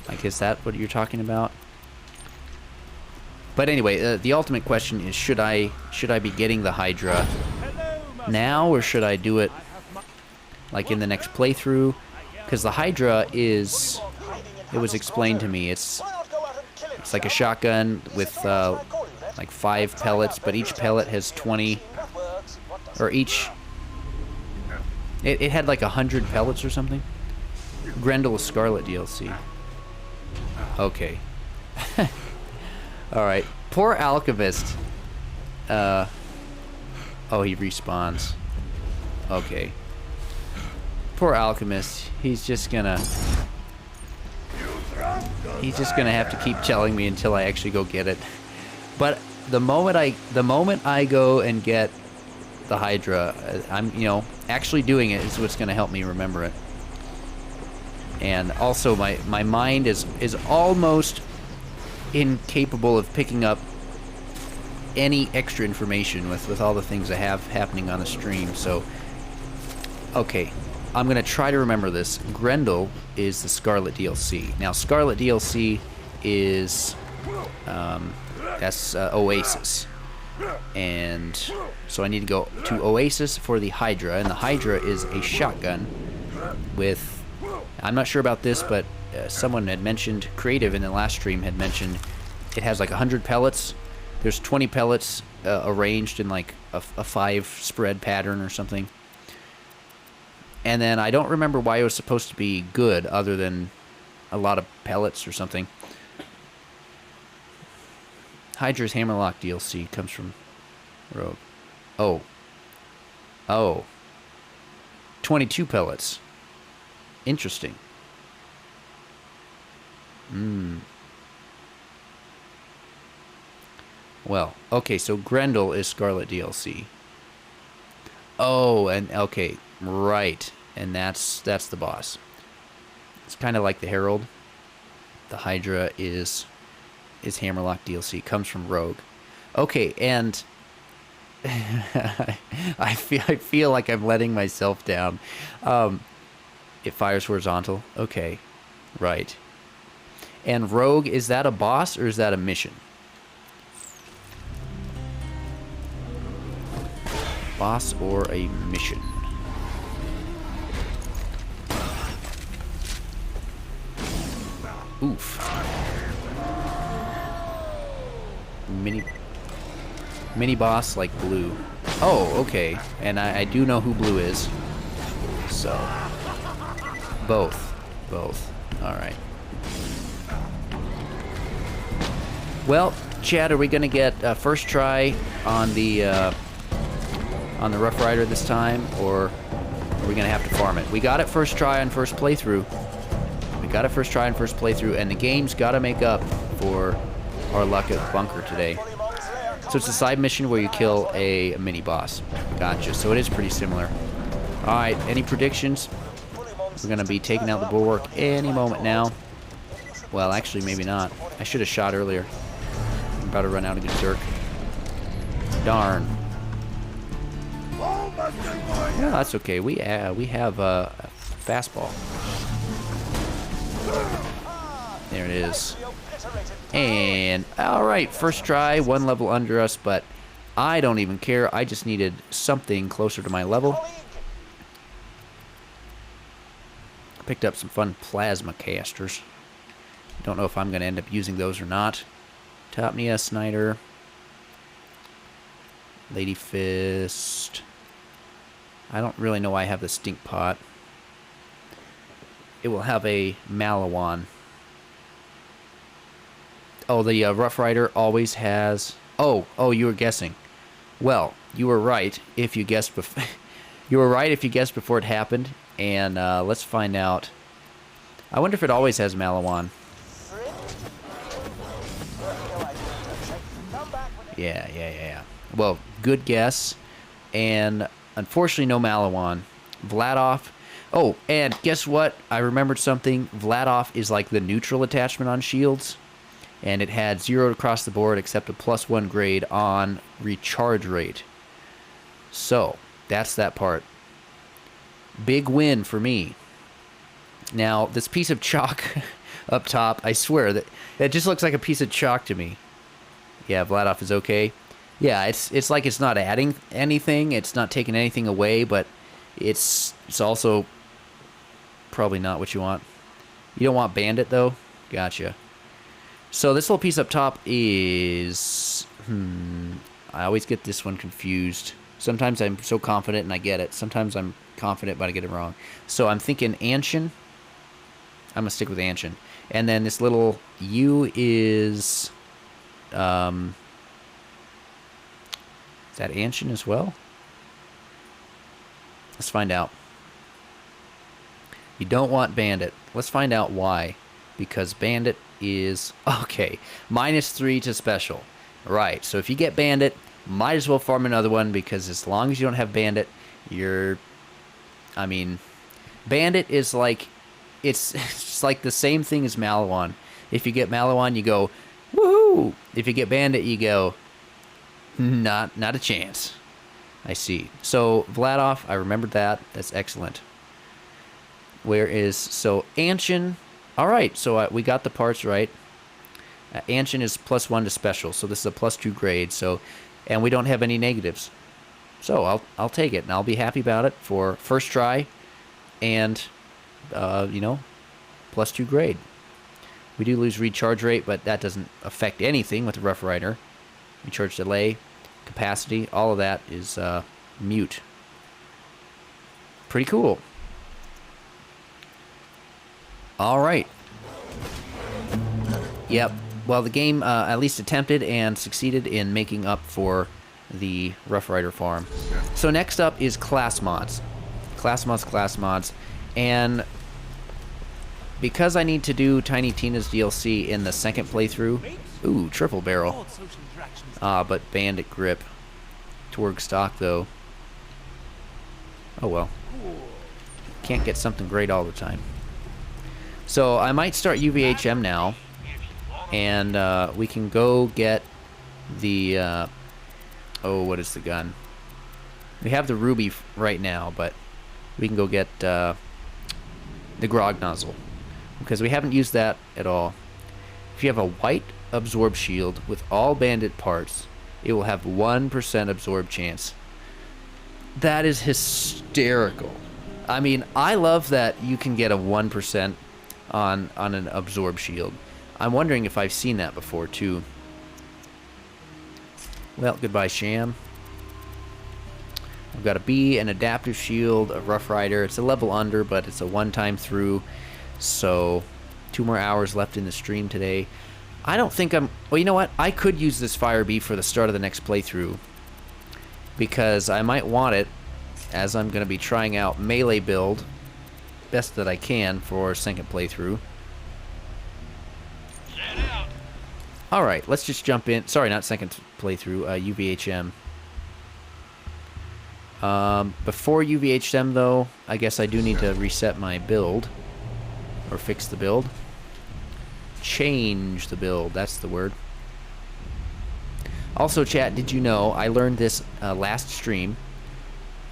Like, is that what you're talking about? But anyway, the ultimate question is, should I be getting the Hydra now, or should I do it like in the next playthrough? Because the Hydra is, it was explained to me, it's like a shotgun with like 5 pellets, but each pellet has 20, or each, it had like 100 pellets or something. Grendel Scarlet DLC. Okay. Alright. Poor Alchemist. Oh, he respawns. Okay. Poor Alchemist. He's just gonna have to keep telling me until I actually go get it. But the moment I go and get the Hydra, I'm, you know, actually doing it is what's gonna help me remember it. And also my mind is almost incapable of picking up any extra information with all the things I have happening on the stream. So, okay, I'm going to try to remember this. Grendel is the Scarlet DLC. Now, Scarlet DLC is that's Oasis. And so I need to go to Oasis for the Hydra. And the Hydra is a shotgun with... I'm not sure about this, but someone had mentioned, Creative in the last stream had mentioned, it has like 100 pellets. There's 20 pellets arranged in like a 5-spread pattern or something. And then I don't remember why it was supposed to be good other than a lot of pellets or something. Hydra's Hammerlock DLC comes from Rogue. Oh. Oh. 22 pellets. Interesting. Well, okay, so Grendel is Scarlet DLC. Oh, and okay, right. And that's the boss. It's kind of like the Herald. The Hydra is Hammerlock DLC. Comes from Rogue. Okay, and I feel like I'm letting myself down. It fires horizontal. Okay, right. And Rogue, is that a boss or is that a mission? Boss or a mission? Oof. Mini boss like Blue. Oh, okay. And I do know who Blue is. So both. Alright. Well, Chad, are we gonna get first try on the Rough Rider this time, or are we gonna have to farm it? We got it first try on first playthrough. And the game's gotta make up for our luck at Bunker today. So it's a side mission where you kill a mini boss. Gotcha. So it is pretty similar. Alright, any predictions? We're gonna be taking out the bulwark any moment now. Well, actually, maybe not. I should have shot earlier. I'm about to run out of Berserk. Darn. Yeah, that's okay. We have a fastball. There it is. And alright, first try, one level under us, but I don't even care. I just needed something closer to my level. Picked up some fun plasma casters. Don't know if I'm going to end up using those or not. Topnia, Snyder, Lady Fist. I don't really know why I have the Stink Pot. It will have a Malawan. Oh, the Rough Rider always has... Oh, you were guessing. Well, you were right if you guessed before. You were right if you guessed before it happened. And let's find out. I wonder if it always has Malawan. Yeah. Well, good guess. And unfortunately, no Malawan. Vladoff. Oh, and guess what? I remembered something. Vladoff is like the neutral attachment on shields. And it had 0 across the board except a +1 grade on recharge rate. So, that's that part. Big win for me. Now, this piece of chalk up top, I swear, that it just looks like a piece of chalk to me. Yeah, Vladoff is okay. Yeah, it's like it's not adding anything, it's not taking anything away, but it's also probably not what you want. You don't want Bandit, though? Gotcha. So this little piece up top is... I always get this one confused. Sometimes I'm so confident and I get it. Sometimes I'm confident but I get it wrong. So I'm thinking Anshin. I'm going to stick with Anshin. And then this little U is... is that Anshin as well? Let's find out. You don't want Bandit. Let's find out why. Because Bandit is... Okay. -3 to special. Right. So if you get Bandit, might as well farm another one, because as long as you don't have Bandit, you're... I mean... Bandit is like... It's like the same thing as Malawan. If you get Malawan, you go... Woohoo! If you get Bandit, you go... Not a chance. I see. So, Vladoff, I remembered that. That's excellent. Where is... So, Anshin... Alright, so we got the parts right. Anshin is +1 to special, so this is a +2 grade, so... And we don't have any negatives. So, I'll take it, and I'll be happy about it for first try, and, you know, +2 grade. We do lose recharge rate, but that doesn't affect anything with the Rough Rider. Recharge delay, capacity, all of that is mute. Pretty cool. All right. Yep. Well, the game at least attempted and succeeded in making up for the Rough Rider farm. So next up is class mods. Class mods. And because I need to do Tiny Tina's DLC in the second playthrough... Ooh, triple barrel. But bandit grip. Twerg stock, though. Oh, well. Can't get something great all the time. So I might start UVHM now. And we can go get the... oh, what is the gun? We have the Ruby right now, but we can go get the Grog Nozzle. Because we haven't used that at all. If you have a white absorb shield with all bandit parts, it will have 1% absorb chance. That is hysterical. I mean, I love that you can get a 1% on an absorb shield. I'm wondering if I've seen that before, too. Well, goodbye, Sham. I've got a B, an adaptive shield, a Rough Rider. It's a level under, but it's a one-time through. So, 2 more hours left in the stream today. I don't think I'm... Well, you know what? I could use this Fire Bee for the start of the next playthrough. Because I might want it, as I'm going to be trying out melee build, best that I can for second playthrough. Alright, let's just jump in. Sorry, not second playthrough, UVHM. Before UVHM, though, I guess I do need to reset my build. Or fix the build. Change the build, that's the word. Also, chat, did you know, I learned this last stream,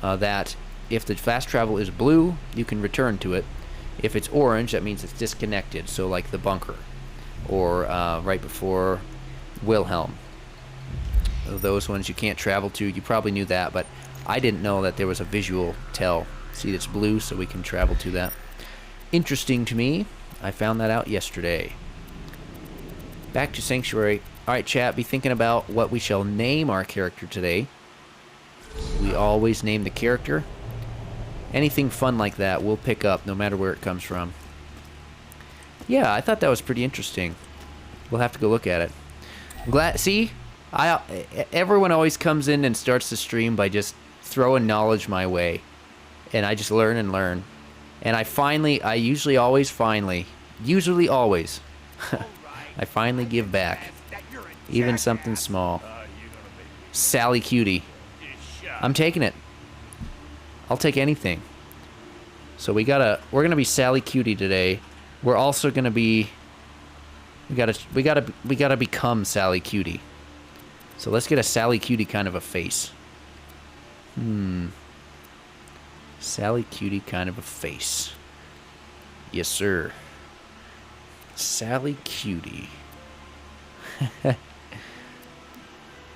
that if the fast travel is blue, you can return to it. If it's orange, that means it's disconnected, so like the bunker. Or right before Wilhelm. Those ones you can't travel to, you probably knew that, but I didn't know that there was a visual tell. See, it's blue, so we can travel to that. Interesting to me. I found that out yesterday. Back to Sanctuary. Alright, chat, be thinking about what we shall name our character today. We always name the character. Anything fun like that we'll pick up, no matter where it comes from. Yeah, I thought that was pretty interesting. We'll have to go look at it. I'm glad... See? Everyone always comes in and starts the stream by just throwing knowledge my way. And I just learn and learn. And I usually always, I finally give back. Even something small. Sally Cutie. I'm taking it. I'll take anything. So we're gonna be Sally Cutie today. We're also gonna be... We gotta become Sally Cutie. So let's get a Sally Cutie kind of a face. Sally Cutie kind of a face. Yes, sir. Sally Cutie.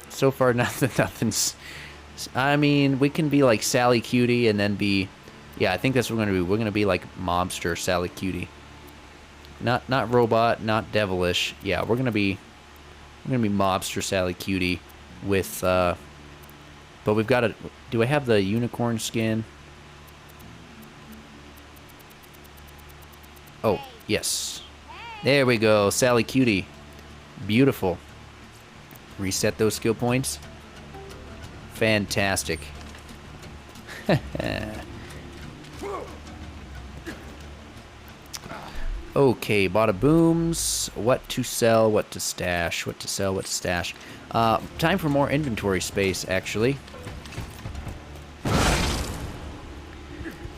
So far, nothing's... I mean, we can be like Sally Cutie and then be... Yeah, I think that's what we're gonna be. We're gonna be like mobster Sally Cutie. Not robot, not devilish. Yeah, we're gonna be mobster Sally Cutie with but we've got to... Do I have the unicorn skin? Oh, yes. There we go, Sally Cutie. Beautiful. Reset those skill points. Fantastic. Okay, bada booms. What to sell, what to stash, what to sell, what to stash. Time for more inventory space, actually.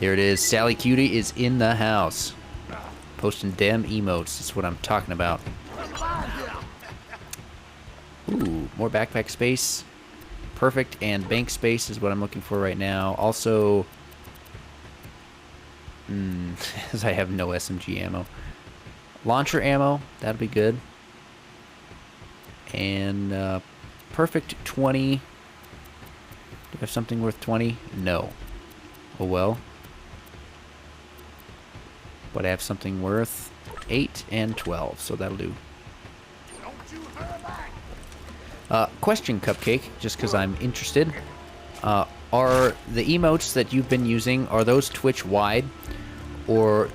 There it is. Sally Cutie is in the house. Posting dem emotes. That's what I'm talking about. Ooh, more backpack space. Perfect, and bank space is what I'm looking for right now. Also, As I have no SMG ammo. Launcher ammo, that'd be good. And perfect 20. Do I have something worth 20? No. Oh well. But I have something worth 8 and 12, so that'll do. Question, Cupcake, just because I'm interested. Are the emotes that you've been using, are those Twitch wide? Or,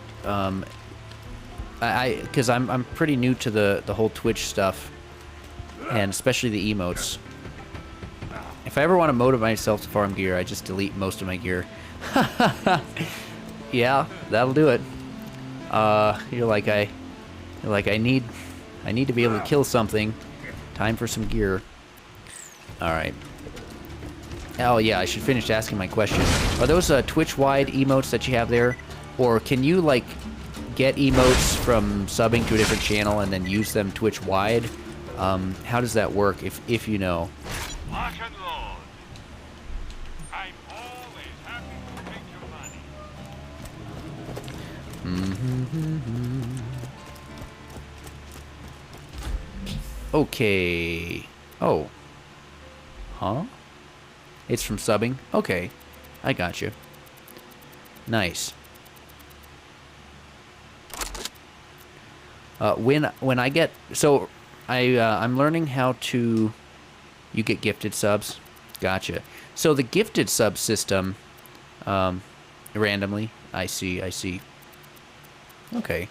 because I'm pretty new to the whole Twitch stuff, and especially the emotes. If I ever want to motivate myself to farm gear, I just delete most of my gear. Yeah, that'll do it. You're like I need to be able to kill something. Time for some gear. All right. Oh yeah, I should finish asking my question. Are those Twitch-wide emotes that you have there, or can you like get emotes from subbing to a different channel and then use them Twitch-wide? How does that work, if you know? Lock and load. I'm always happy to take your money. Okay. Oh. Huh? It's from subbing? Okay. I got you. Nice. When I get... So, I'm learning how to... You get gifted subs? Gotcha. So the gifted sub system... randomly. I see. Okay.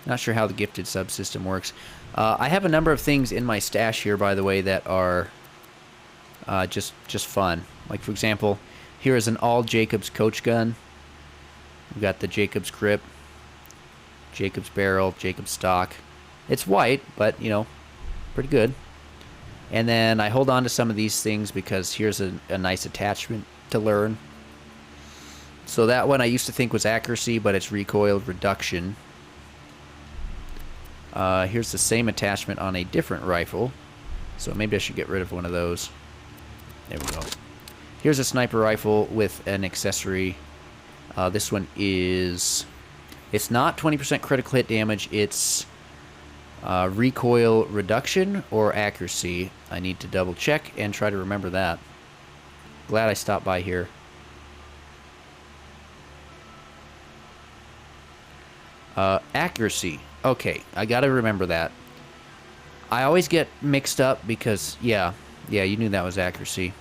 Not sure how the gifted sub system works. I have a number of things in my stash here, by the way, that are just fun. Like, for example, here is an all Jacobs coach gun. We've got the Jacobs grip, Jacobs barrel, Jacobs stock. It's white, but, you know, pretty good. And then I hold on to some of these things because here's a nice attachment to learn. So that one I used to think was accuracy, but it's recoil reduction. Here's the same attachment on a different rifle. So maybe I should get rid of one of those. There we go. Here's a sniper rifle with an accessory. This one is... It's not 20% critical hit damage. It's recoil reduction or accuracy. I need to double check and try to remember that. Glad I stopped by here. Accuracy. Okay, I gotta remember that. I always get mixed up because... Yeah, you knew that was accuracy.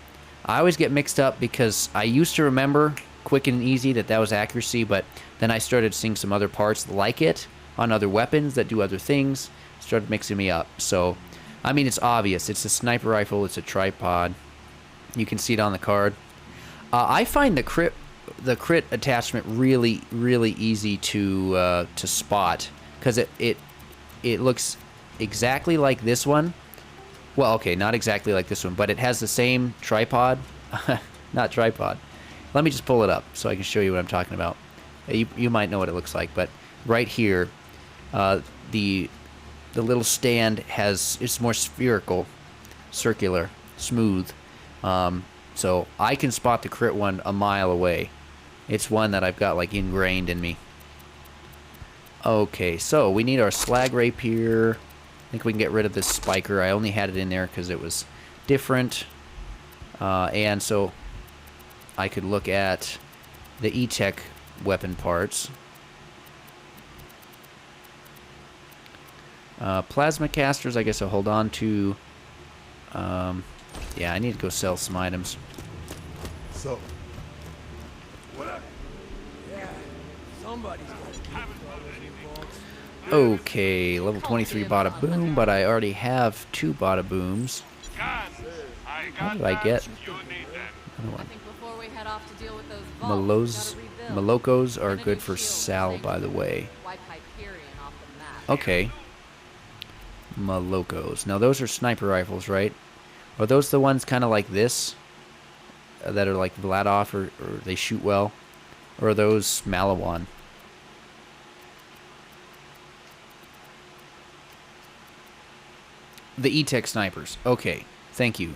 I always get mixed up because I used to remember quick and easy that was accuracy, but then I started seeing some other parts like it on other weapons that do other things. Started mixing me up. So, I mean, it's obvious. It's a sniper rifle. It's a tripod. You can see it on the card. I find the crit attachment really easy to spot because it looks exactly like this one. Well, okay, not exactly like this one, but it has the same tripod. Not tripod. Let me just pull it up so I can show you what I'm talking about. You might know what it looks like, but right here, the little stand it's more spherical, circular, smooth. So I can spot the crit one a mile away. It's one that I've got like ingrained in me. Okay, so we need our slag rapier. I think we can get rid of this spiker. I only had it in there because it was different. And so I could look at the E-Tech weapon parts. Plasma casters, I guess I'll hold on to. Yeah, I need to go sell some items. So, Okay, level 23 bada boom, but I already have 2 bada booms. How did I get? Another one. Malocos are good for Sal, by the way. Okay. Malocos. Now those are sniper rifles, right? Are those the ones kind of like this? That are like Vladoff or they shoot well? Or are those Malawan? The E-Tech snipers. Okay. Thank you.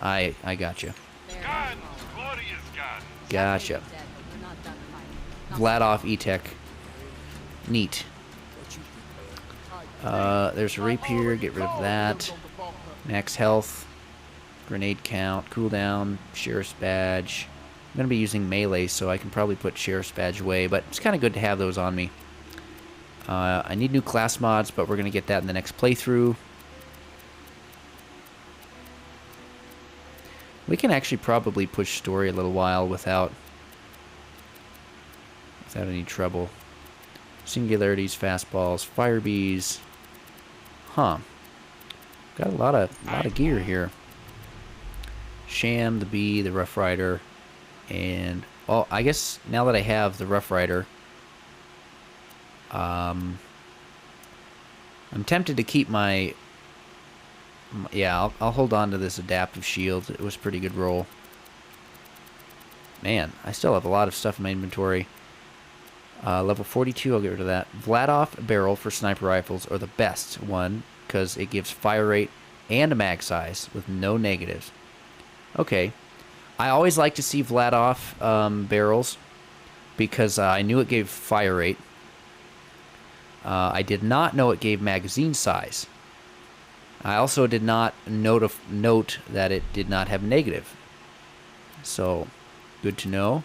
I gotcha. Guns, glorious guns. Gotcha. Vladoff E-Tech. Neat. There's a rapier, get rid of that. Max health, grenade count, cooldown, sheriff's badge. I'm going to be using melee, so I can probably put sheriff's badge away, but it's kind of good to have those on me. I need new class mods, but we're going to get that in the next playthrough. We can actually probably push story a little while without any trouble. Singularities, fastballs, fire bees. Huh. Got a lot of gear here. Sham, the bee, the Rough Rider, and well, I guess now that I have the Rough Rider, I'm tempted to keep my. Yeah, I'll hold on to this adaptive shield. It was a pretty good roll. Man, I still have a lot of stuff in my inventory. Level 42, I'll get rid of that. Vladoff barrel for sniper rifles are the best one because it gives fire rate and a mag size with no negatives. Okay. I always like to see Vladoff barrels because I knew it gave fire rate. I did not know it gave magazine size. I also did not note that it did not have negative. So, good to know.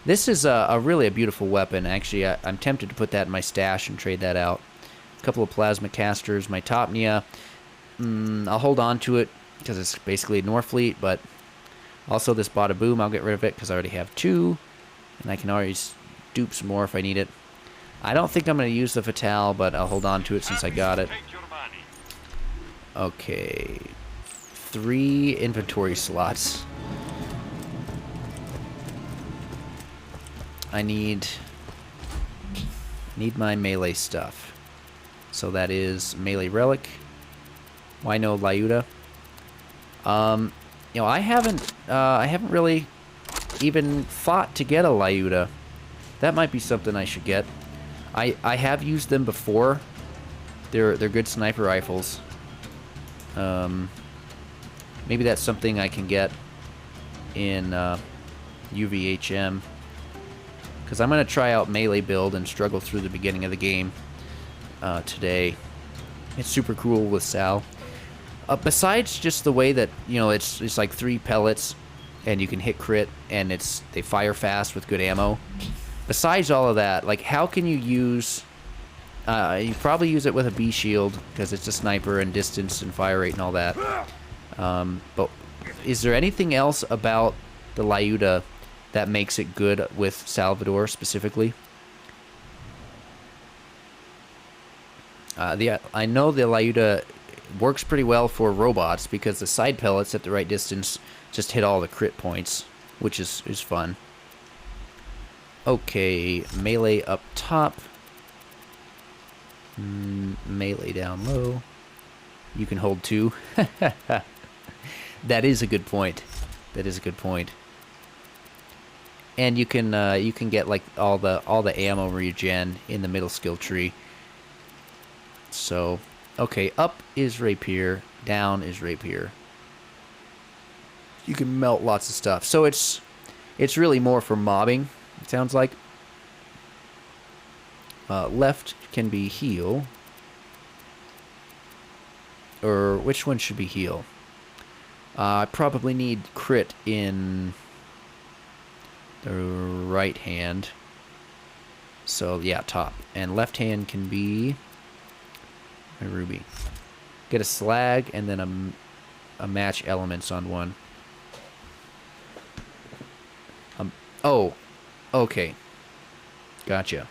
This is really a beautiful weapon. Actually, I'm tempted to put that in my stash and trade that out. A couple of plasma casters, my Topnia. I'll hold on to it because it's basically a Norfleet, but also this Bada Boom, I'll get rid of it because I already have 2, and I can always dupe some more if I need it. I don't think I'm going to use the Fatale, but I'll hold on to it since I got it. Take your money. Okay, 3 inventory slots. I need my melee stuff. So that is melee relic. Why no Lyuda? You know, I haven't really even thought to get a Lyuda. That might be something I should get. I have used them before. They're good sniper rifles. Maybe that's something I can get in UVHM. Because I'm going to try out melee build and struggle through the beginning of the game today. It's super cool with Sal. Besides just the way that, you know, it's like 3 pellets and you can hit crit and they fire fast with good ammo. Besides all of that, like, how can you use... you probably use it with a B shield because it's a sniper and distance and fire rate and all that. But is there anything else about the Lyuda that makes it good with Salvador specifically? I know the Lyuda works pretty well for robots because the side pellets at the right distance just hit all the crit points, which is fun. Okay, melee up top. Melee down low. You can hold 2. That is a good point. That is a good point. And you can get like all the ammo regen in the middle skill tree. So, okay, up is rapier, down is rapier. You can melt lots of stuff. So it's really more for mobbing, it sounds like. Left can be heal. Or which one should be heal? I probably need crit in the right hand. So yeah, top. And left hand can be a ruby. Get a slag and then a match elements on one. Oh, okay. Gotcha.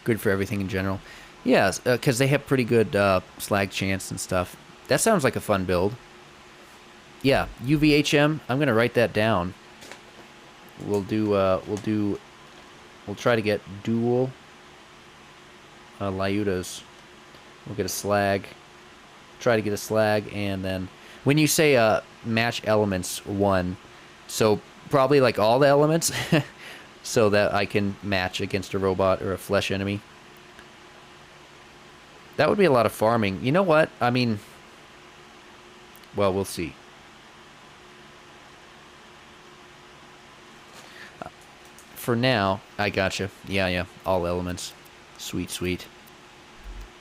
Good for everything in general. Yeah, because they have pretty good slag chance and stuff. That sounds like a fun build. Yeah, UVHM. I'm gonna write that down. We'll try to get dual Lyudas. We'll get a slag. Try to get a slag, and then when you say match elements 1, so probably like all the elements, so that I can match against a robot or a flesh enemy. That would be a lot of farming. You know what? I mean, well, we'll see. for now, I gotcha. Yeah, all elements. Sweet, sweet.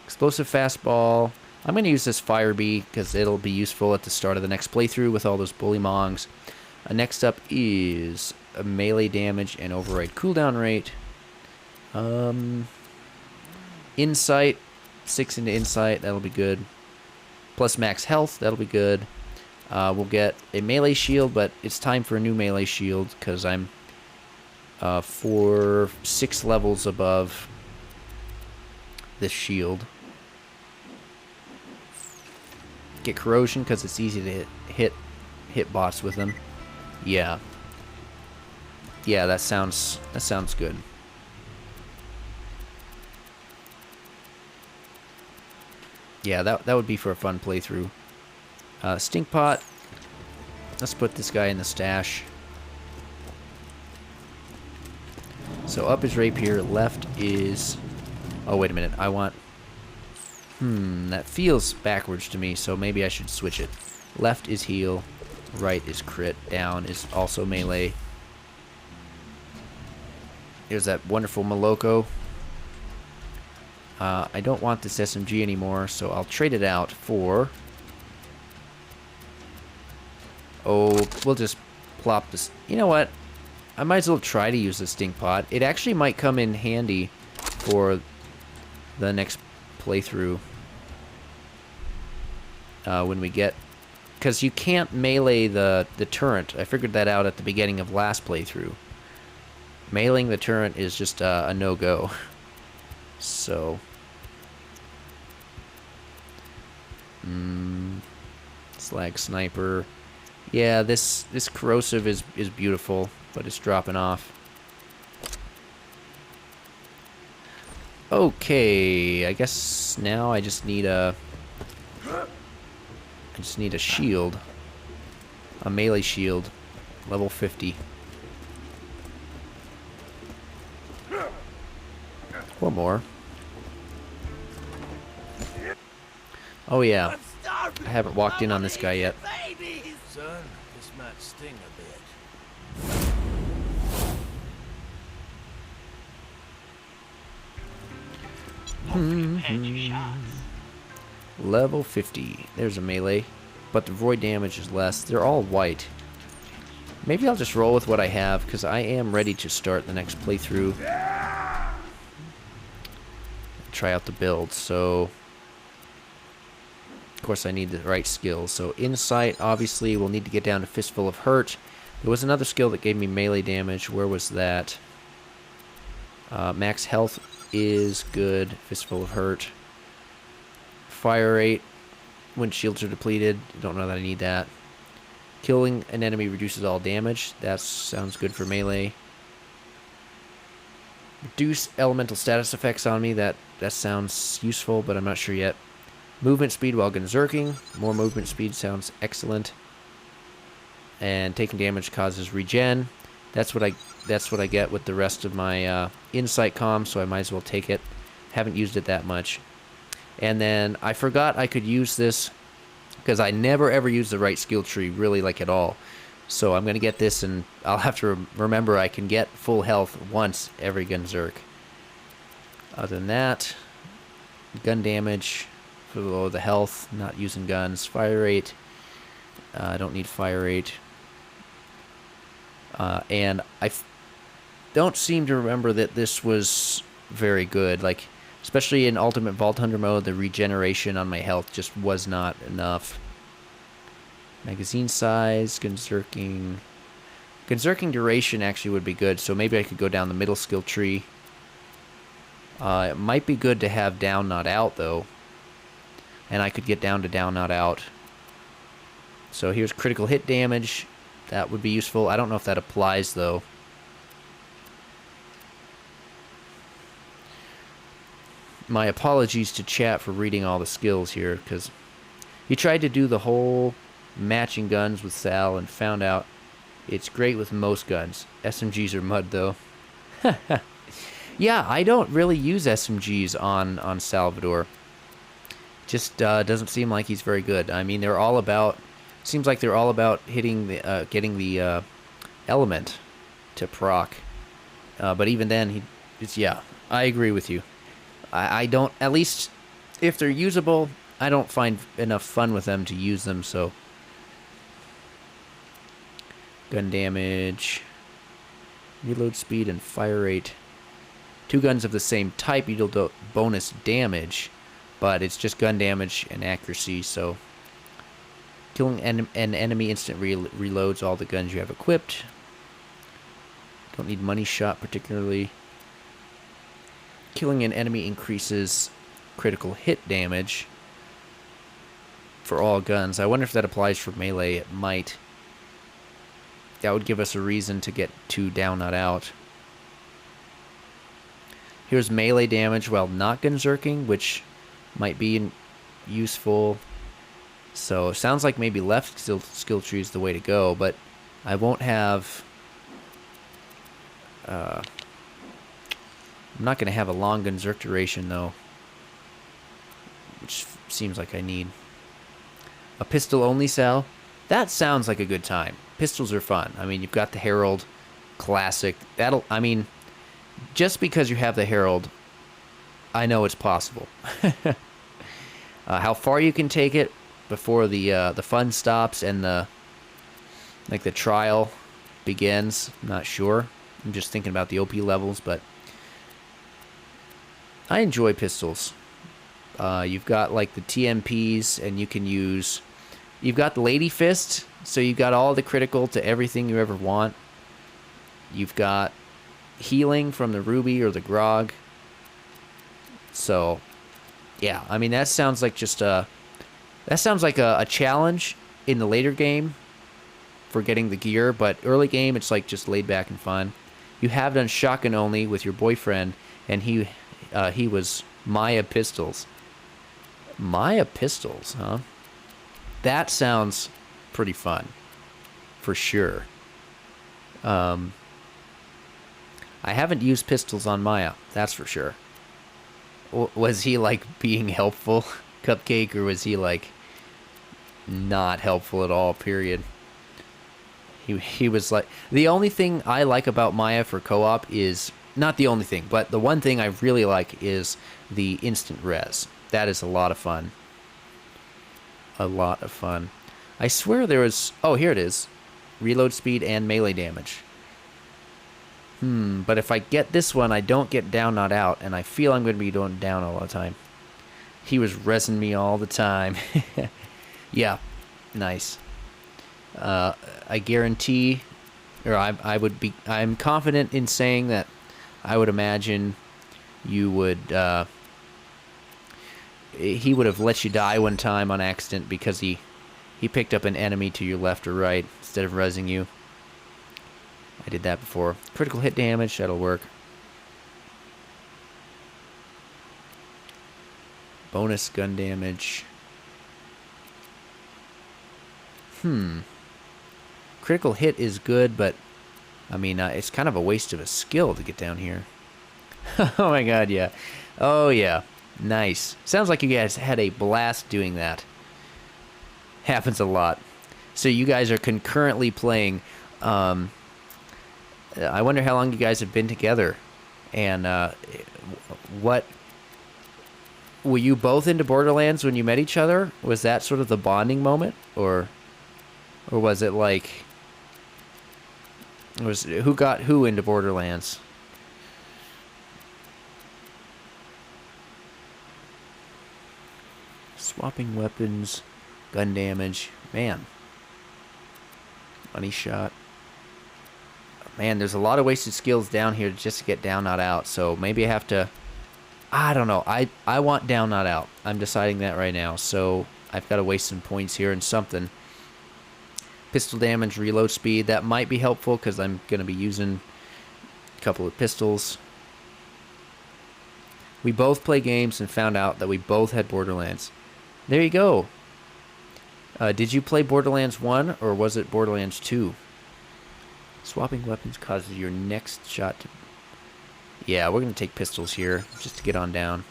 Explosive fastball. I'm going to use this Fire Bee because it'll be useful at the start of the next playthrough with all those bully mongs. Next up is a melee damage and override cooldown rate. Insight. 6 into insight. That'll be good. Plus max health. That'll be good. We'll get a melee shield, but it's time for a new melee shield because I'm 6 levels above this shield. Get corrosion because it's easy to hit bots with them. Yeah, that sounds good. Yeah, that would be for a fun playthrough. Stink pot. Let's put this guy in the stash. So up is rapier, left is... Oh, wait a minute. I want... that feels backwards to me, so maybe I should switch it. Left is heal, right is crit, down is also melee. Here's that wonderful Moloko. I don't want this SMG anymore, so I'll trade it out for... Oh, we'll just plop this... You know what? I might as well try to use the stink pot. It actually might come in handy for the next playthrough. When we get... Because you can't melee the turret. I figured that out at the beginning of last playthrough. Meleeing the turret is just a no-go. So... Slag sniper. Yeah, this corrosive is beautiful, but it's dropping off. Okay, I guess now I just need a shield. A melee shield. Level 50. Or more. Oh yeah. I haven't walked in on this guy yet. Son, this might sting a bit. Level 50. There's a melee. But the void damage is less. They're all white. Maybe I'll just roll with what I have, because I am ready to start the next playthrough. Try out the build, so... Of course, I need the right skills. So, Insight, obviously, we'll need to get down to Fistful of Hurt. There was another skill that gave me melee damage. Where was that? Max Health is good. Fistful of Hurt. Fire rate. When shields are depleted. Don't know that I need that. Killing an enemy reduces all damage. That sounds good for melee. Reduce elemental status effects on me. That sounds useful, but I'm not sure yet. Movement speed while Gunzerking. More movement speed sounds excellent. And taking damage causes regen. That's what I get with the rest of my Insight comm, so I might as well take it. Haven't used it that much. And then I forgot I could use this because I never ever use the right skill tree really like at all. So I'm going to get this, and I'll have to remember I can get full health once every Gunzerk. Other than that, gun damage for the health, not using guns. Fire rate, I don't need fire rate. And I don't seem to remember that this was very good. Like, especially in Ultimate Vault Hunter mode, the regeneration on my health just was not enough. Magazine size, Gunzerking. Gunzerking duration actually would be good, so maybe I could go down the middle skill tree. It might be good to have down, not out, though. And I could get down to down, not out. So here's critical hit damage. That would be useful. I don't know if that applies, though. My apologies to chat for reading all the skills here, because he tried to do the whole matching guns with Sal and found out it's great with most guns. SMGs are mud, though. Yeah, I don't really use SMGs on Salvador. Just doesn't seem like he's very good. I mean, they're all about... Seems like they're all about hitting the, getting the element to proc. But even then, yeah, I agree with you. I don't, at least if they're usable, I don't find enough fun with them to use them, so. Gun damage, reload speed, and fire rate. 2 guns of the same type, you deal bonus damage, but it's just gun damage and accuracy, so. Killing an enemy instant reloads all the guns you have equipped. Don't need money shot particularly. Killing an enemy increases critical hit damage for all guns. I wonder if that applies for melee. It might. That would give us a reason to get 2 down, not out. Here's melee damage while not gunzerking, which might be useful. So, sounds like maybe left skill tree is the way to go, but I won't have... I'm not going to have a long gunzerk duration, though, which seems like I need. A pistol only, Sal? That sounds like a good time. Pistols are fun. I mean, you've got the Herald, classic. I mean, just because you have the Herald, I know it's possible. How far you can take it before the fun stops and the trial begins, I'm not sure. I'm just thinking about the OP levels, but I enjoy pistols. You've got like the TMPs, and you can use... You've got the Lady Fist, so you've got all the critical to everything you ever want. You've got healing from the Ruby or the Grog. So, yeah, I mean, that sounds like just a... That sounds like a challenge in the later game for getting the gear, but early game, it's like just laid back and fun. You have done shotgun only with your boyfriend, and he was Maya Pistols. Maya Pistols, huh? That sounds pretty fun, for sure. I haven't used pistols on Maya, that's for sure. Was he, like, being helpful, Cupcake, or was he, like, not helpful at all, period? He was like... The only thing I like about Maya for co-op is... Not the only thing, but the one thing I really like is the instant res. That is a lot of fun. A lot of fun. I swear there was... Oh, here it is. Reload speed and melee damage. But if I get this one, I don't get down, not out, and I feel I'm going to be going down all the time. He was rezzing me all the time. Yeah, nice. I guarantee, or I'm confident in saying that I would imagine you would, he would have let you die one time on accident because he picked up an enemy to your left or right instead of rezzing you. I did that before. Critical hit damage, that'll work. Bonus gun damage. Critical hit is good, but I mean, it's kind of a waste of a skill to get down here. Oh my god, yeah. Oh yeah. Nice. Sounds like you guys had a blast doing that. Happens a lot. So you guys are concurrently playing. I wonder how long you guys have been together. And what... Were you both into Borderlands when you met each other? Was that sort of the bonding moment? Or was it like... Who got who into Borderlands? Swapping weapons, gun damage. Man. Money shot. Man, there's a lot of wasted skills down here just to get down, not out. So maybe I have to... I don't know. I want down, not out. I'm deciding that right now. So I've got to waste some points here and something. Pistol damage, reload speed. That might be helpful because I'm going to be using a couple of pistols. We both play games and found out that we both had Borderlands. There you go. Did you play Borderlands 1 or was it Borderlands 2? Swapping weapons causes your next shot to... Yeah, we're going to take pistols here just to get on down.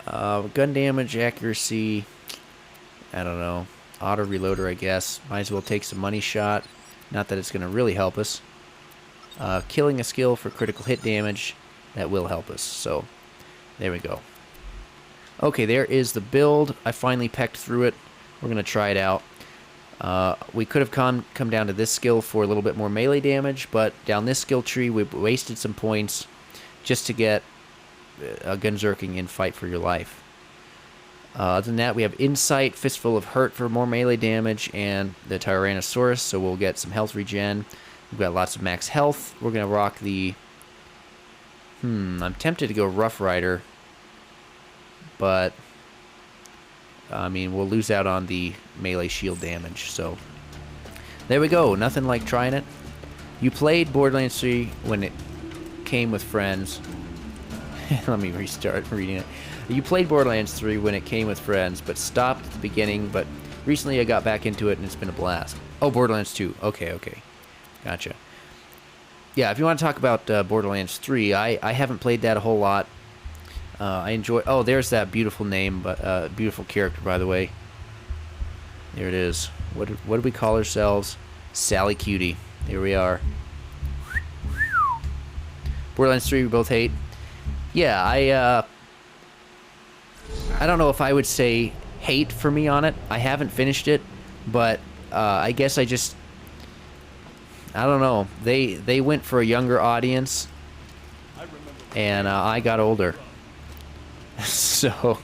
Gun damage, accuracy... I don't know. Auto reloader, I guess. Might as well take some money shot. Not that it's going to really help us. killing a skill for critical hit damage. That will help us. So, there we go. Okay, there is the build. I finally pecked through it. We're going to try it out. We could have come down to this skill for a little bit more melee damage, but down this skill tree, we wasted some points just to get a Gunzerking in Fight for Your Life. Other than that, we have Insight, Fistful of Hurt for more melee damage, and the Tyrannosaurus, so we'll get some health regen. We've got lots of max health. We're going to rock the... I'm tempted to go Rough Rider, but... I mean, we'll lose out on the melee shield damage, so... There we go, nothing like trying it. You played Borderlands 3 when it came with friends. Let me restart reading it. You played Borderlands 3 when it came with friends, but stopped at the beginning, but recently I got back into it and it's been a blast. Oh, Borderlands 2. Okay. Gotcha. Yeah, if you want to talk about Borderlands 3, I haven't played that a whole lot. I enjoy... Oh, there's that beautiful name, but beautiful character, by the way. There it is. What do we call ourselves? Sally Cutie. Here we are. Borderlands 3 we both hate. Yeah, I don't know if I would say hate for me on it. I haven't finished it, but I guess I don't know. They went for a younger audience, and I got older. So,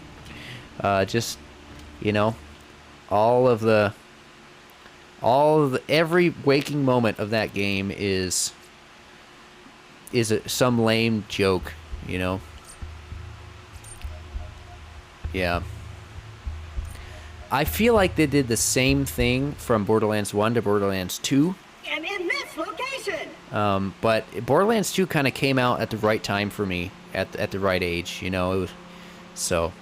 just, you know, every waking moment of that game is some lame joke, you know? Yeah. I feel like they did the same thing from Borderlands 1 to Borderlands 2. I'm in this location! But Borderlands 2 kind of came out at the right time for me, at the right age, you know? It was, so.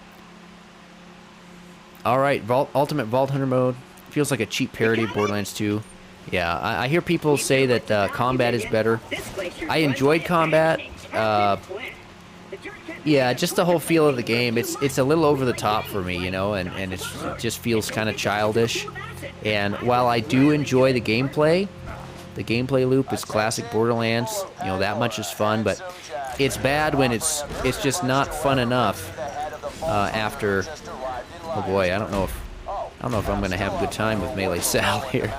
Alright, Ultimate Vault Hunter mode. Feels like a cheap parody of Borderlands 2. Yeah, I hear people say that combat is better. I enjoyed combat. Yeah, just the whole feel of the game. It's a little over the top for me, you know, and it just feels kind of childish. And while I do enjoy the gameplay loop is classic Borderlands. You know, that much is fun, but it's bad when it's just not fun enough after. Oh boy, I don't know if I'm gonna have a good time with Melee Sal here.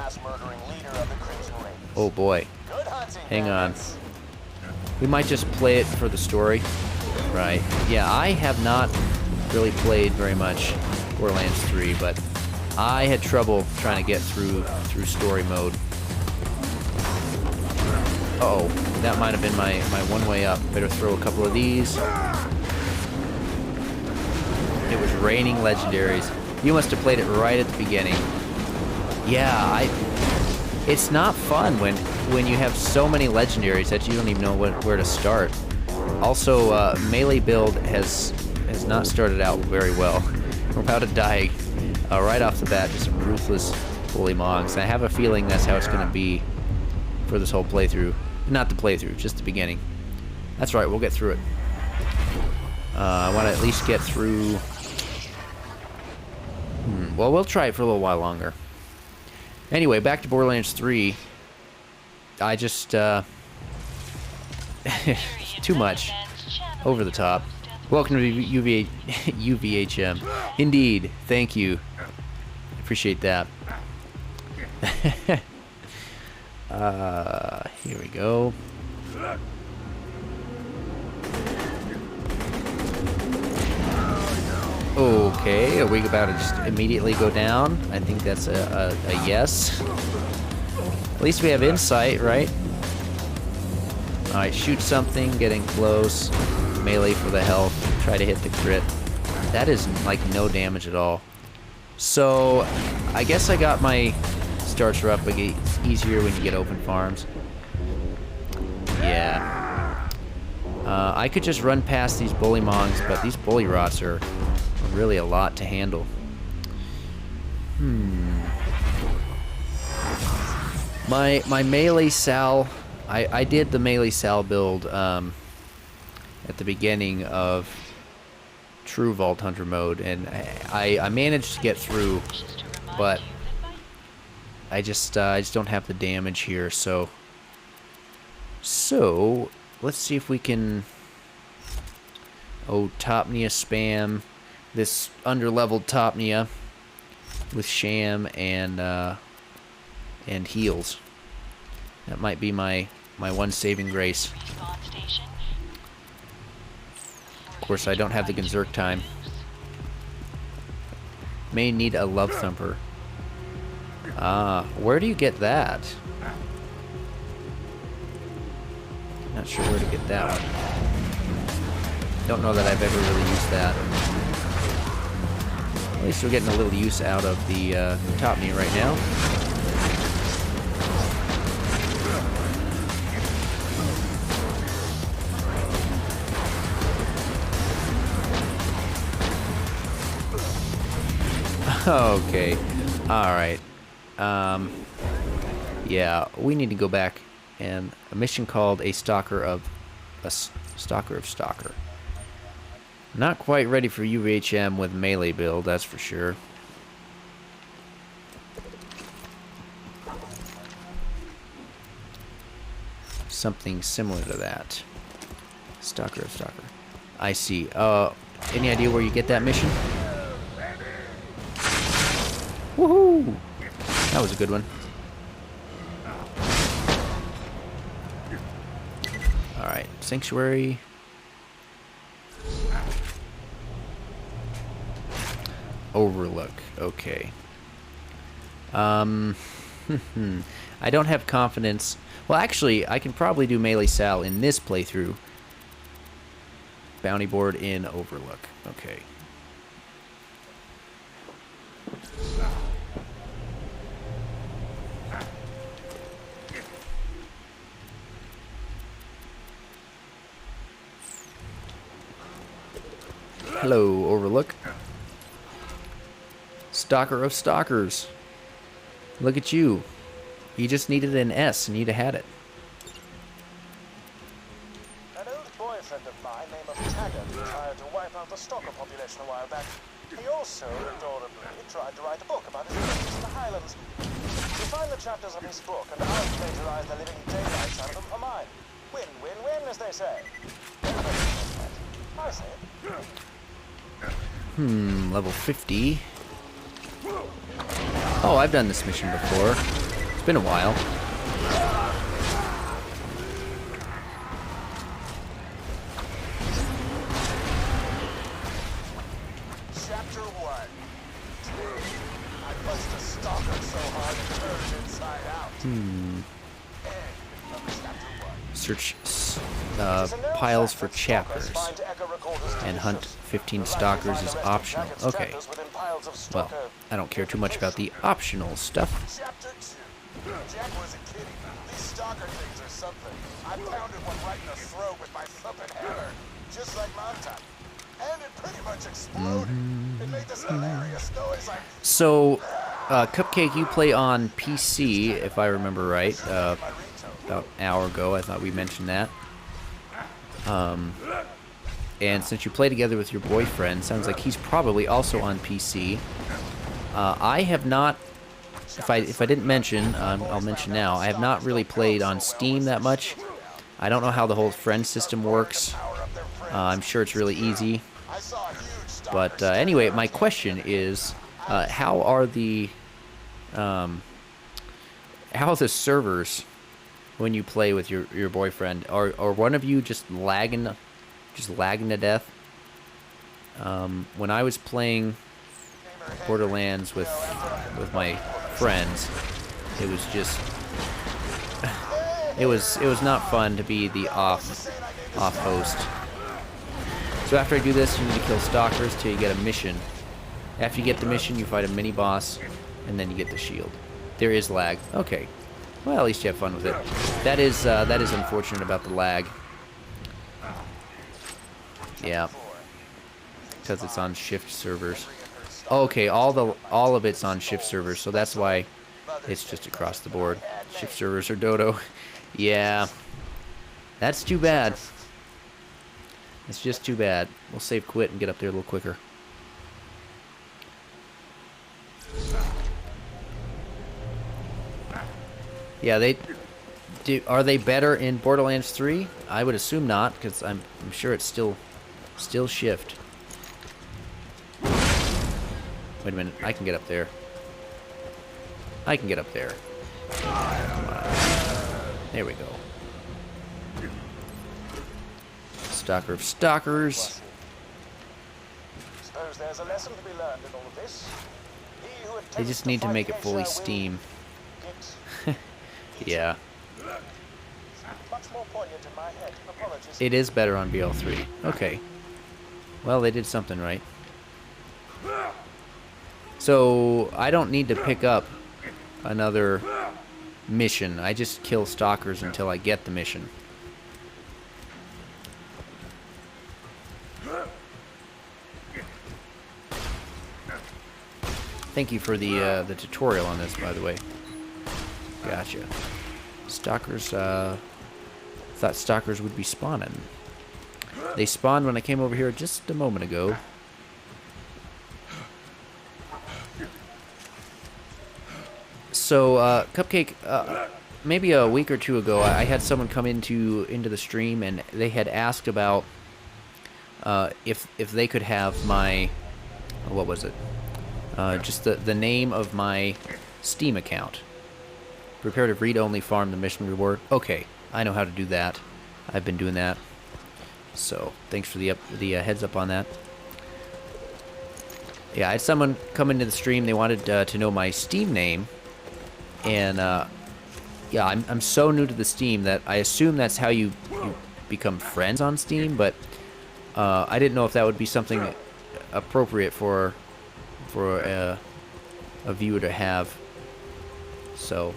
Oh boy, hang on. We might just play it for the story. Right. Yeah, I have not really played very much Borderlands 3, but I had trouble trying to get through story mode. Uh-oh, that might have been my one way up. Better throw a couple of these. It was raining legendaries. You must have played it right at the beginning. Yeah, it's not fun when you have so many legendaries that you don't even know where to start. Also, melee build has not started out very well. We're about to die right off the bat to some ruthless bully mongs. And I have a feeling that's how it's going to be for this whole playthrough. Not the playthrough, just the beginning. That's right, we'll get through it. I want to at least get through... Well, we'll try it for a little while longer. Anyway, back to Borderlands 3. I just... too much. Over the top. Welcome to UVHM. Indeed. Thank you. Appreciate that. Here we go. Okay, are we about to just immediately go down? I think that's a yes. At least we have insight, right? Alright, shoot something, getting close. Melee for the health. Try to hit the crit. That is like no damage at all. So, I guess I got my starter up. It's easier when you get open farms. Yeah. I could just run past these bully mongs, but these bully rots are really a lot to handle. My melee Sal... I did the melee Sal build at the beginning of true Vault Hunter mode, and I managed to get through, but I just don't have the damage here, so So, let's see if we can... Oh, Topnia spam. This underleveled Topnia with Sham and heals. That might be my one saving grace. Of course, I don't have the Gunzerk time. May need a Love Thumper. Ah, where do you get that? Not sure where to get that one. Don't know that I've ever really used that. At least we're getting a little use out of the Topnia right now. Okay. Alright. Yeah, we need to go back and a mission called Stalker of Stalker. Not quite ready for UHM with melee build, that's for sure. Something similar to that. Stalker of Stalker. I see. Any idea where you get that mission? Woohoo! That was a good one. Alright, Sanctuary. Overlook. Okay. I don't have confidence. Well, actually, I can probably do Melee Sal in this playthrough. Bounty board in Overlook. Okay. Hello, Overlook. Stalker of Stalkers. Look at you. You just needed an S and you'd have had it. An old boyfriend of mine named Taggart tried to wipe out the stalker population a while back. He also, adorably, tried to write a book about his adventures in the Highlands. You'll find the chapters of his book, and I'll plagiarize the living daylights out of them for mine. Win, win, win, as they say. I say it. Level 50. Oh, I've done this mission before. It's been a while. Chapter 1. I punched a stalker so hard it turned inside out. End of chapter 1. Search piles for chapters. And hunt 15 stalkers is optional. Okay. Well, I don't care too much about the optional stuff. Chapter 2. Jack wasn't kidding. These stalker things are something. I pounded one right in the throat with my thumping hammer, just like Montauk. And it pretty much exploded. It made this hilarious noise like... So, Cupcake, you play on PC, if I remember right. About an hour ago, I thought we mentioned that. And since you play together with your boyfriend, sounds like he's probably also on PC. I have not, if I didn't mention, I'll mention now, I have not really played on Steam that much. I don't know how the whole friend system works. I'm sure it's really easy. But anyway, my question is, how are the servers when you play with your boyfriend? Are one of you just lagging to death? When I was playing Borderlands with my friends, it was just it was not fun to be the off host. So after I do this, you need to kill stalkers till you get a mission. After you get the mission, you fight a mini boss, and then you get the shield. There is lag. Okay. Well, at least you have fun with it. That is unfortunate about the lag. Yeah. Because it's on shift servers. Oh, okay, all of it's on shift servers, so that's why it's just across the board. Shift servers are dodo. Yeah. That's too bad. It's just too bad. We'll save quit and get up there a little quicker. Yeah, Are they better in Borderlands 3? I would assume not, because I'm sure it's still shift. Wait a minute, I can get up there. I can get up there. Come on. There we go. Stalker of Stalkers. Suppose there's a lesson to be learned in all of this. He who They attempts just need to fight make it nature fully will Steam. get Yeah. much more poignant in my head. Apologies. It is better on BL3. Okay. Well, they did something right. So, I don't need to pick up another mission. I just kill stalkers until I get the mission. Thank you for the tutorial on this, by the way. Gotcha. Stalkers, thought stalkers would be spawning. They spawned when I came over here just a moment ago. So, Cupcake, maybe a week or two ago, I had someone come into the stream, and they had asked about if they could have my, what was it? Just the name of my Steam account. Prepare to read-only farm the mission reward. Okay, I know how to do that. I've been doing that. So, thanks for the heads up on that. Yeah, I had someone come into the stream. They wanted to know my Steam name. And, yeah, I'm so new to the Steam that I assume that's how you become friends on Steam. But I didn't know if that would be something appropriate for a viewer to have. So,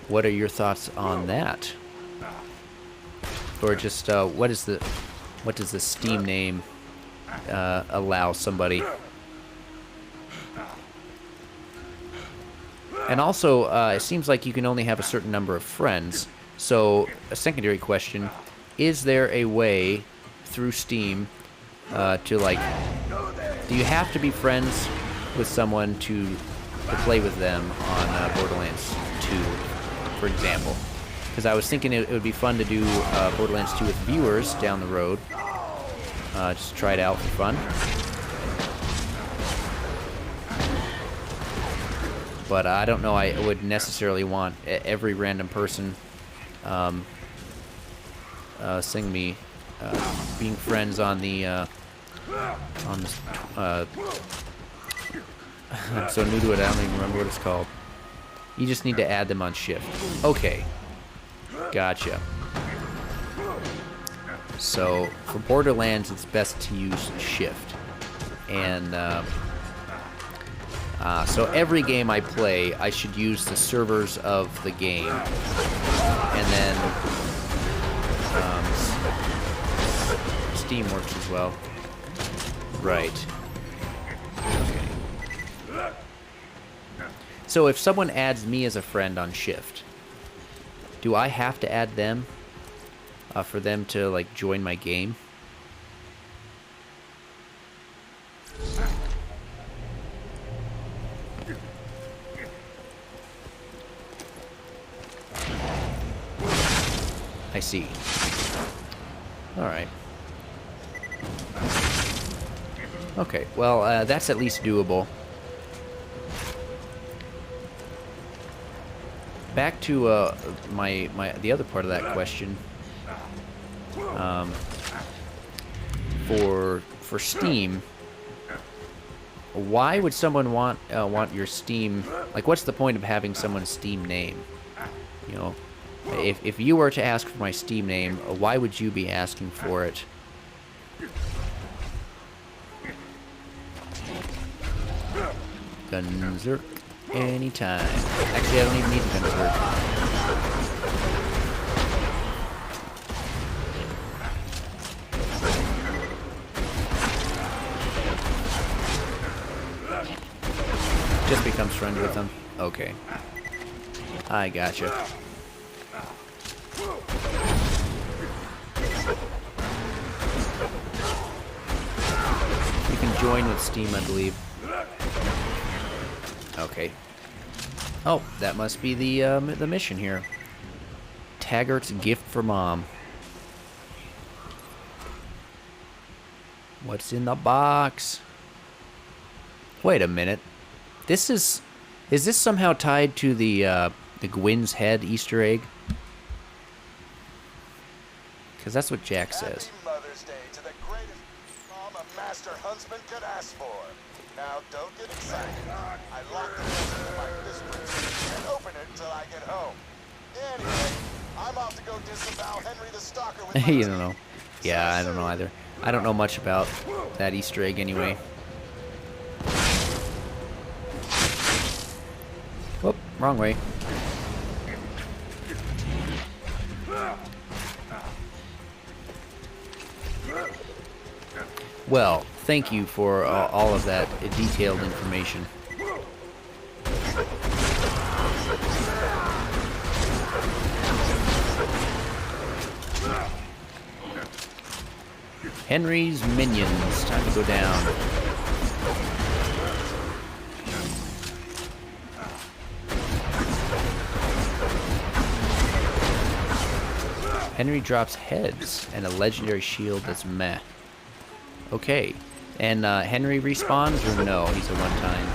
what are your thoughts on that? Or just what does the Steam name allow somebody? And also, it seems like you can only have a certain number of friends. So, a secondary question: is there a way through Steam to, like, do you have to be friends with someone to play with them on Borderlands 2, for example? Because I was thinking it would be fun to do Borderlands 2 with viewers down the road. Just try it out for fun. But I don't know, I would necessarily want every random person sing me being friends on the I'm so new to it, I don't even remember what it's called. You just need to add them on shift. Okay. Gotcha. So, for Borderlands, it's best to use shift. And, so every game I play, I should use the servers of the game. And then, Steam works as well. Right. Okay. So if someone adds me as a friend on shift, do I have to add them for them to, like, join my game? I see. Alright. Okay, well, that's at least doable. Back to the other part of that question. For Steam, why would someone want your Steam? Like, what's the point of having someone's Steam name? You know, if you were to ask for my Steam name, why would you be asking for it? Gunzerk anytime. Actually, I don't even need Gunzerk. Just becomes friends with them. Okay. I gotcha. You can join with Steam, I believe. Okay. Oh, that must be the mission here. Taggart's gift for Mom. What's in the box? Wait a minute. This is this somehow tied to the Gwyn's head Easter egg? Because that's what Jack says. Happy Mother's Day to the greatest mom a master huntsman could ask for. Now, don't get excited. I locked the present in my fist prison and open it until I get home. Anyway, I'm off to go disavow Henry the Stalker with my You teeth. don't know. Yeah, I don't know either. I don't know much about that Easter egg anyway. Whoop, wrong way. Well, thank you for all of that detailed information. Henry's minions. Time to go down. Henry drops heads and a legendary shield that's meh. Okay. And Henry respawns or no? He's a one-time.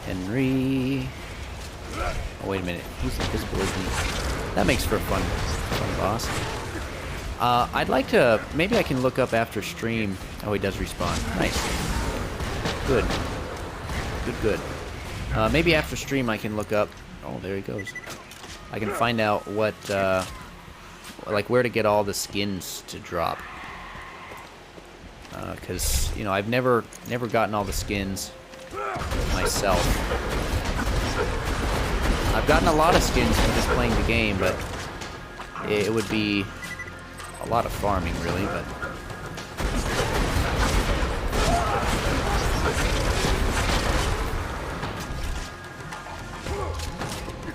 Henry. Oh, wait a minute. He's invisible, isn't he? That makes for a fun boss. I'd like to... Maybe I can look up after stream. Oh, he does respawn. Nice. Good. Good. Maybe after stream I can look up... Oh, there he goes. I can find out what... like, where to get all the skins to drop. Because, you know, I've never gotten all the skins myself. I've gotten a lot of skins from just playing the game, but it would be a lot of farming, really, but...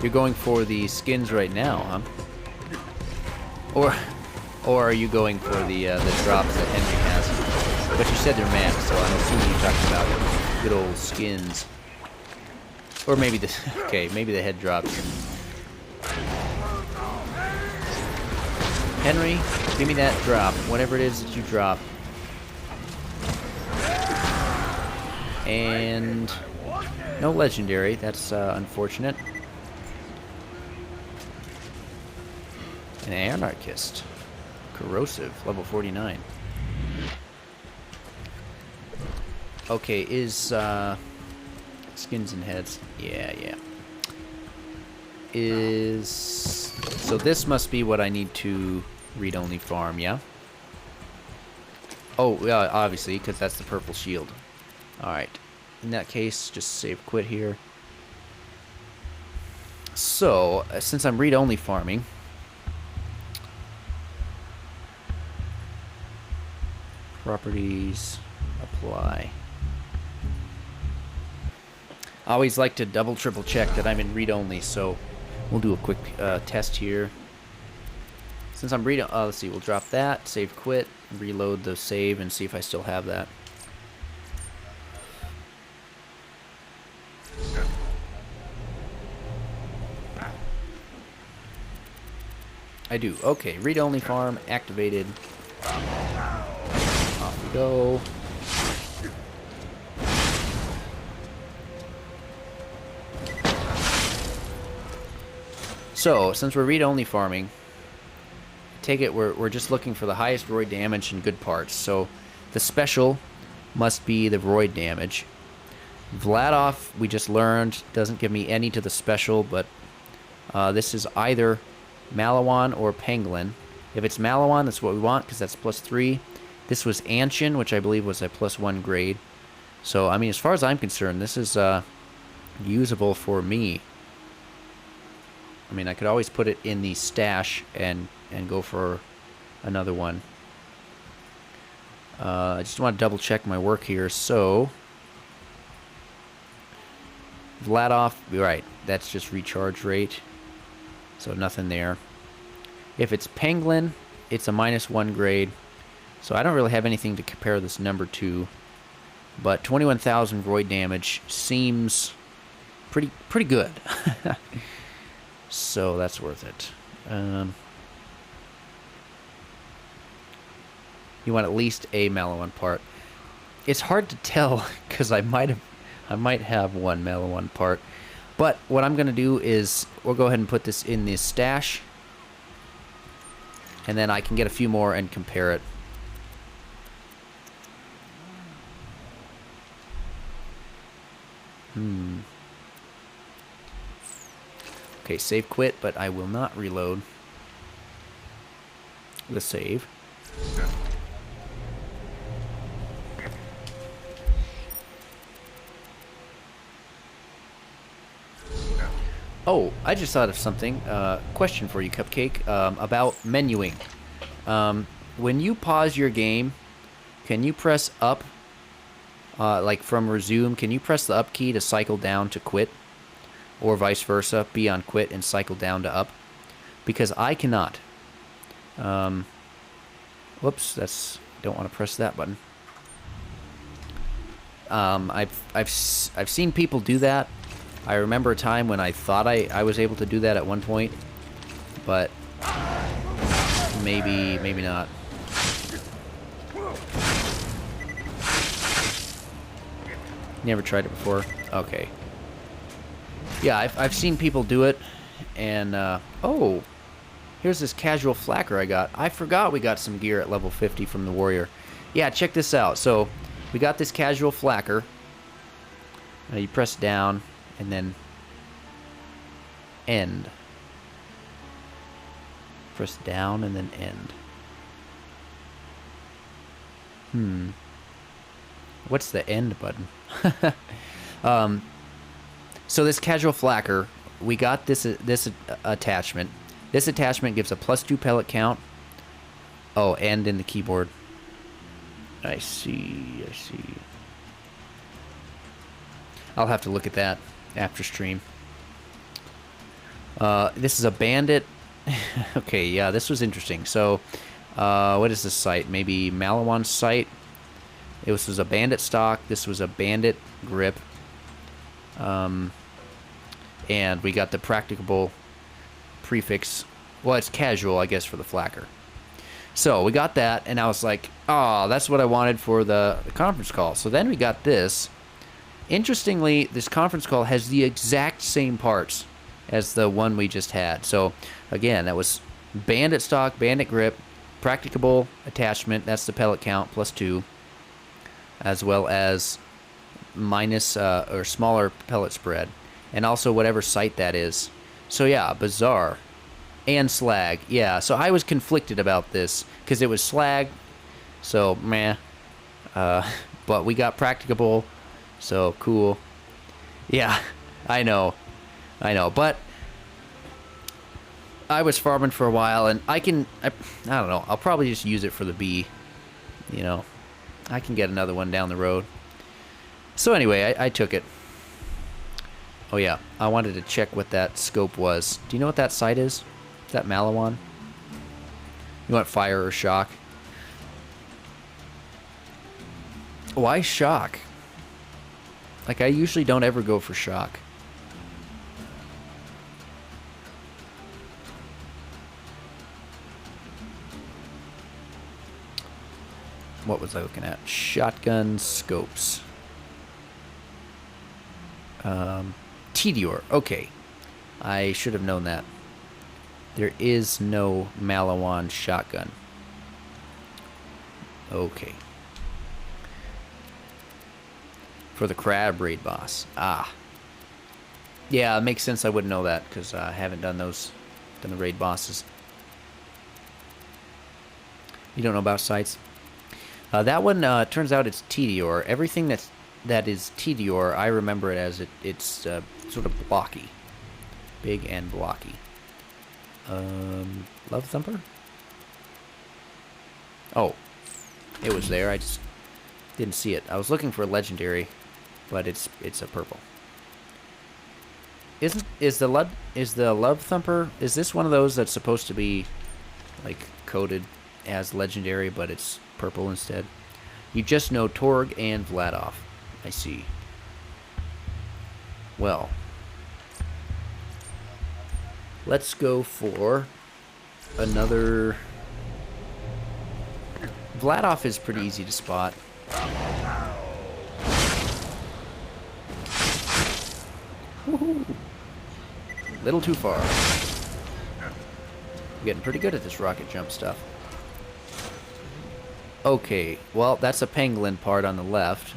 You're going for the skins right now, huh? Or are you going for the drops that Henry has? But you said they're max, so I'm assuming you're talking about good old skins. Or maybe the... Okay, maybe the head drops. Henry, give me that drop. Whatever it is that you drop. And... no legendary. That's unfortunate. An anarchist. Corrosive. Level 49. Okay, is... skins and heads. Yeah. Is... So this must be what I need to read-only farm, yeah? Oh, yeah, obviously, because that's the purple shield. Alright. In that case, just save quit here. So, since I'm read-only farming... Properties... Apply... I always like to double triple check that I'm in read-only, so we'll do a quick test here. Since I'm let's see, we'll drop that, save quit, reload the save, and see if I still have that. I do. Okay, read-only farm activated. Off we go. So, since we're read-only farming, take it we're just looking for the highest roid damage and good parts. So, the special must be the roid damage. Vladoff, we just learned, doesn't give me any to the special, but this is either Malawan or Penguin. If it's Malawan, that's what we want, because that's +3. This was Anshin, which I believe was a +1 grade. So, I mean, as far as I'm concerned, this is usable for me. I mean, I could always put it in the stash and go for another one. I just want to double check my work here. So, Vladoff, right, that's just recharge rate. So nothing there. If it's Penguin, it's a -1 grade, so I don't really have anything to compare this number to. But 21,000 void damage seems pretty good. So that's worth it. You want at least a Malawan part. It's hard to tell because I might have one Malawan part. But what I'm gonna do is we'll go ahead and put this in the stash, and then I can get a few more and compare it. Okay, save quit, but I will not reload the save. Oh, I just thought of something. Question for you, Cupcake, about menuing. When you pause your game, can you press up, like from resume, can you press the up key to cycle down to quit? Or vice versa, be on quit and cycle down to up? Because I cannot. Whoops, don't want to press that button. I've seen people do that. I remember a time when I thought I was able to do that at one point, but maybe not. Never tried it before. Okay. Yeah, I've seen people do it, and oh, here's this casual flacker I got. I forgot we got some gear at level 50 from the warrior. Yeah, check this out. So we got this casual flacker. You press down and then end. Press down and then end. What's the end button? So this casual flacker, we got this attachment. This attachment gives a +2 pellet count. Oh, and in the keyboard. I see. I'll have to look at that after stream. This is a bandit. Okay, yeah, this was interesting. So, what is this site? Maybe Malawan's site. This was a bandit stock. This was a bandit grip. And we got the practicable prefix. Well, it's casual, I guess, for the flacker. So we got that, and I was like, oh, that's what I wanted for the conference call. So then we got this. Interestingly, this conference call has the exact same parts as the one we just had. So again, that was bandit stock, bandit grip, practicable attachment. That's the pellet count, +2, as well as minus or smaller pellet spread, and also whatever site that is. So yeah, bizarre. And slag. Yeah, so I was conflicted about this because it was slag, so meh. But we got practicable, so cool. Yeah, I know, but I was farming for a while, and I don't know, I'll probably just use it for the bee. You know, I can get another one down the road. So anyway, I took it. Oh yeah, I wanted to check what that scope was. Do you know what that sight is? Is that Malawan? You want fire or shock? Why shock? Like, I usually don't ever go for shock. What was I looking at? Shotgun scopes. Tedior. Okay. I should have known that. There is no Malawan shotgun. Okay. For the crab raid boss. Ah. Yeah, it makes sense I wouldn't know that, because I haven't done the raid bosses. You don't know about sites? That one, turns out it's Tedior. Everything that is Tedior, I remember it as it's sort of blocky. Big and blocky. Love Thumper? Oh. It was there, I just didn't see it. I was looking for a legendary, but it's a purple. Is the Love Thumper, is this one of those that's supposed to be like coated as legendary, but it's purple instead. You just know Torg and Vladov. I see. Well, let's go for another... Vladov is pretty easy to spot. Woohoo! Little too far. I'm getting pretty good at this rocket jump stuff. Okay, well, that's a pangolin part on the left.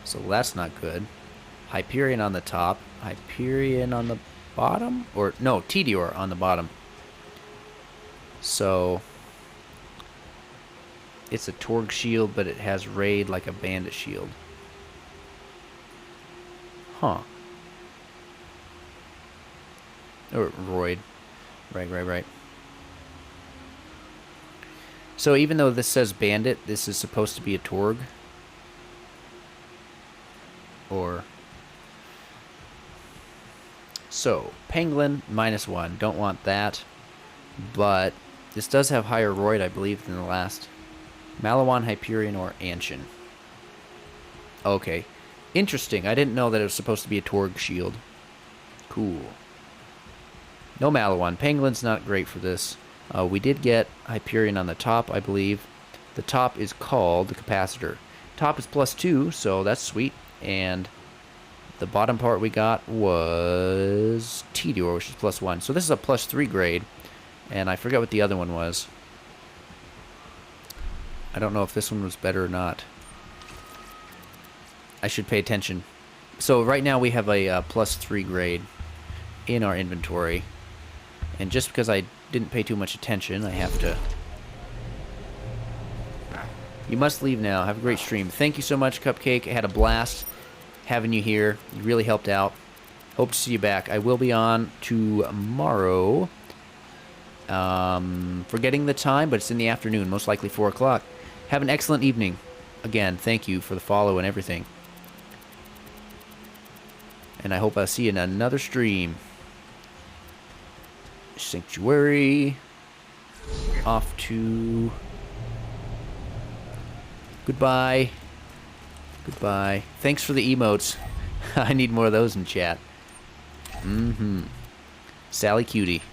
So that's not good. Hyperion on the top. Hyperion on the bottom? Or, no, Tedior on the bottom. So, it's a Torg shield, but it has Raid like a bandit shield. Huh. Or Roid. Right. So even though this says bandit, this is supposed to be a Torg. Or... So, Pangolin, -1. Don't want that. But this does have higher Roid, I believe, than the last. Malawan, Hyperion, or Anshin. Okay. Interesting. I didn't know that it was supposed to be a Torg shield. Cool. No Malawan. Pangolin's not great for this. We did get Hyperion on the top, I believe. The top is called the Capacitor. Top is +2, so that's sweet. And the bottom part we got was Tedior, which is +1. So this is a +3 grade. And I forget what the other one was. I don't know if this one was better or not. I should pay attention. So right now we have a +3 grade in our inventory. And just because I didn't pay too much attention, I have to... You must leave now. Have a great stream. Thank you so much, Cupcake. I had a blast having you here. You really helped out. Hope to see you back. I will be on tomorrow. Forgetting the time, but it's in the afternoon. Most likely 4 o'clock. Have an excellent evening. Again, thank you for the follow and everything. And I hope I'll see you in another stream. Sanctuary. Off to... Goodbye. Goodbye. Thanks for the emotes. I need more of those in chat. Sally Cutie.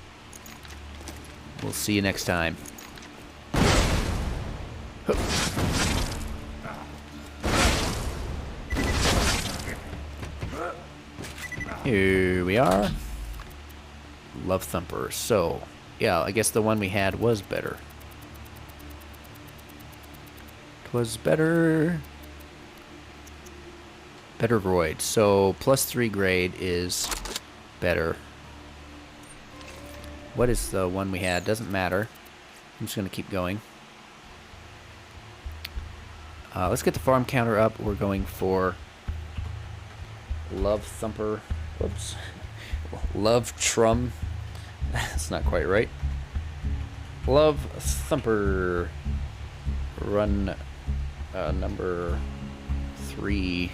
We'll see you next time. Here we are. Love Thumper. So, yeah, I guess the one we had was better. Was better. Better Roid. So +3 grade is better. What is the one we had? Doesn't matter. I'm just going to keep going. Let's get the farm counter up. We're going for Love Thumper. Whoops. Love Trum. That's not quite right. Love Thumper. Run number 3.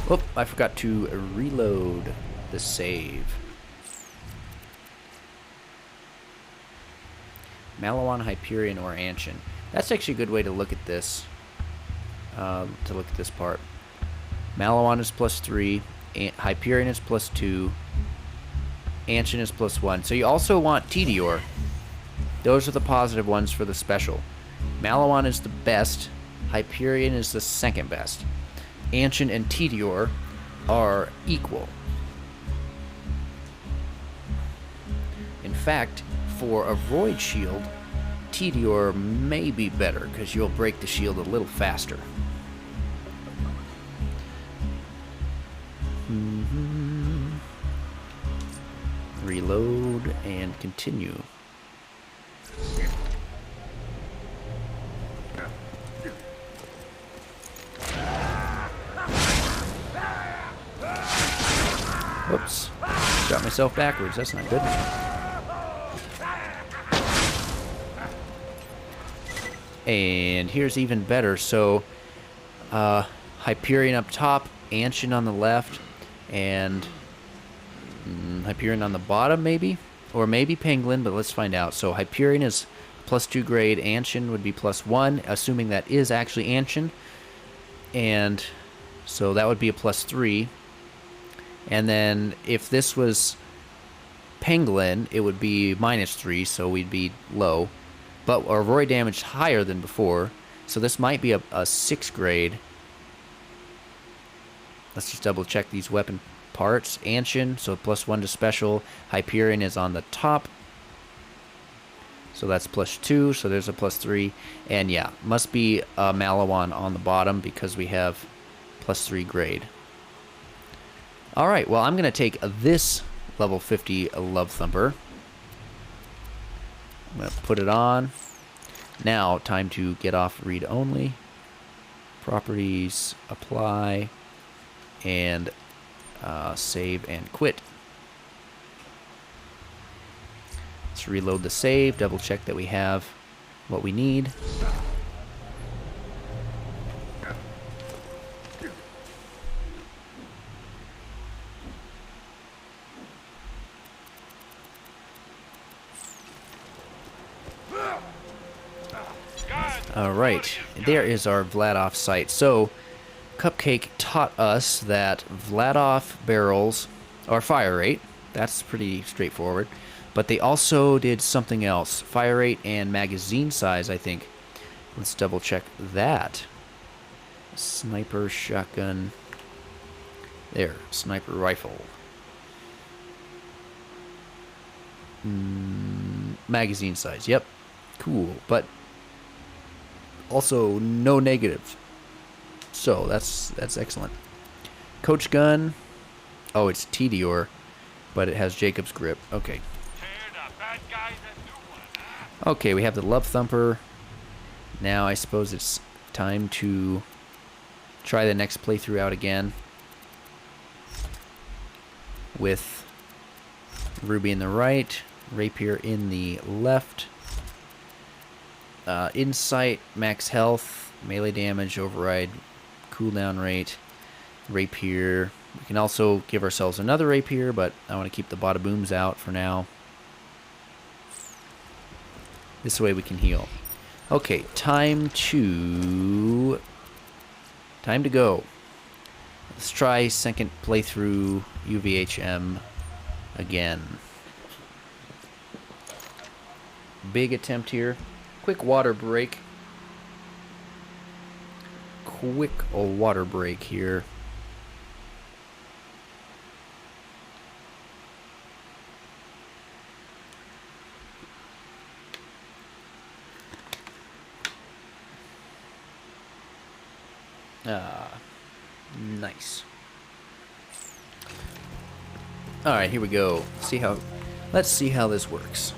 Oh, I forgot to reload the save. Malawan, Hyperion, or Anshin. That's actually a good way to look at this. Part. Malawan is +3. Hyperion is +2. Anshin is +1. So you also want Tedior. Those are the positive ones for the special. Malawan is the best. Hyperion is the second best. Anshin and Tedior are equal. In fact, for a Void Shield, Tedior may be better because you'll break the shield a little faster. Reload and continue. Whoops. Shot myself backwards. That's not good. And here's even better. So, Hyperion up top, Anshin on the left, and Hyperion on the bottom, maybe? or maybe Penguin, but let's find out. So Hyperion is +2 grade. Anshin would be +1, assuming that is actually Anshin. And so that would be a +3. And then if this was Penguin, it would be -3, so we'd be low. But our Roy damage higher than before, so this might be a 6 grade. Let's just double check these weapon parts. Anshin, so +1 to special. Hyperion is on the top, so that's +2, so there's a +3. And yeah, must be a Malawan on the bottom because we have +3 grade. Alright, well, I'm going to take this level 50 Love Thumper. I'm going to put it on. Now, time to get off read only. Properties, apply, and save and quit. Let's reload the save, double check that we have what we need. Alright, there is our Vladoff site. So, Cupcake taught us that Vladoff barrels are fire rate. That's pretty straightforward. But they also did something else. Fire rate and magazine size, I think. Let's double check that. Sniper shotgun. There, sniper rifle. Magazine size, yep. Cool, but also no negatives. So that's excellent. Coach gun. Oh, it's Tedior, but it has Jacob's grip. Okay. Okay, we have the Love Thumper. Now I suppose it's time to try the next playthrough out again with Ruby in the right, Rapier in the left. Insight, max health, melee damage, override, cooldown rate, Rapier. We can also give ourselves another Rapier, but I want to keep the Bada Booms out for now. This way we can heal. Okay, time to go. Let's try second playthrough UVHM again. Big attempt here. Quick water break. Quick water break here. Nice. All right, here we go. Let's see how this works.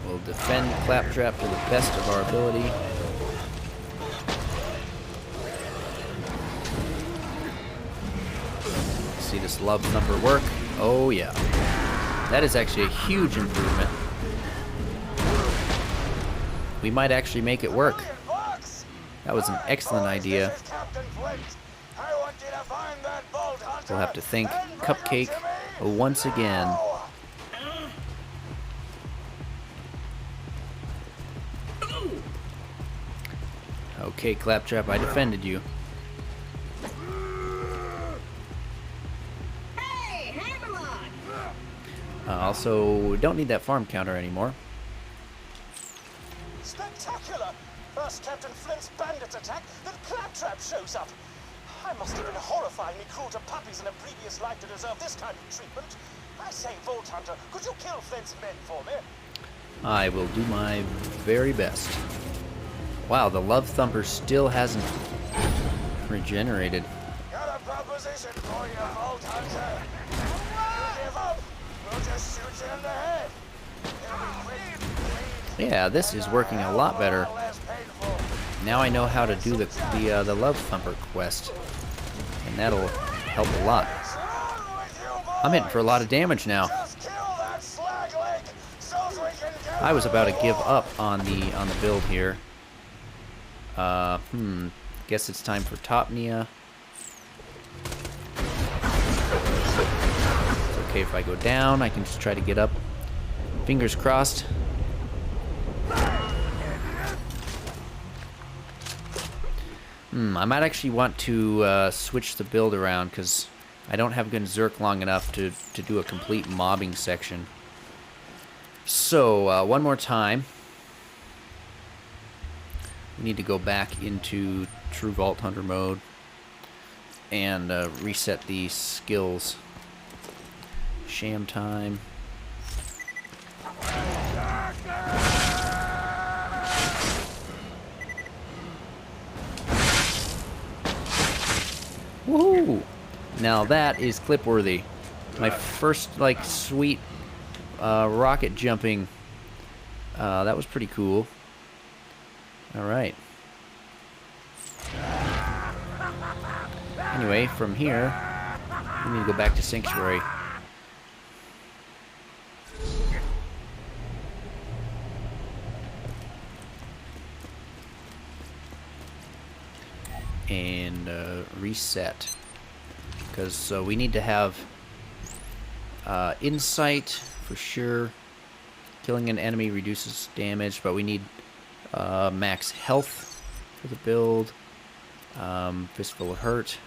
We'll defend Claptrap to the best of our ability. See this Love Thumper work? Oh yeah. That is actually a huge improvement. We might actually make it work. That was an excellent idea. We'll have to thank Cupcake once again. Okay, Claptrap, I defended you. Hey, Hammerlock! Also, don't need that farm counter anymore. Spectacular! First Captain Flint's bandits attack, then Claptrap shows up. I must have been horrifyingly cruel to puppies in a previous life to deserve this kind of treatment. I say, Vault Hunter, could you kill Flint's men for me? I will do my very best. Wow, the Love Thumper still hasn't regenerated. Got a proposition for you, Vault Hunter. You give up, we'll just shoot you in the head. It'll be quick, Yeah, this is working a lot better. less painful. Now I know how to do the Love Thumper quest, and that'll help a lot. I'm hitting for a lot of damage now. Just kill that slag leg so we can get I was about to give up on the build here. Guess it's time for Topnia. It's okay if I go down. I can just try to get up. Fingers crossed. I might actually want to switch the build around because I don't have Gunzerk long enough to do a complete mobbing section. So, one more time. We need to go back into True Vault Hunter mode and reset the skills. Sham time. Woohoo! Now that is clip-worthy. My first, like, sweet rocket jumping. That was pretty cool. Alright. Anyway, from here, we need to go back to Sanctuary. And reset. Because we need to have insight for sure. Killing an enemy reduces damage, but we need max health for the build. Fistful of Hurt.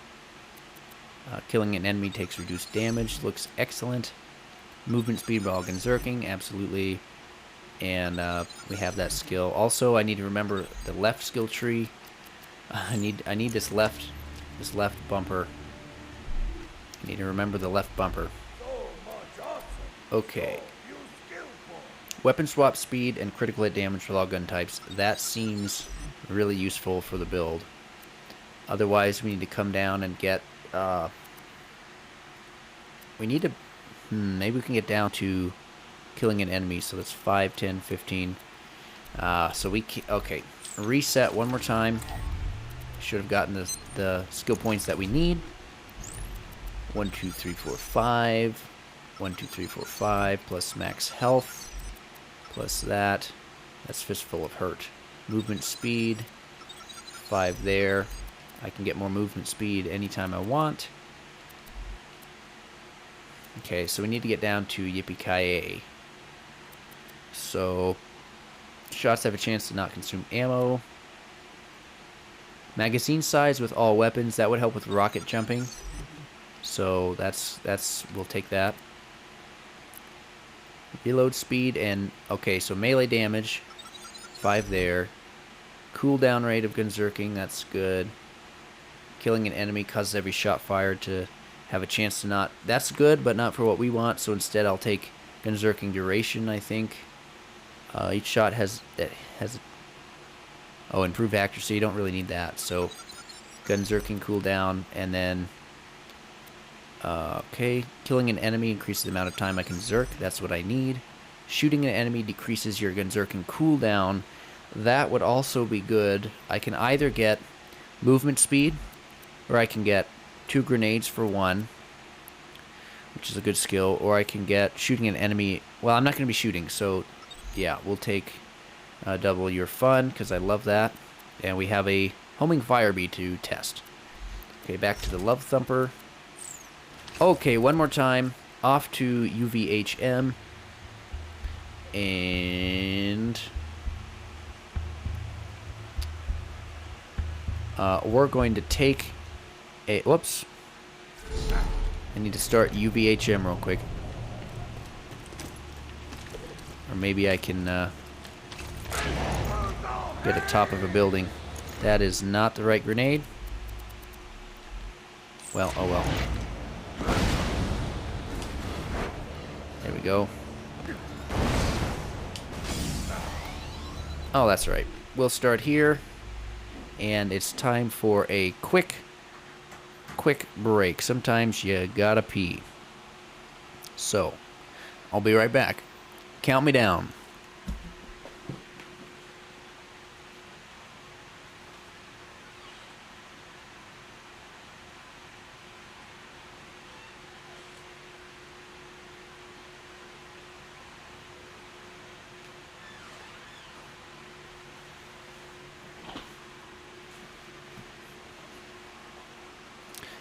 Killing an enemy takes reduced damage. Looks excellent. Movement speed while Gunzerking, absolutely. And we have that skill. Also, I need to remember the left skill tree. I need this left bumper. I need to remember the left bumper. Okay. Weapon swap speed and critical hit damage for all gun types. That seems really useful for the build. Otherwise, we need to come down and get... we need to... maybe we can get down to killing an enemy. So that's 5, 10, 15. So we... okay. Reset one more time. Should have gotten the skill points that we need. 1, 2, 3, 4, 5. 1, 2, 3, 4, 5. Plus max health. Plus that. That's Fistful of Hurt. Movement speed. 5 there. I can get more movement speed anytime I want. Okay, so we need to get down to Yippee-ki-yay. So, shots have a chance to not consume ammo. Magazine size with all weapons, that would help with rocket jumping. So we'll take that. Reload speed and okay, so melee damage, 5 there. Cooldown rate of Gunzerking, that's good. Killing an enemy causes every shot fired to have a chance to not. That's good, but not for what we want. So instead, I'll take Gunzerking duration. I think each shot has improved accuracy. You don't really need that. So Gunzerking cooldown, and then okay, killing an enemy increases the amount of time I can zerk. That's what I need. Shooting an enemy decreases your Gunzerking cooldown. That would also be good. I can either get movement speed, or I can get 2 grenades for 1, which is a good skill, or I can get shooting an enemy. Well, I'm not going to be shooting, so yeah, we'll take double your fun, because I love that. And we have a homing fire bee to test. Okay, back to the Love Thumper. Okay, one more time. Off to UVHM. And we're going to take a... whoops. I need to start UVHM real quick. Or maybe I can get a top of a building. That is not the right grenade. Well, oh well. There we go. Oh, that's right. We'll start here. And it's time for a quick break. Sometimes you gotta pee. So, I'll be right back. Count me down.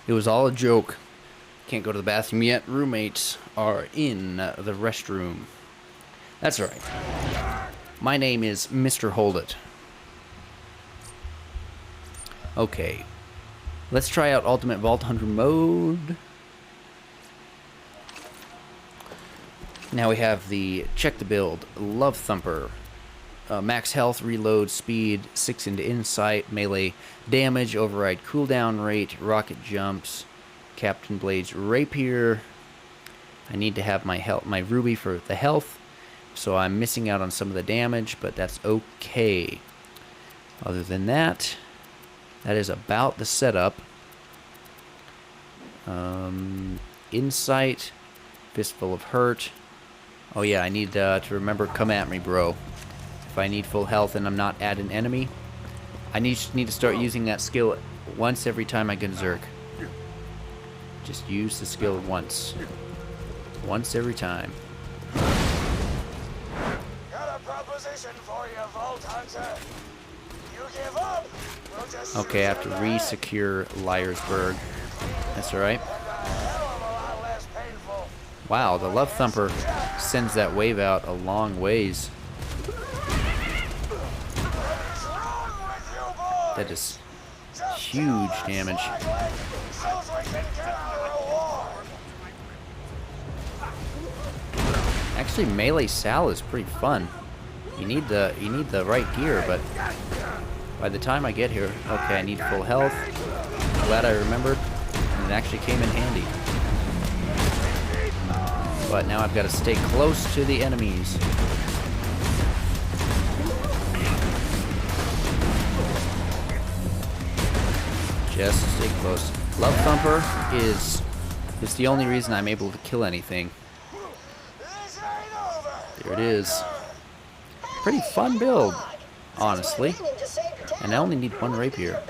It was all a joke. Can't go to the bathroom yet. Roommates are in the restroom. That's right. My name is Mr. Hold It. Okay. Let's try out Ultimate Vault Hunter mode. Now we have the check the build, Love Thumper. Max health, reload, speed, 6 into insight, melee damage, override cooldown rate, rocket jumps, Captain Blade's rapier. I need to have my ruby for the health, so I'm missing out on some of the damage, but that's okay. Other than that, that is about the setup. Insight, Fistful of Hurt. Oh yeah, I need to remember, come at me, bro. If I need full health and I'm not at an enemy, I need to start using that skill once every time I Berserk. Just use the skill once. Once every time. Got a proposition for you, Vault Hunter. You give up, we'll just Okay, I have to re-secure Liarsburg. That's alright. Wow, the Love Thumper sends that wave out a long ways. That is huge damage. Actually, melee Sal is pretty fun. You need the right gear, but by the time I get here, okay, I need full health. Glad I remembered, and it actually came in handy. But now I've got to stay close to the enemies. Just stay close. Love Thumper is the only reason I'm able to kill anything. There it is. Pretty fun build, honestly. And I only need one rapier.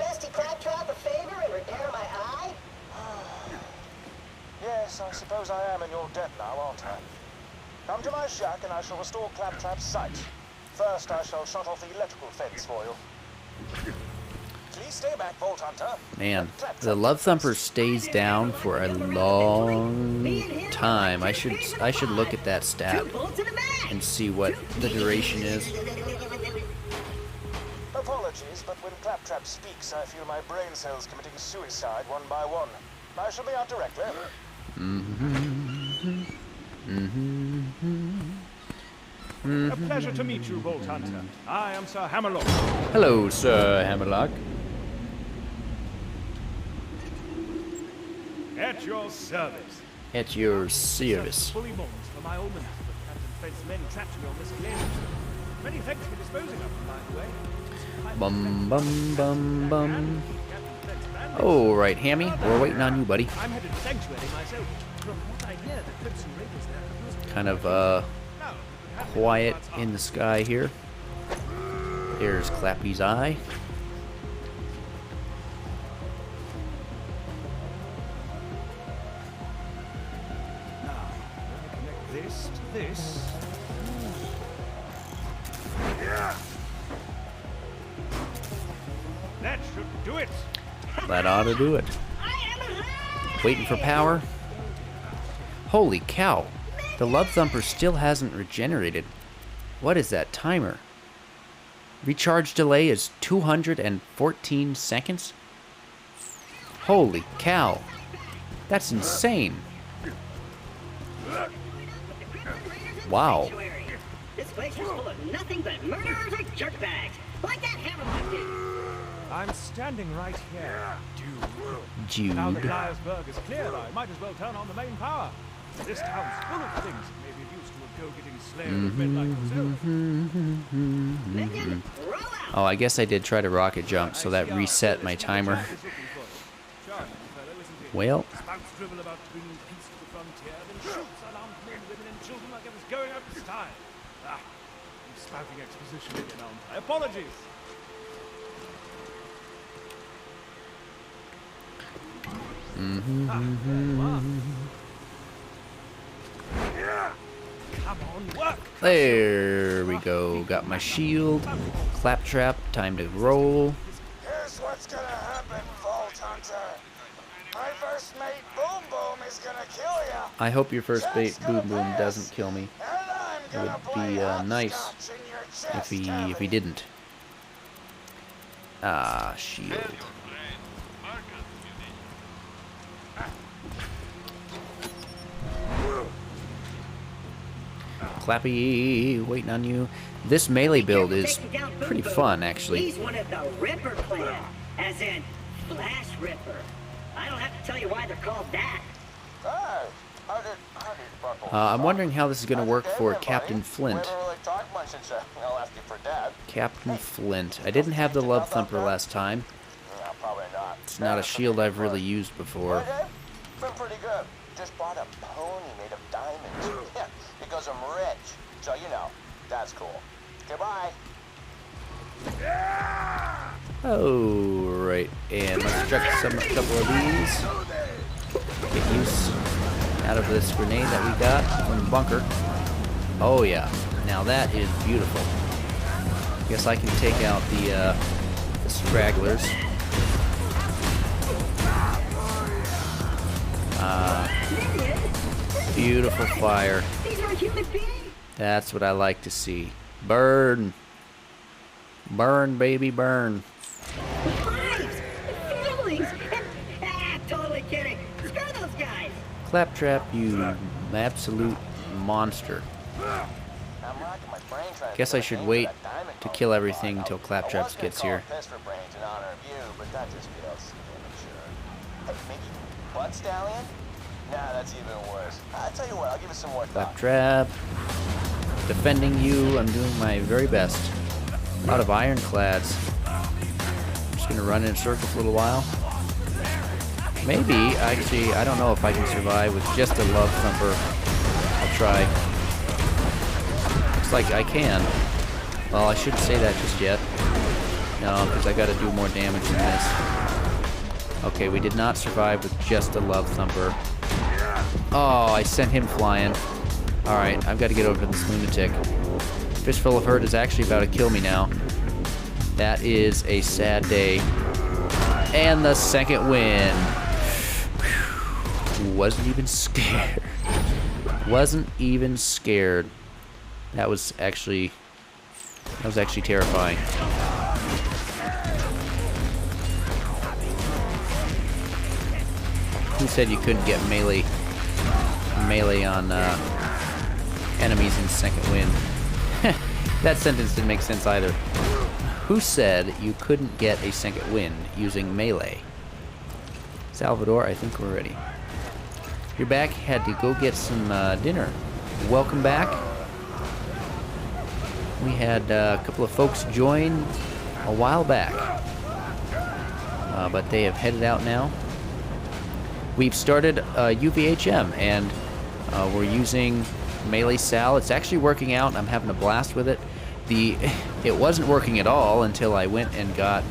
Yes, I suppose I am in your debt now, aren't I? Come to my shack and I shall restore Claptrap's sight. First, I shall shut off the electrical fence for you. Please stay back, Vault Hunter. Man, the Love Thumper stays down for a long time. I should look at that stat and see what the duration is. Apologies, but when Claptrap speaks, I feel my brain cells committing suicide one by one. I shall be out directly. A pleasure to meet you, Vault Hunter. I am Sir Hammerlock. Hello, Sir Hammerlock. At your service. At your service. Fully mourned for my almanac, but Captain Fred's men trapped me on this claim. Many thanks for disposing of them, by the way. Bum bum bum bum. Oh, right, Hammy, we're waiting on you, buddy. I'm headed to Sanctuary myself. From what I hear, the Crimson Raiders there. Kind of quiet in the sky here. There's Clappy's eye. Now, let me connect this to this. That should do it. That ought to do it. Waiting for power. Holy cow. The Love Thumper still hasn't regenerated. What is that timer? Recharge delay is 214 seconds? Holy cow. That's insane. Wow. This place is full of nothing but murderers or jerkbags, like that Hammerlock did. I'm standing right here, Jude. Now that Liarsburg is clear, I might as well turn on the main power. This town's full of things that may be used to a go-getting slayer of men like yourself. Minion, roll out. Oh, I guess I did try to rocket jump, so that reset my timer. Well, Spouts drivel about bringing peace to the frontier, then shoots unarmed men, women, and children like it was going out of style. Ah, I'm spouting exposition again, aren't I? Apologies. Come on, work. there we go. Got my shield. Claptrap, time to roll. Here's what's gonna happen, Vault Hunter. My first mate Boom Boom is gonna kill ya. I hope your first Jack's Boom gonna Boom pass, doesn't kill me. And I'm It gonna would play be nice hopscotch in your chest if he cavity. didn't. Ah, shield. Tell your friend, Marcus, Clappy, waiting on you. This melee build is Taking down Boom pretty Boom. fun, actually. He's one of the Ripper clan, as in Flash Ripper. I don't have to tell you why they're called that. Hey, how did Buckle I'm start? wondering how this is going to How's work your day for been, buddy? Captain We Flint. haven't really talked much since I left you for dead. Captain Flint. I didn't have the Love Thumper last time. No, probably not. It's not a shield I've really used before. Okay, been pretty good. Just bought a pony made of diamonds. Yeah, because I'm rich. So, you know, that's cool. Goodbye. Oh, right. And let's chuck a couple of these. Get use out of this grenade that we got from the bunker. Oh, yeah. Now that is beautiful. Guess I can take out the stragglers. Beautiful fire. These are human beings. That's what I like to see. Burn. Burn, baby, burn. Lives, families, and totally kidding. Screw those guys. Claptrap, you absolute monster. I'm rocking my brain trying Guess to I should wait to kill everything until Claptraps gets here. Piss for brains in honor of you, but that just feels immature. Hey, maybe Butt Stallion? Nah, that's even worse. I'll tell you what, I'll give it some more thought. Claptrap. Defending you, I'm doing my very best. A lot of ironclads. I'm just gonna run in a circle for a little while. Maybe, actually, I don't know if I can survive with just a Love Thumper. I'll try. Looks like I can. Well, I shouldn't say that just yet. No, because I gotta do more damage than this. Okay, we did not survive with just a Love Thumper. Oh, I sent him flying. Alright, I've got to get over to this lunatic. Fistful of Hurt is actually about to kill me now. That is a sad day. And the second win. Whew. Wasn't even scared. Wasn't even scared. That was actually terrifying. Who said you couldn't get melee on enemies in second win? That sentence didn't make sense either. Who said you couldn't get a second win using melee? Salvador, I think we're ready. You're back. Had to go get some dinner. Welcome back. We had a couple of folks join a while back, but they have headed out now. We've started UVHM, and we're using Melee Sal. It's actually working out. I'm having a blast with it. It wasn't working at all until I went and got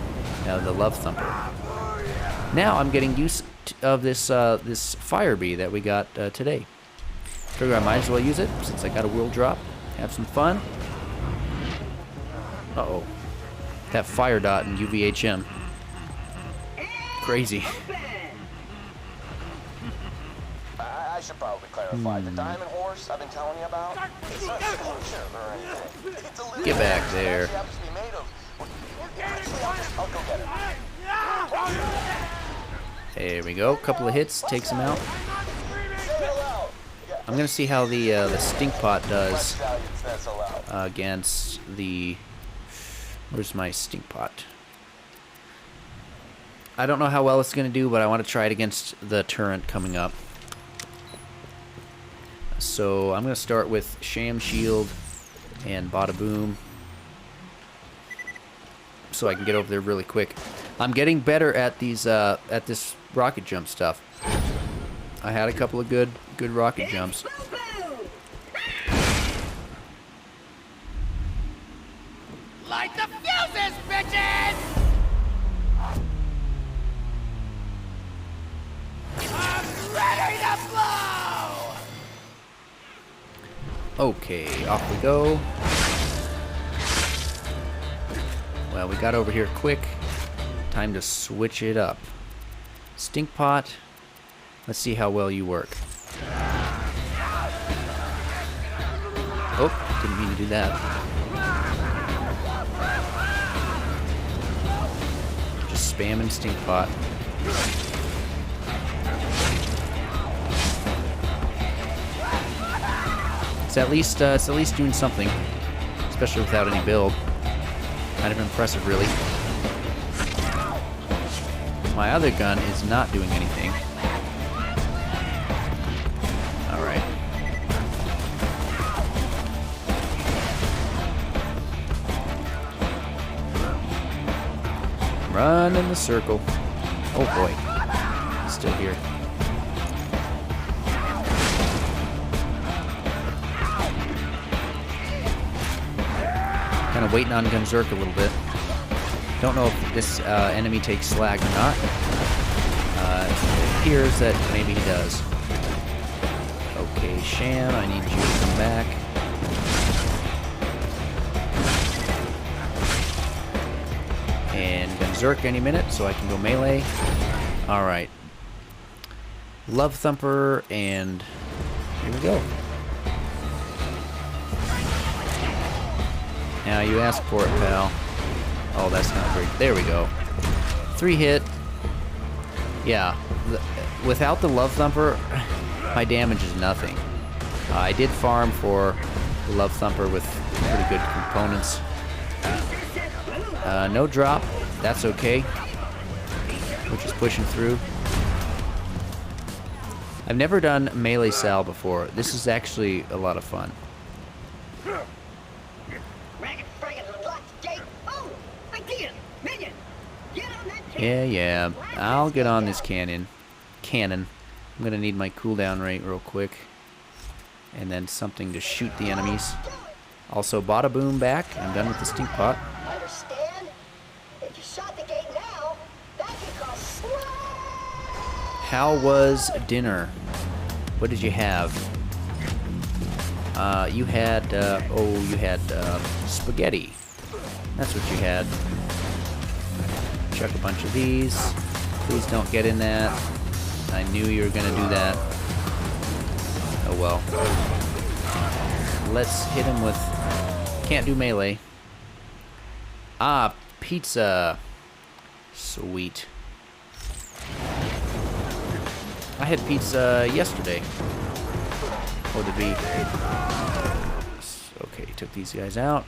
the Love Thumper. Now I'm getting used of this Fire Bee that we got today. Figure I might as well use it since I got a world drop. Have some fun. Uh-oh. That fire dot in UVHM. Crazy. I should probably clarify. The diamond horse I've been telling you about, it's not a sculpture or anything. It's a little Get back there. it happens to be made of. Actually, I'll go get it. There we go. Couple of hits. Takes him out. Say hello. Yeah. I'm going to see how the stink pot does Stallion says hello. against the... Where's my stink pot? I don't know how well it's going to do, but I want to try it against the turret coming up. So I'm going to start with Sham Shield and Bada Boom so I can get over there really quick. I'm getting better at these at this rocket jump stuff. I had a couple of good rocket jumps. Light the fuses, bitches! I'm ready to blow! Okay, off we go. Well, we got over here quick. Time to switch it up. Stink pot Let's see how well you work. Oh, didn't mean to do that. Just spamming stink pot. It's at least doing something, especially without any build. Kind of impressive, really. My other gun is not doing anything. All right. Run in the circle. Oh boy, still here. Kind of waiting on Gunzerk a little bit. Don't know if this enemy takes slag or not. It appears that maybe he does. Okay, Sham, I need you to come back. And Gunzerk any minute, so I can go melee. Alright. Love Thumper, and here we go. Now you ask for it, pal. Oh, that's not great. There we go. 3 hit. Yeah. Without the Love Thumper, my damage is nothing. I did farm for the Love Thumper with pretty good components. No drop. That's okay. We're just pushing through. I've never done melee Sal before. This is actually a lot of fun. Yeah. I'll get on this cannon. I'm gonna need my cooldown rate real quick. And then something to shoot the enemies. Also, Bada Boom back. I'm done with the stink pot. Understand? If you shot the gate now, that could cause How was dinner? What did you have? You had spaghetti. That's what you had. Chuck a bunch of these. Please don't get in that. I knew you were gonna do that. Oh well. Let's hit him with... Can't do melee. Ah, pizza. Sweet. I had pizza yesterday. Or did we? Okay, took these guys out.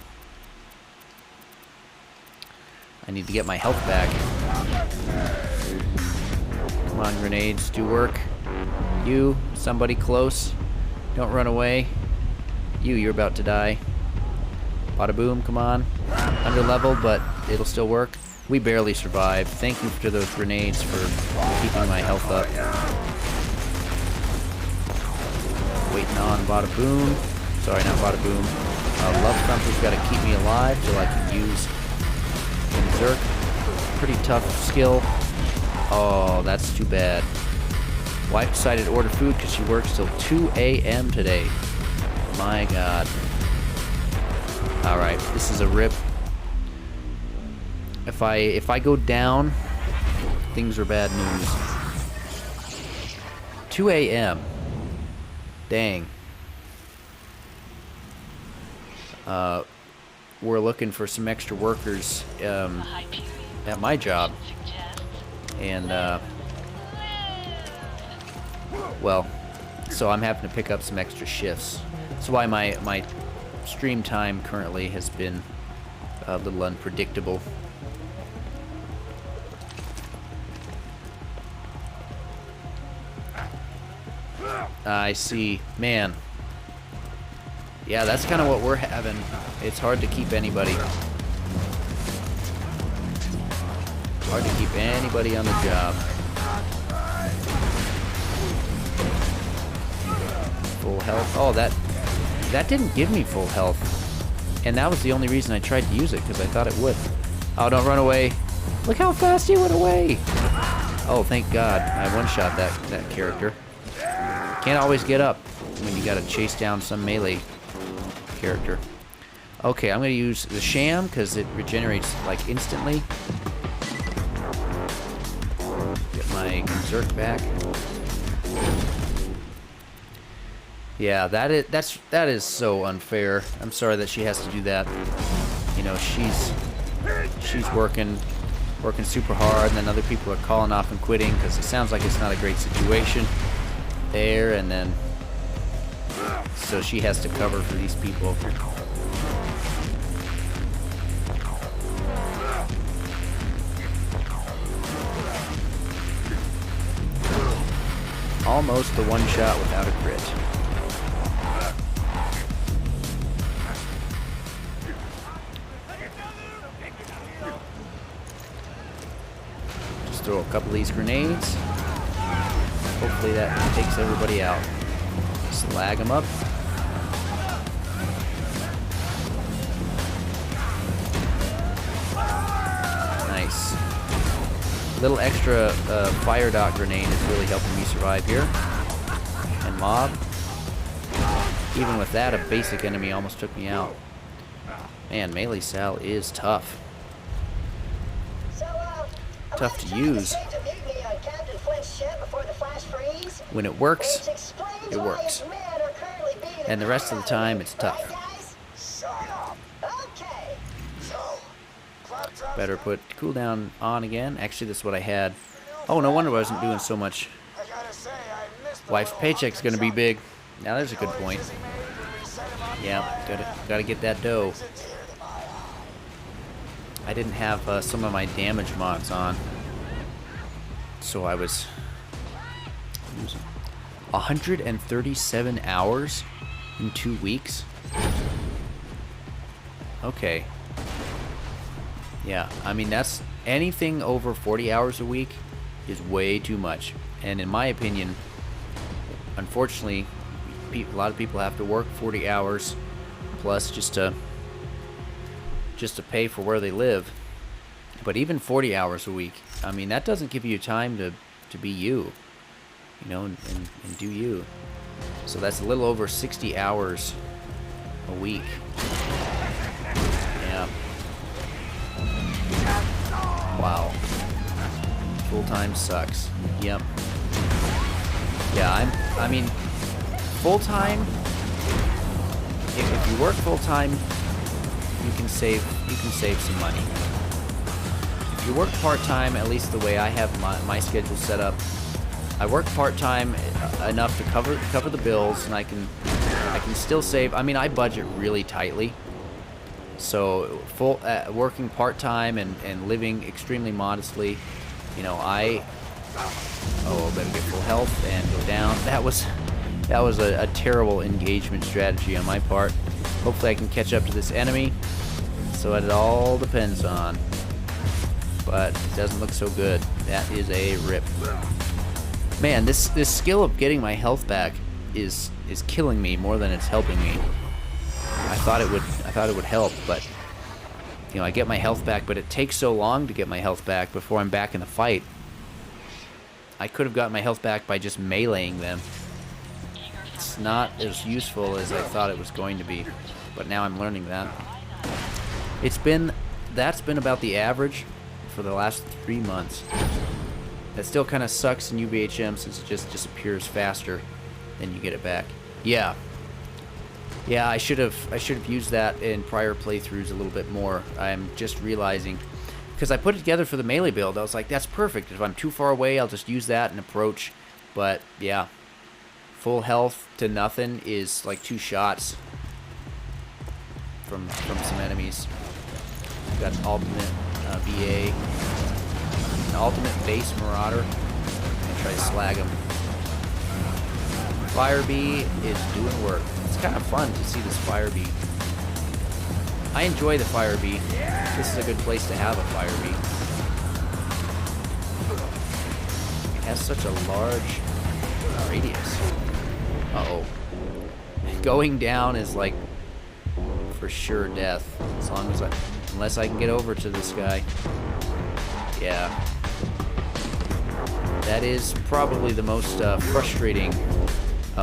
I need to get my health back. Come on, grenades, do work. You, somebody close. Don't run away. You're about to die. Bada boom, come on. Under leveled, but it'll still work. We barely survived. Thank you to those grenades for keeping my health up. Waiting on Bada boom. Sorry, not Bada boom. Love Thumper's got to keep me alive till I can use Berserk. Pretty tough skill. Oh, that's too bad. Wife decided to order food because she works till 2 a.m. today. My God. Alright, this is a rip. If I go down, things are bad news. 2 a.m. Dang. We're looking for some extra workers at my job. And, well, so I'm having to pick up some extra shifts. That's why my stream time currently has been a little unpredictable. I see. Man. Yeah, that's kind of what we're having. It's hard to keep anybody. Hard to keep anybody on the job. Full health. Oh, that didn't give me full health. And that was the only reason I tried to use it, because I thought it would. Oh, don't run away. Look how fast he went away. Oh, thank God. I one-shot that character. Can't always get up when you gotta chase down some melee character. Okay, I'm gonna use the Sham because it regenerates like instantly. Get my Berserk back. Yeah, that is so unfair. I'm sorry that she has to do that. You know, she's working super hard, and then other people are calling off and quitting because it sounds like it's not a great situation there, and then so she has to cover for these people. Almost the one shot without a crit. Just throw a couple of these grenades. Hopefully that takes everybody out. Slag them up. Nice. Little extra fire dot grenade is really helping me survive here. And mob. Even with that, a basic enemy almost took me out. Man, melee Sal is tough. Tough to use. When it works, it works. And the rest of the time, it's tough. Better put cooldown on again. Actually, that's what I had. Oh, no wonder I wasn't doing so much. Wife's paycheck's gonna be big. Now there's a good point. Yeah, gotta get that dough. I didn't have some of my damage mods on, so I was 137 hours in 2 weeks. Okay. Yeah, I mean, that's anything over 40 hours a week is way too much. And in my opinion, unfortunately, a lot of people have to work 40 hours plus just to pay for where they live. But even 40 hours a week, I mean, that doesn't give you time to be you know, and do you. So that's a little over 60 hours a week. Yeah. Wow. Full-time sucks. Yep. Yeah, I mean, full-time, if you work full-time, you can save some money. If you work part-time, at least the way I have my schedule set up, I work part-time enough to cover the bills, and I can still save. I mean, I budget really tightly. So working part-time and living extremely modestly, you know, better get full health and go down. That was a terrible engagement strategy on my part. Hopefully I can catch up to this enemy. So it all depends on. But it doesn't look so good. That is a rip. Man, this skill of getting my health back is killing me more than it's helping me. I thought it would help, but you know, I get my health back, but it takes so long to get my health back before I'm back in the fight. I could have gotten my health back by just meleeing them. It's not as useful as I thought it was going to be, but now I'm learning that. That's been about the average for the last 3 months. That still kind of sucks in UVHM since it just disappears faster than you get it back. Yeah, I should have used that in prior playthroughs a little bit more. I'm just realizing, because I put it together for the melee build, I was like, that's perfect. If I'm too far away, I'll just use that and approach. But yeah, full health to nothing is like 2 shots from some enemies. Got an ultimate BA, an ultimate base marauder, and try to slag him. Fire bee is doing work. It's kind of fun to see this fire bee. I enjoy the fire bee. This is a good place to have a fire bee. It has such a large radius. Uh-oh. Going down is like for sure death. Unless I can get over to this guy. Yeah. That is probably the most frustrating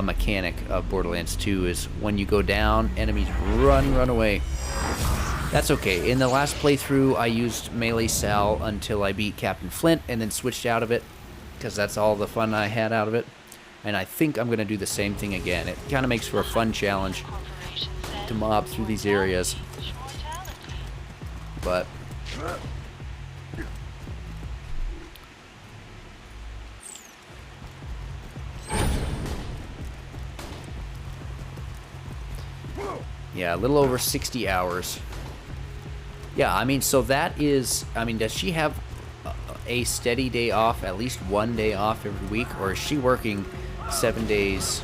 mechanic of Borderlands 2 is when you go down, enemies run away. That's okay. In the last playthrough, I used melee Sal until I beat Captain Flint and then switched out of it because that's all the fun I had out of it. And I think I'm going to do the same thing again. It kind of makes for a fun challenge to mob through these areas. But yeah, a little over 60 hours. Yeah, I mean, so that is, I mean, does she have a steady day off, at least one day off every week, or is she working 7 days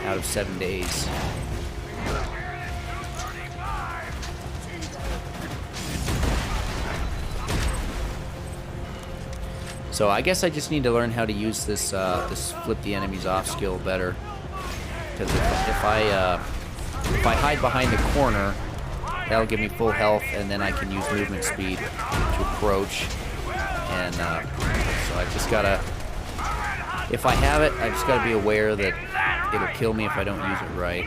out of 7 days? So I guess I just need to learn how to use this this flip the enemies off skill better, because if I hide behind the corner, that'll give me full health, and then I can use movement speed to approach. And so I just gotta, if I have it, I just gotta be aware that it'll kill me if I don't use it right.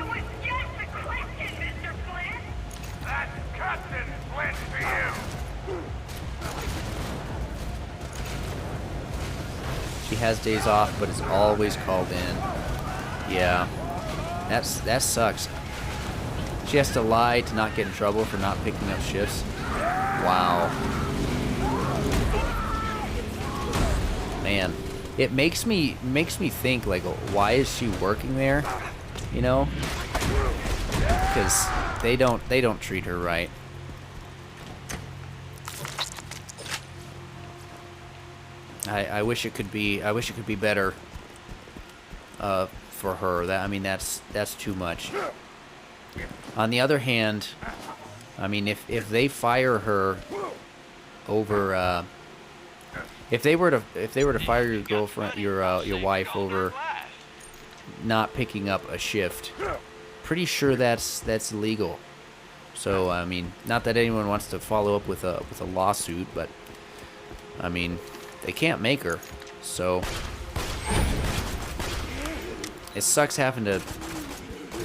That's Captain Flint for you. She has days off, but is always called in. Yeah, that sucks. She has to lie to not get in trouble for not picking up shifts. Wow. Man, it makes me think, like, why is she working there? You know, because they don't treat her right. I wish it could be better for her. That, I mean, that's too much. On the other hand, I mean, if they fire her over, if they were to fire your girlfriend, your wife over not picking up a shift, pretty sure that's illegal. So I mean, not that anyone wants to follow up with a lawsuit, but I mean, they can't make her. So it sucks having to,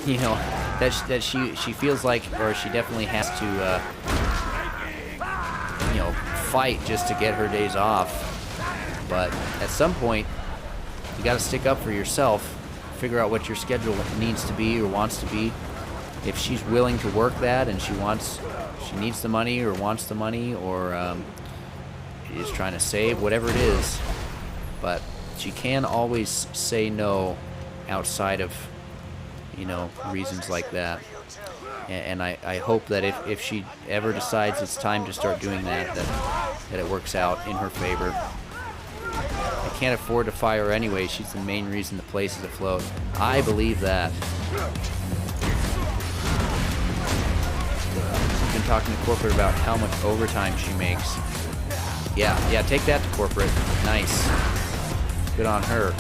you know, that she feels like, or she definitely has to, you know, fight just to get her days off. But at some point, you got to stick up for yourself, figure out what your schedule needs to be or wants to be. If she's willing to work that, and she needs the money or wants the money, or is trying to save, whatever it is. But she can always say no outside of, you know, reasons like that. And I hope that if she ever decides it's time to start doing that it works out in her favor. I can't afford to fire her anyway. She's the main reason the place is afloat. I believe that. She's been talking to corporate about how much overtime she makes. Yeah, take that to corporate. Nice. Good on her.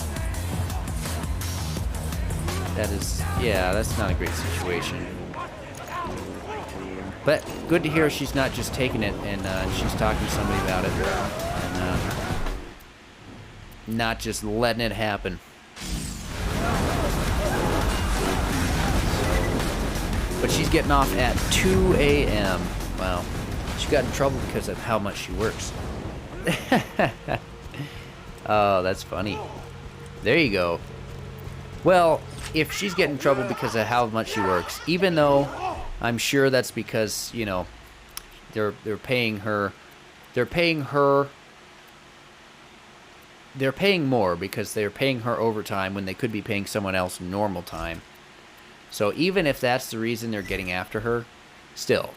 That is, yeah, that's not a great situation. But good to hear she's not just taking it, and she's talking to somebody about it, and not just letting it happen. But she's getting off at 2 a.m. Wow. She got in trouble because of how much she works. Oh, that's funny. There you go. Well, if she's getting in trouble because of how much she works, even though I'm sure that's because, you know, they're paying her more because they're paying her overtime when they could be paying someone else normal time. So even if that's the reason they're getting after her, still.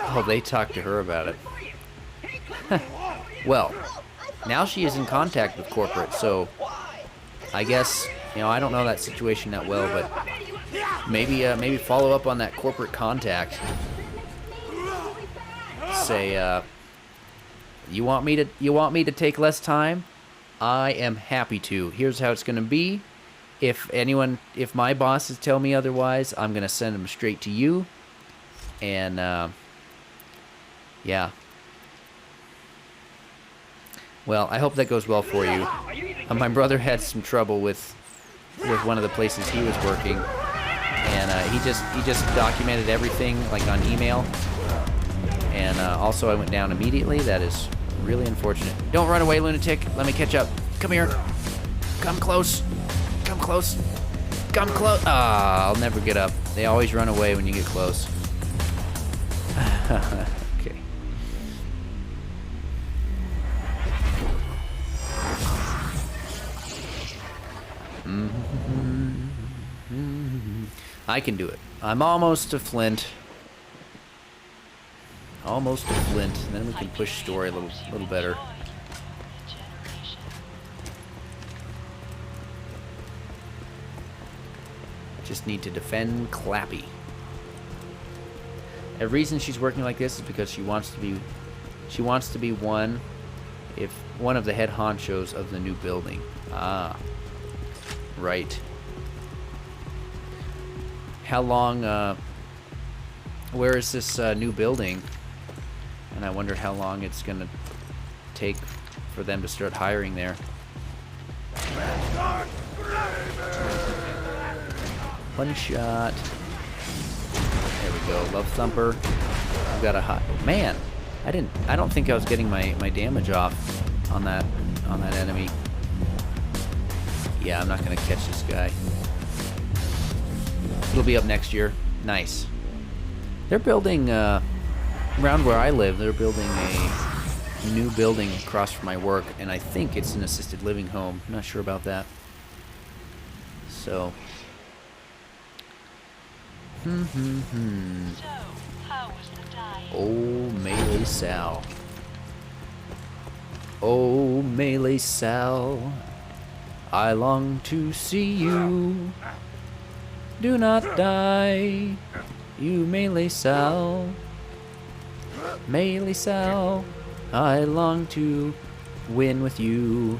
Oh, they talked to her about it. Well, now she is in contact with corporate, so I guess, you know, I don't know that situation that well, but maybe follow up on that corporate contact. Say, you want me to take less time? I am happy to. Here's how it's going to be. If my bosses tell me otherwise, I'm going to send them straight to you. And yeah. Well, I hope that goes well for you. My brother had some trouble with one of the places he was working, and he just documented everything like on email. And also, I went down immediately. That is really unfortunate. Don't run away, lunatic. Let me catch up. Come here. Come close. Come close. Come close. Ah, I'll never get up. They always run away when you get close. Okay. I can do it. I'm almost to Flint. Almost to Flint. And then we can push story a little better. Just need to defend Clappy. The reason she's working like this is because she wants to be one of the head honchos of the new building. Ah. Right. How long where is this new building? And I wonder how long it's gonna take for them to start hiring there. One shot. There we go. Love Thumper. I've got a hot man. I don't think I was getting my damage off on that enemy. Yeah, I'm not gonna catch this guy. It'll be up next year. Nice. They're building around where I live. They're building a new building across from my work, and I think it's an assisted living home. I'm not sure about that. So. Oh, Melee Sal. Oh, Melee Sal. I long to see you. Do not die, you Melee Sal. Melee Sal. I long to win with you.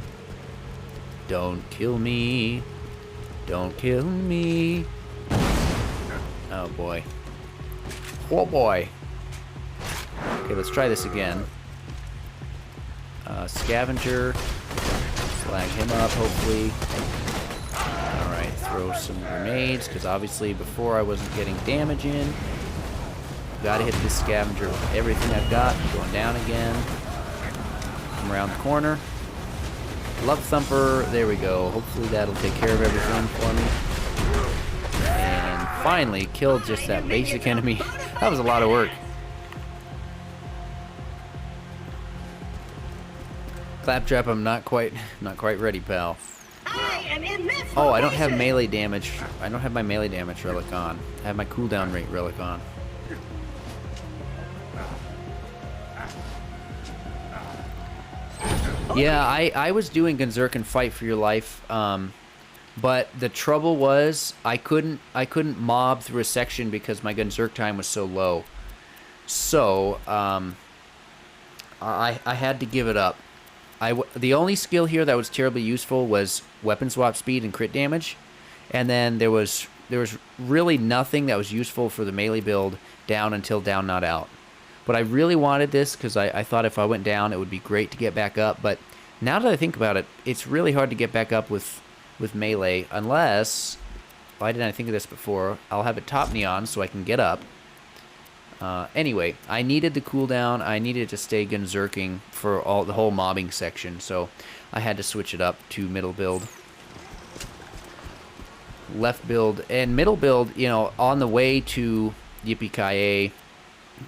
Don't kill me. Don't kill me. Oh boy. Oh boy. Okay, let's try this again. Scavenger. Flag him up, hopefully. Alright, throw some grenades, because obviously before I wasn't getting damage in. Gotta hit this scavenger with everything I've got. Going down again. Come around the corner. Love Thumper. There we go. Hopefully that'll take care of everything for me. And finally killed just that basic enemy. That was a lot of work. Claptrap, I'm not quite ready, pal. Oh, I don't have melee damage. I don't have my melee damage relic on. I have my cooldown rate relic on. Yeah, I was doing Gunzerkin Fight for Your Life, but the trouble was I couldn't mob through a section because my Gunzerk time was so low. So I had to give it up. The only skill here that was terribly useful was weapon swap speed and crit damage, and then there was really nothing that was useful for the melee build down until down not out. But I really wanted this because I thought if I went down it would be great to get back up. But now that I think about it, it's really hard to get back up with melee unless, why didn't I think of this before? I'll have it top neon so I can get up. Anyway, I needed the cooldown. I needed to stay Gunzerking for the whole mobbing section, so I had to switch it up to middle build. Left build and middle build, you know, on the way to Yippee-Ki-Yay,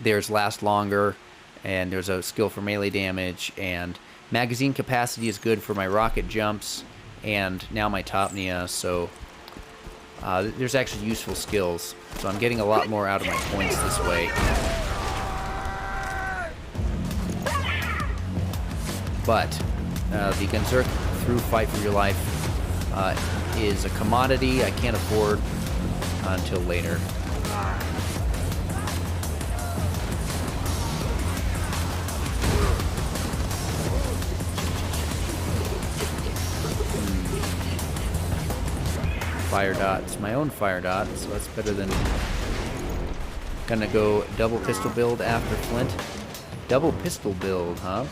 there's Last Longer, and there's a skill for melee damage, and magazine capacity is good for my rocket jumps, and now my top Nia, so there's actually useful skills. So I'm getting a lot more out of my points this way. But the Gunzerk through Fight for Your Life is a commodity I can't afford until later. Fire dot. It's my own fire dot, so that's better than... Gonna go double pistol build after Flint. Double pistol build, huh?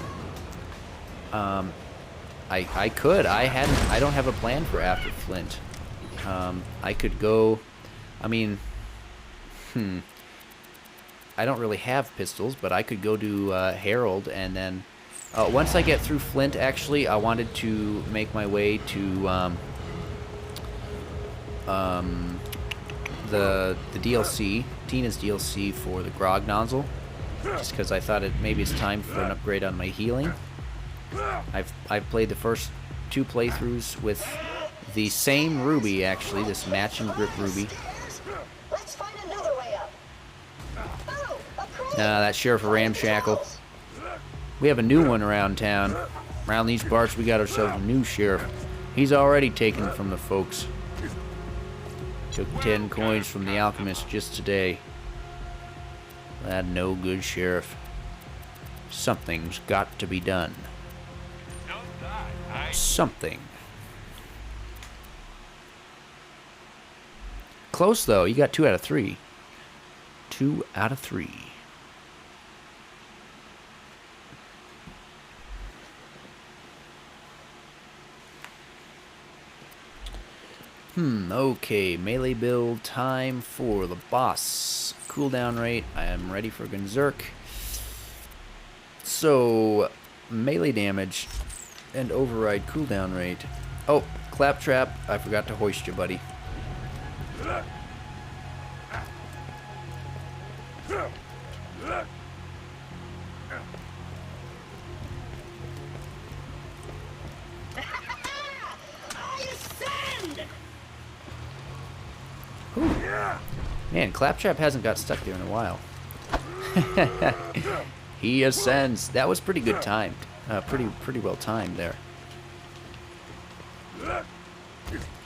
I could. I don't have a plan for after Flint. I could go... I mean... I don't really have pistols, but I could go do Herald and then Once I get through Flint, actually, I wanted to make my way to the DLC, Tina's DLC for the Grog nozzle, just because I thought maybe it's time for an upgrade on my healing. I've played the first 2 playthroughs with the same Ruby, actually, this match and grip Ruby. Let's find another way up. Oh, a crane. That Sheriff of Ramshackle. We have a new one around town. Around these parts, we got ourselves a new sheriff. He's already taken from the folks. Took 10 coins from the alchemist just today. That no good sheriff. Something's got to be done. Something. Close though. You got 2 out of 3. 2 out of 3. Okay, melee build time for the boss. Cooldown rate, I am ready for Gunzerk. So, melee damage and override cooldown rate. Oh, Claptrap, I forgot to hoist you, buddy. Man, Claptrap hasn't got stuck there in a while. He ascends. That was pretty good timed. Pretty well timed there.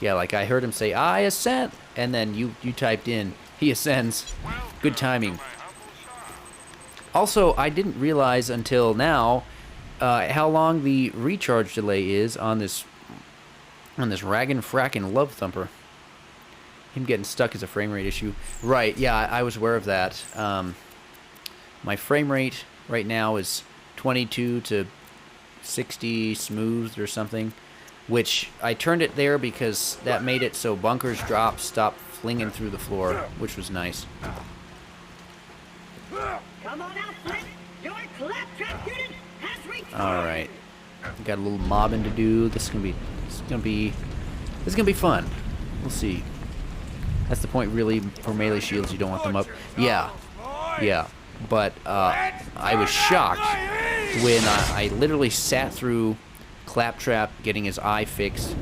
Yeah, like I heard him say, "I ascend," and then you typed in, "He ascends." Good timing. Also, I didn't realize until now how long the recharge delay is on this Raggin' Frackin' Love Thumper. Him getting stuck is a frame rate issue. Right, yeah, I was aware of that. My frame rate right now is 22 to 60 smooth or something, which I turned it there because that made it so bunkers drop stopped flinging through the floor, which was nice. Come on out, Flint. Your Claptrap unit has reached. All right, got a little mobbing to do. This is gonna be fun. We'll see. That's the point, really, for melee shields. You don't want them up. Yeah. But I was shocked when I literally sat through Claptrap getting his eye fixed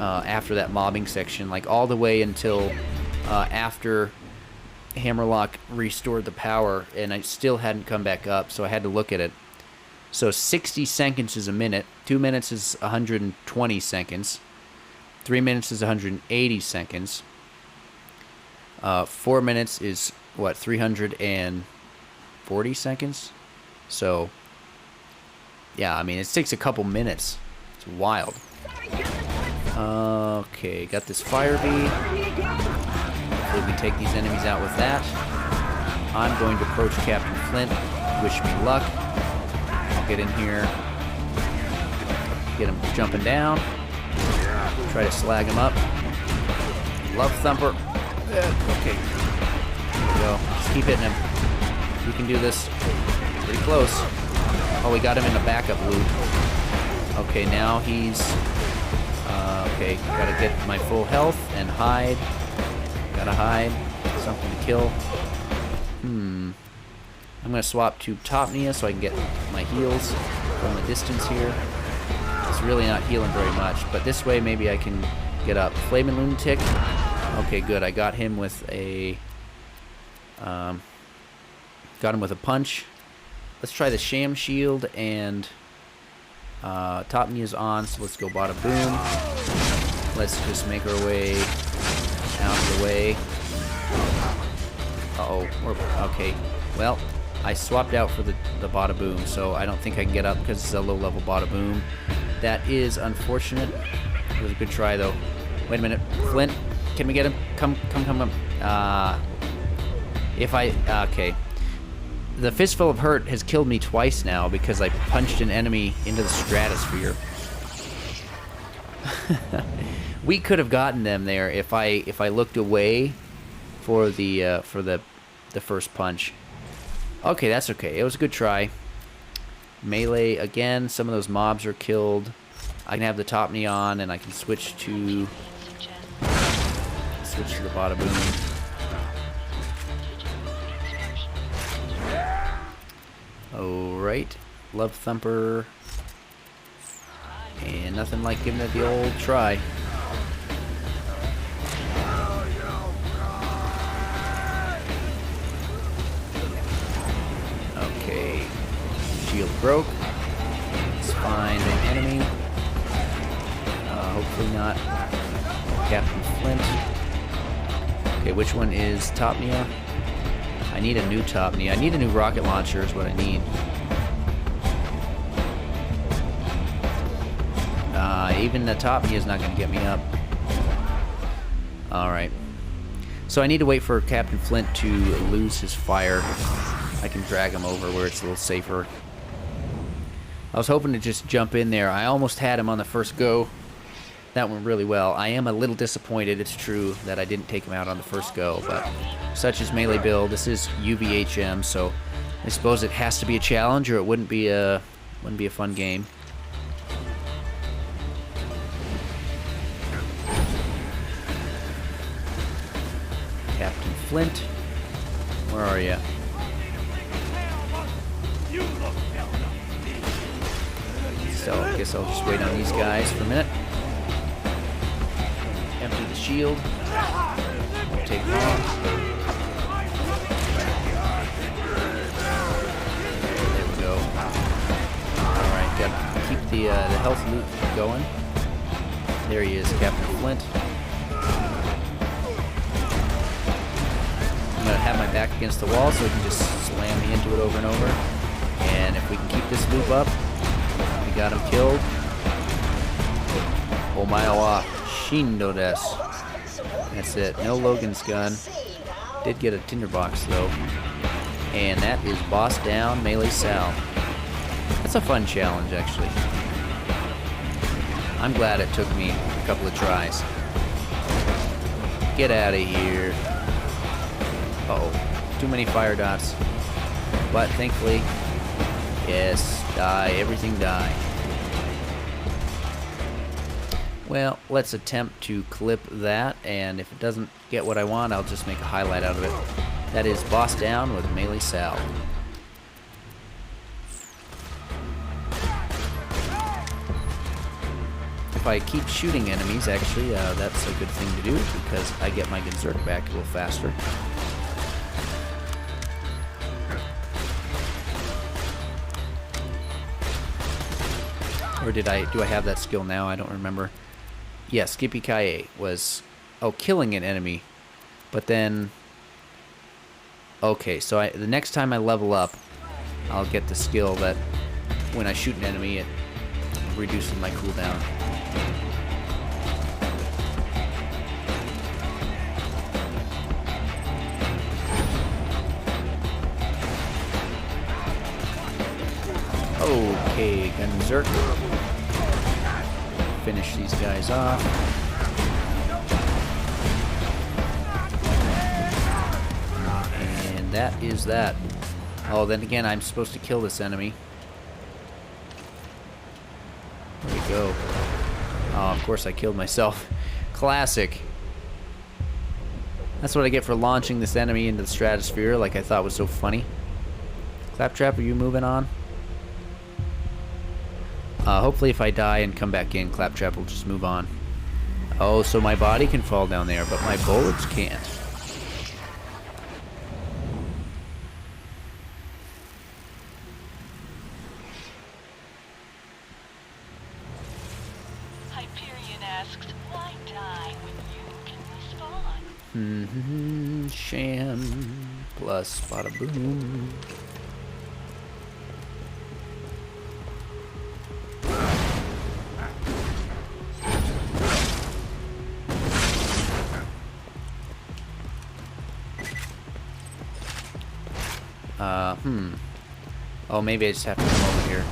after that mobbing section, like all the way until after Hammerlock restored the power, and I still hadn't come back up, so I had to look at it. So 60 seconds is a minute, 2 minutes is 120 seconds, 3 minutes is 180 seconds, 4 minutes is, what, 340 seconds? So, yeah, I mean, it takes a couple minutes. It's wild. Okay, got this fire bee. Hopefully we take these enemies out with that. I'm going to approach Captain Flint. Wish me luck. I'll get in here. Get him jumping down. Try to slag him up. Love Thumper. Okay. There we go. Just keep hitting him. You can do this. Pretty close. Oh, we got him in the backup loop. Okay, now he's... okay, gotta get my full health and hide. Gotta hide. Something to kill. I'm gonna swap to Topnia so I can get my heals from the distance here. It's really not healing very much, but this way maybe I can get up. Flamin' Lunatic. Okay, good. I got him with a... got him with a punch. Let's try the Sham Shield, and Topnia's on, so let's go bada boom. Let's just make our way out of the way. Uh-oh. Okay. Well, I swapped out for the bada boom, so I don't think I can get up because it's a low-level bada boom. That is unfortunate. It was a good try, though. Wait a minute. Flint, can we get him? Come. Okay. The Fistful of Hurt has killed me twice now because I punched an enemy into the stratosphere. We could have gotten them there if I looked away for the first punch. Okay, that's okay. It was a good try. Melee again. Some of those mobs are killed. I can have the top knee on, and I can switch to the bada boom. Alright, Love Thumper. And nothing like giving it the old try. Okay, shield broke. Let's find an enemy. Hopefully not Captain Flint. Okay, which one is top knee? I need a new top knee. I need a new rocket launcher is what I need. Even the top knee is not going to get me up. Alright. So I need to wait for Captain Flint to lose his fire. I can drag him over where it's a little safer. I was hoping to just jump in there. I almost had him on the first go. That went really well. I am a little disappointed, it's true, that I didn't take him out on the first go, but such is melee build. This is UVHM, so I suppose it has to be a challenge or it wouldn't be a fun game. Captain Flint, where are you? So I guess I'll just wait on these guys for a minute. Empty the shield. Take them on. There we go. Alright, gotta keep the health loop going. There he is, Captain Flint. I'm gonna have my back against the wall so he can just slam me into it over and over. And if we can keep this loop up, we got him killed. Omae wa Shindo desu. That's it. No Logan's gun. Did get a tinderbox though. And that is boss down, Melee Sal. That's a fun challenge actually. I'm glad it took me a couple of tries. Get out of here. Uh-oh. Too many fire dots. But thankfully, yes, die. Everything die. Well, let's attempt to clip that, and if it doesn't get what I want, I'll just make a highlight out of it. That is boss down with Melee Sal. If I keep shooting enemies, actually, that's a good thing to do, because I get my Berserk back a little faster. Or do I have that skill now? I don't remember. Yeah, Skippy Kaye was, killing an enemy. But then, okay, so the next time I level up, I'll get the skill that when I shoot an enemy, it reduces my cooldown. Okay, Berserk. Finish these guys off. And that is that. Oh, then again, I'm supposed to kill this enemy. There we go. Oh, of course I killed myself. Classic. That's what I get for launching this enemy into the stratosphere like I thought was so funny. Claptrap, are you moving on? Hopefully if I die and come back in, Claptrap will just move on. Oh, so my body can fall down there, but my bullets can't. Hyperion asks, why die when you can respawn? Sham plus bada boom. Oh, maybe I just have to come over here.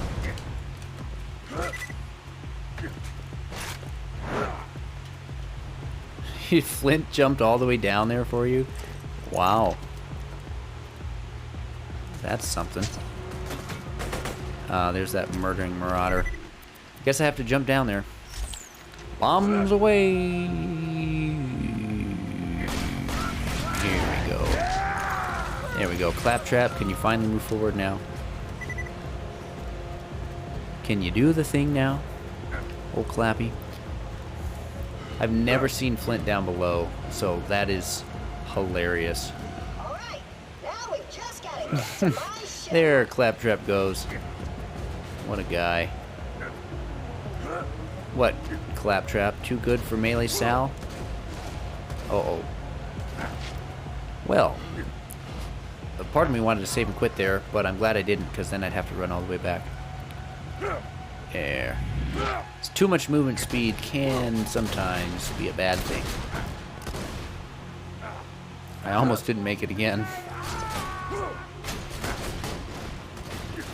Flint jumped all the way down there for you? Wow. That's something. There's that murdering marauder. Guess I have to jump down there. Bombs away! Here we go. There we go. Claptrap, can you finally move forward now? Can you do the thing now? Old Clappy. I've never seen Flint down below, so that is hilarious. All right, now we just gotta get to my ship. There, Claptrap goes. What a guy. What, Claptrap? Too good for Melee Sal? Uh-oh. Well, a part of me wanted to save and quit there, but I'm glad I didn't, because then I'd have to run all the way back. There. It's too much movement speed can sometimes be a bad thing. I almost didn't make it again.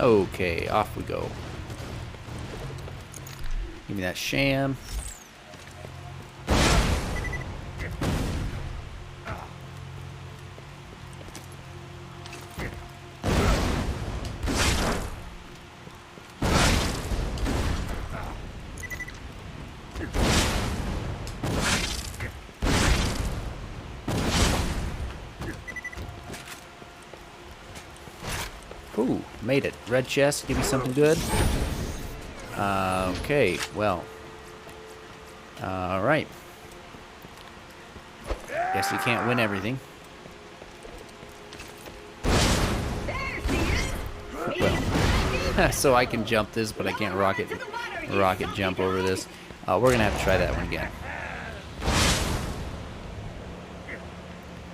Okay, off we go. Give me that sham. Ooh, made it. Red chest, give me something good. Okay, well. Alright. Guess you can't win everything. Well, so I can jump this, but I can't rocket jump over this. We're gonna have to try that one again.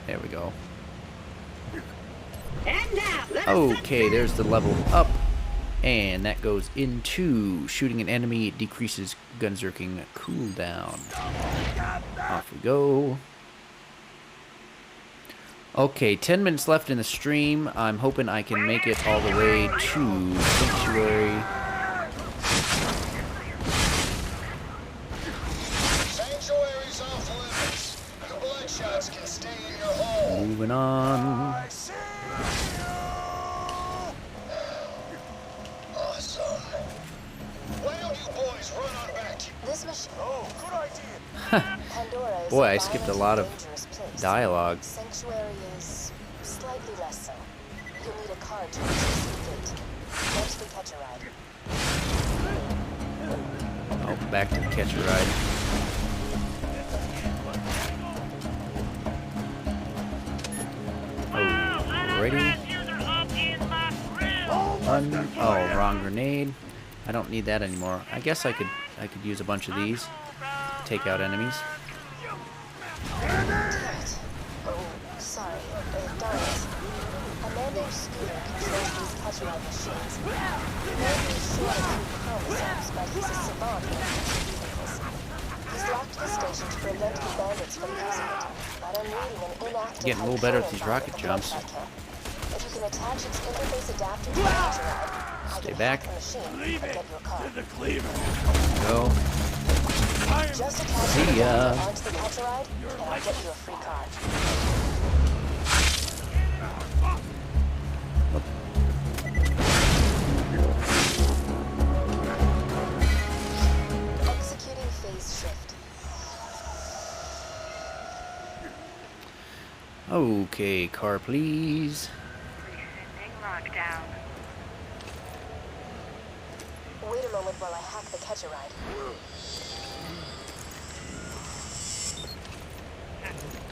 There we go. Okay, there's the level up. And that goes into shooting an enemy. It decreases gunzerking cooldown. Off we go. Okay, 10 minutes left in the stream. I'm hoping I can make it all the way to Sanctuary. Sanctuary's off limits. The bloodshots can stay in your home. Moving on. Boy, I skipped a lot of dialogue. Sanctuary is slightly less so. You'll need a card to access the gate. Next we catch a ride. Oh, back to the catch a ride. Alrighty. Oh, wrong grenade. I don't need that anymore. I guess I could use a bunch of these to take out enemies. Oh, sorry. Darn it. A man named Scooter controls these catch ride machines. He may be short a few chromosomes, but he's a savant when it comes to vehicles. He's locked the station to prevent the bandits from using it, but I'm reading an inactive... Getting a little better at these rocket jumps. If you can attach its interface adapter to the catch ride, Stay back. Leave it to the cleaver. Go. Just attach See ya. onto the catch ride, and I'll get you a free card. Executing phase shift. Okay, car, please. Lockdown. Wait a moment while I hack the catch a ride.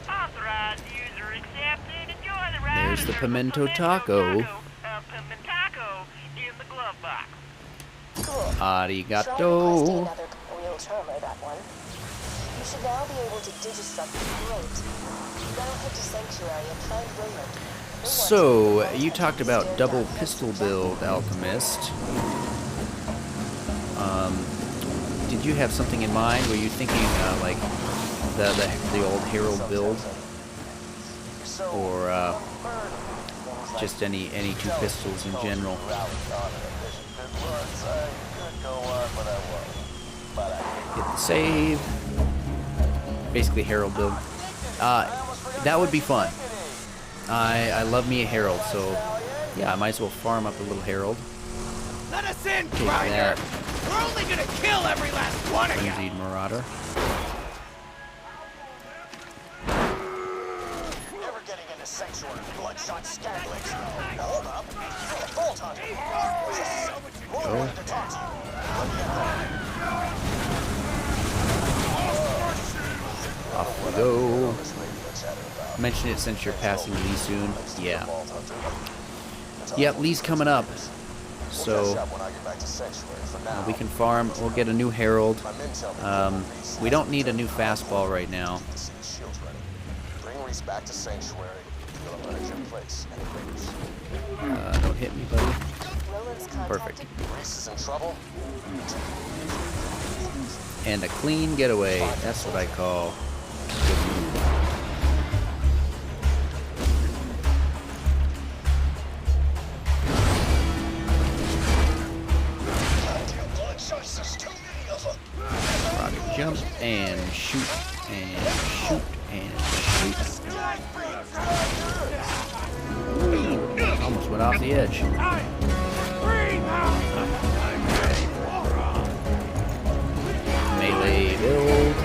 Authorized user accepted. Enjoy the ride. There's the pimento taco. Pimento in the glove box. Cool. Arigato. Try requesting another real termer, that one. You should now be able to digistruct the great. Now head to Sanctuary and find Raymond. So, you talked about double pistol build, Alchemist. Did you have something in mind? Were you thinking like the old Herald build, or just any two pistols in general? Hit the save. Basically Herald build. That would be fun. I love me a Herald, so yeah, I might as well farm up a little Herald. Let us in, Take Grinder! that. We're only gonna kill every last one of you! Frenzied Marauder. Never getting into Sanctuary, bloodshot scandalous. Hold up. You're a Vault Hunter. Roy wanted to talk to you. Let me Off we go. Mention it since you're passing Lee soon. Yeah. Yep, Lee's coming up. So we can farm. We'll get a new Herald. We don't need a new fastball right now. Bring Reese back to Sanctuary. You'll emerge your place. Don't hit me, buddy. Roland's Perfect. contacted. Reese is in trouble. And a clean getaway. That's what I call. Rocket jump and shoot and shoot and shoot. Almost went off the edge. Melee build.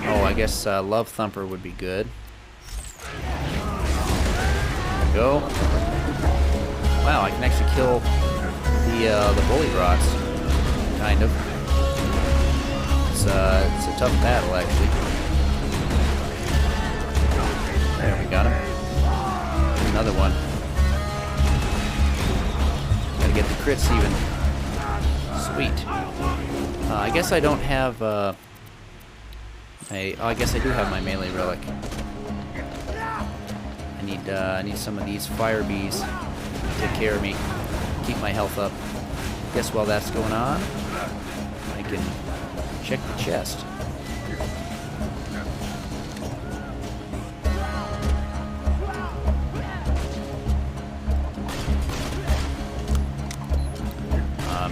Oh, I guess Love Thumper would be good. Go. Wow, I can actually kill the bully rots, kind of. It's a tough battle, actually. There, we got him. Another one. Gotta get the crits even. Sweet. I guess I don't have. I guess I do have my melee relic. I need some of these fire bees to take care of me, keep my health up. Guess while that's going on, I can check the chest.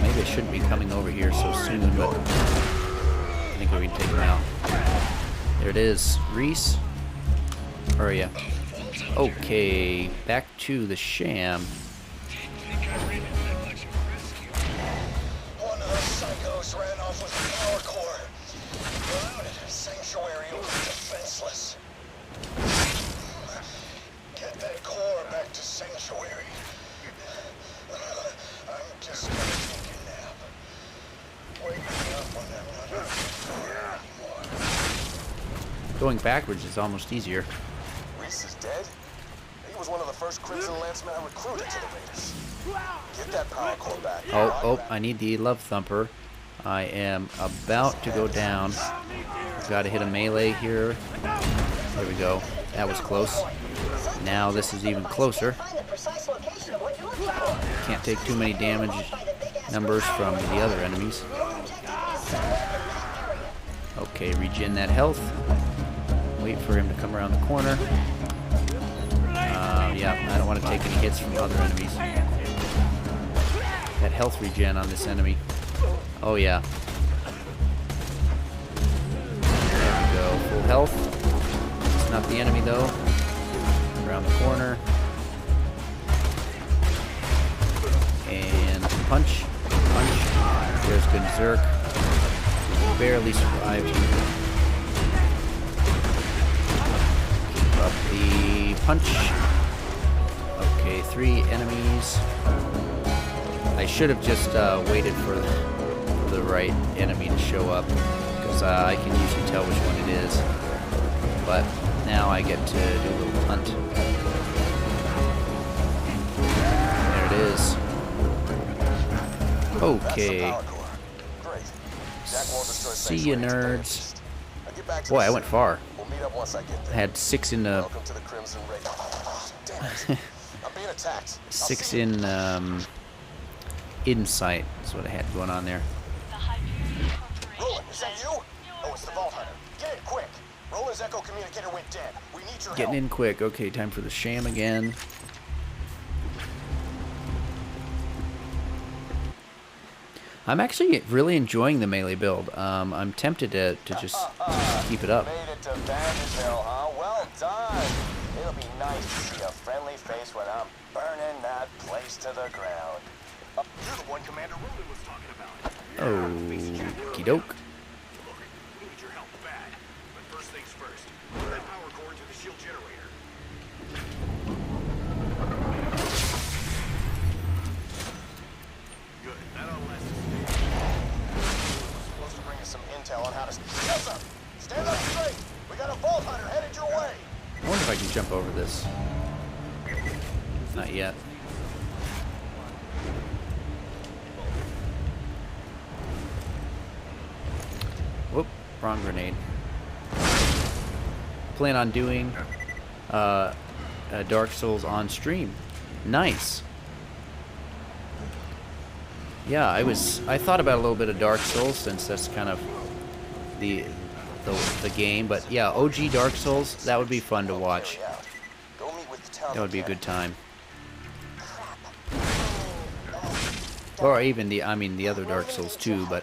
Maybe I shouldn't be coming over here so soon, but I think we can take him out. There it is. Reese, where are you? Okay, back to the sham. One of the psychos ran off with the power core. Without it, Sanctuary will be defenseless. Get that core back to Sanctuary. I'm just gonna take a nap. Wake me up when I'm not on the core anymore. Going backwards is almost easier. Reese is dead? He was one of the first Crimson Lancemen I recruited to the Raiders. Get that power core back. Oh, I need the Love Thumper. I am about to go down. Got to hit a melee here. There we go. That was close. Now this is even closer. Can't take too many damage numbers from the other enemies. Okay, regen that health. Wait for him to come around the corner. Yeah, I don't want to take any hits from other enemies. That health regen on this enemy. Oh yeah. There we go. Full health. It's not the enemy though. Around the corner. And punch. Punch. There's good Zerk. Barely survived. Keep up the punch. Okay, 3 enemies. I should have just waited for the right enemy to show up, because I can usually tell which one it is. But now I get to do a little hunt. There it is. Okay. See ya, nerds. Boy, I went far. I had 6 in the... 6 in insight. That's what I had going on there. Roland, is that you? Oh, it's the Vault Hunter. Get in quick. Roland's echo communicator went dead. We need your Getting help. in quick. Okay, time for the sham again. I'm actually really enjoying the melee build. I'm tempted to just keep it up. Made it to Vanderbilt, huh? Well done. It'll be nice to see a friendly face when I'm burning that place to the ground. You're the one Commander Roland was talking about. Okie doke. Look, we need your help bad. But first things first. Put that power core into the shield generator. Good. That ought to last us. Supposed to bring us some intel on how to... Yes, sir! Stand up straight! We got a Vault Hunter headed your way! I wonder if I can jump over this. Not yet. Whoop, wrong grenade. Plan on doing Dark Souls on stream. Nice. Yeah, I thought about a little bit of Dark Souls since that's kind of the game, but yeah, OG Dark Souls, that would be fun to watch. That would be a good time. Or even the other Dark Souls too, but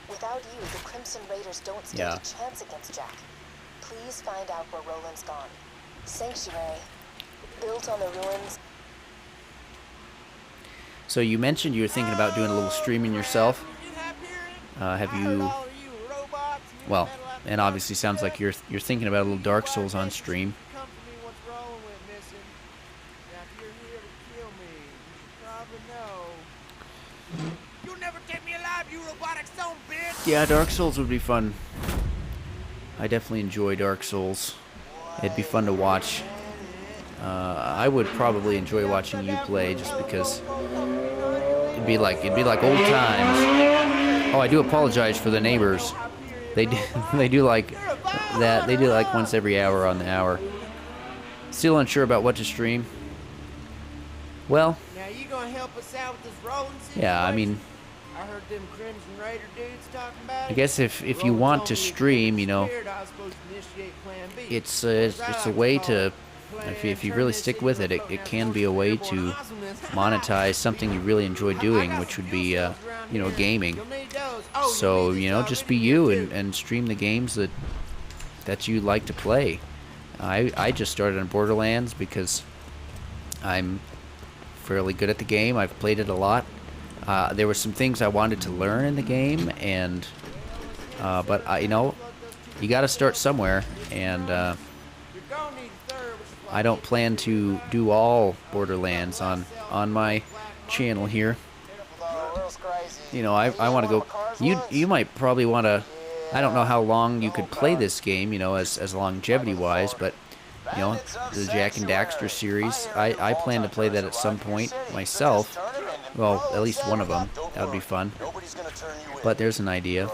without you, the Crimson Raiders don't stand a chance against Jack. Please find out where Roland's gone. Sanctuary, built on the ruins. So you mentioned you were thinking about doing a little streaming yourself. Have you? Well, and obviously sounds like you're thinking about a little Dark Souls on stream. Yeah, Dark Souls would be fun. I definitely enjoy Dark Souls. It'd be fun to watch. I would probably enjoy watching you play just because it'd be like old times. Oh, I do apologize for the neighbors. They do like that. They do like once every hour on the hour. Still unsure about what to stream. Well, now you gonna help us out with this rolling situation? yeah, I mean, I heard them Crimson Raider dudes talking about I guess if you want to stream, you know, it's a way to, if you really stick with it, it can be a way to monetize something you really enjoy doing, which would be you know, gaming. So, you know, just be you and stream the games that you like to play. I just started on Borderlands because I'm fairly good at the game. I've played it a lot. There were some things I wanted to learn in the game, and but you know, you got to start somewhere, and I don't plan to do all Borderlands on my channel here. You know, I want to go. You might probably want to. I don't know how long you could play this game, you know, as longevity wise, but you know, the Jak and Daxter series, I plan to play that at some point myself. Well, at least one of them. That would be fun. But there's an idea.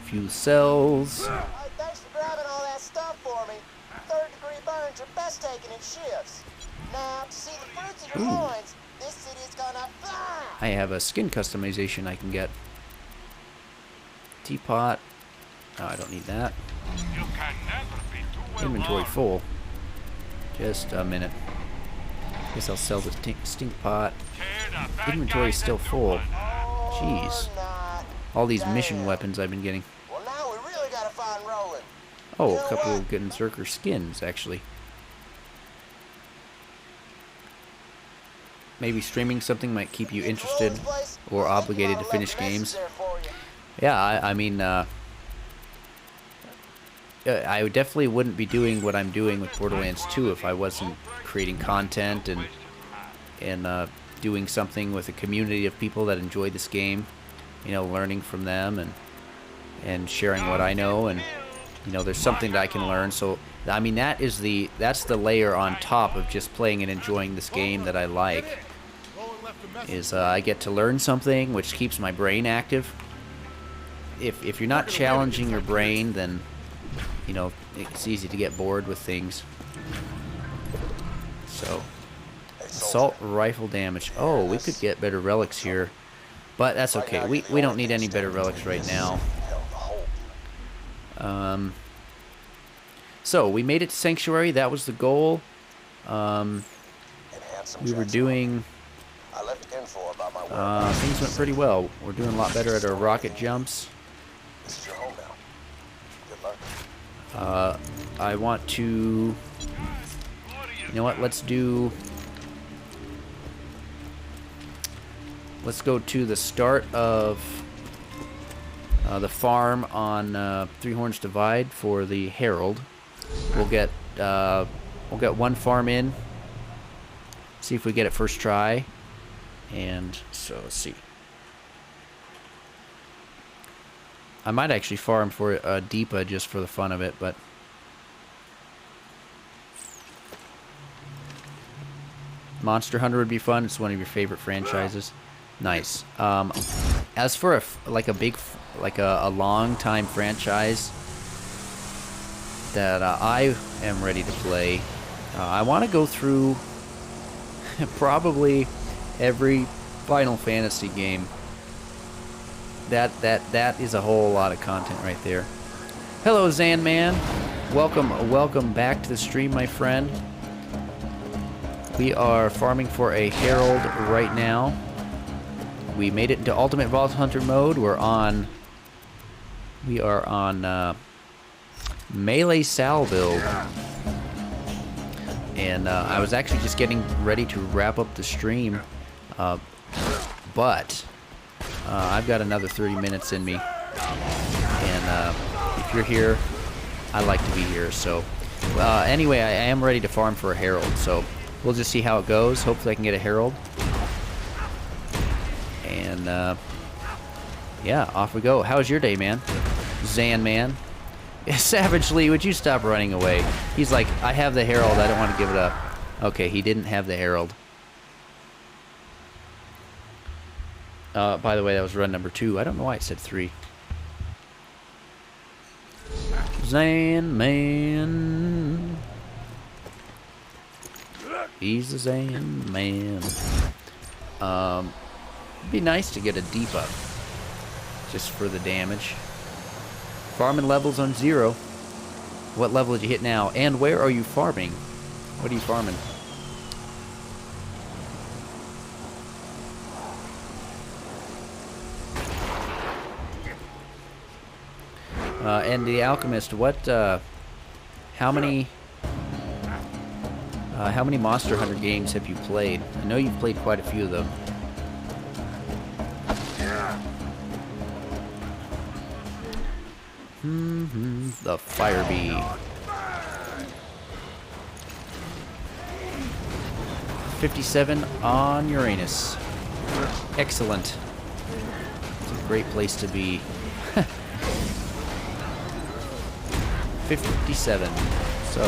Few cells. Thanks for grabbing all that stuff for me. Third-degree burns are best taken in shifts. Now, to see the fruits of your loins, this city's gonna fly. I have a skin customization I can get. Teapot. Oh, I don't need that. You can never be too well Inventory armed. full. Just a minute. Guess I'll sell the stink pot. Tear the bad Inventory's guys still into full. one. Jeez. All these mission weapons I've been getting. Well, now we really gotta find Roland. Oh, a couple of good Berserker skins, actually. Maybe streaming something might keep you interested or obligated to finish games. Yeah, I mean, I definitely wouldn't be doing what I'm doing with Borderlands 2 if I wasn't creating content and doing something with a community of people that enjoy this game. You know, learning from them and sharing what I know, and you know, there's something that I can learn. So I mean, that's the layer on top of just playing and enjoying this game that I like. Is I get to learn something, which keeps my brain active. If you're not challenging your brain, then you know, it's easy to get bored with things. So, assault rifle damage. Oh, we could get better relics here, but that's okay. We don't need any better relics right now. So we made it to Sanctuary. That was the goal. We were doing. I left info about my Things went pretty well. We're doing a lot better at our rocket jumps. This is your home now. Good luck. I want to... You know what? Let's go to the start of the farm on Three Horns Divide for the Herald. We'll get one farm in. See if we get it first try. And so let's see. I might actually farm for Deepa just for the fun of it, but Monster Hunter would be fun. It's one of your favorite franchises. Nice. As for a long time franchise that I am ready to play, I want to go through probably every Final Fantasy game. That is a whole lot of content right there. Hello, Zanman. Welcome back to the stream, my friend. We are farming for a Herald right now. We made it into Ultimate Vault Hunter mode. We are on Melee Sal build. And I was actually just getting ready to wrap up the stream. But I've got another 30 minutes in me. And if you're here, I like to be here. So anyway, I am ready to farm for a Herald. So we'll just see how it goes. Hopefully I can get a Herald. And yeah, off we go. How's your day, man? Zan, man. Savagely, would you stop running away? He's like, I have the Herald. I don't want to give it up. Okay, he didn't have the Herald. By the way, that was run number 2. I don't know why it said 3. Zan, man. He's a Zan, man. It'd be nice to get a Deepa. Just for the damage. Farming levels on 0. What level did you hit now? And where are you farming? What are you farming? And the Alchemist, what, how many Monster Hunter games have you played? I know you've played quite a few of them. The Fire Bee. 57 on Uranus. Excellent. It's a great place to be. 57. So,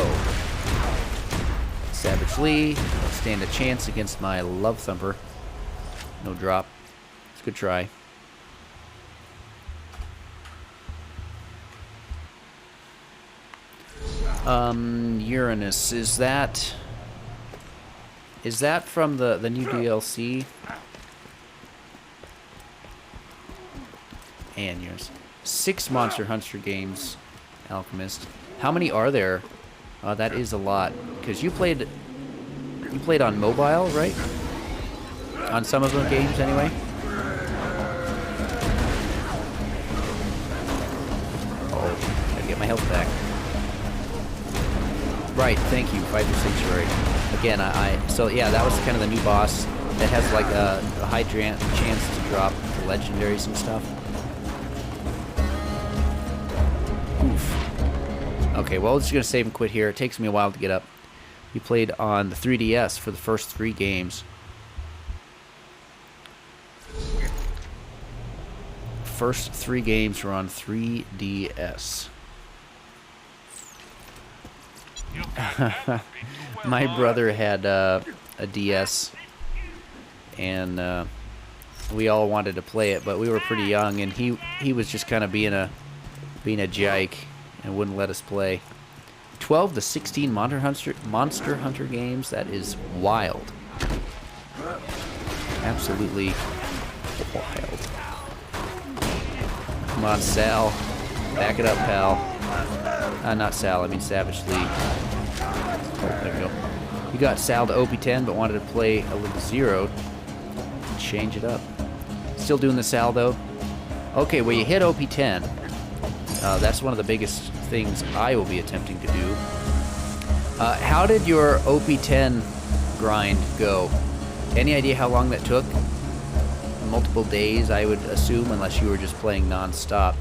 Savage Lee, stand a chance against my Love Thumper. No drop. It's a good try. Uranus, is that from the new DLC? And Uranus. 6 Monster Hunter games, Alchemist. How many are there? That is a lot. Because you played on mobile, right? On some of the games, anyway. Oh, gotta get my health back. Right, thank you, 5 or 6, right. Again, so yeah, that was kind of the new boss that has like a high chance to drop the legendaries and stuff. Oof. Okay, well, we're just gonna save and quit here. It takes me a while to get up. We played on the 3DS for the first 3 games. First 3 games were on 3DS. My brother had a DS, and we all wanted to play it, but we were pretty young, and he was just kind of being a jike and wouldn't let us play. 12 to 16 Monster Hunter games. That is wild. Absolutely wild. Come on, Sal. Back it up, pal. Not Sal, I mean Savage Lee. Oh, there we go. You got Sal to OP10, but wanted to play a little 0. change it up. Still doing the Sal, though. Okay, well, you hit OP10. That's one of the biggest things I will be attempting to do. How did your OP10 grind go? Any idea how long that took? Multiple days, I would assume, unless you were just playing non-stop.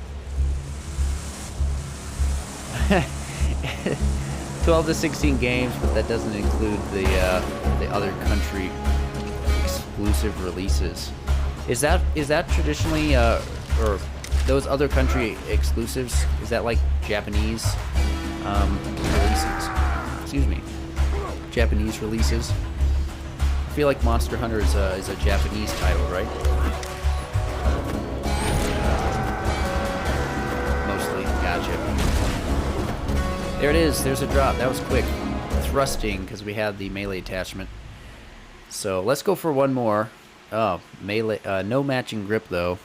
12 to 16 games, but that doesn't include the other country exclusive releases. Is that traditionally or those other country exclusives? Is that like Japanese releases? Excuse me, Japanese releases. I feel like Monster Hunter is a Japanese title, right? Mostly. Gotcha. There it is. There's a drop. That was quick. Thrusting, because we had the melee attachment. So let's go for one more. Oh, melee. No matching grip, though.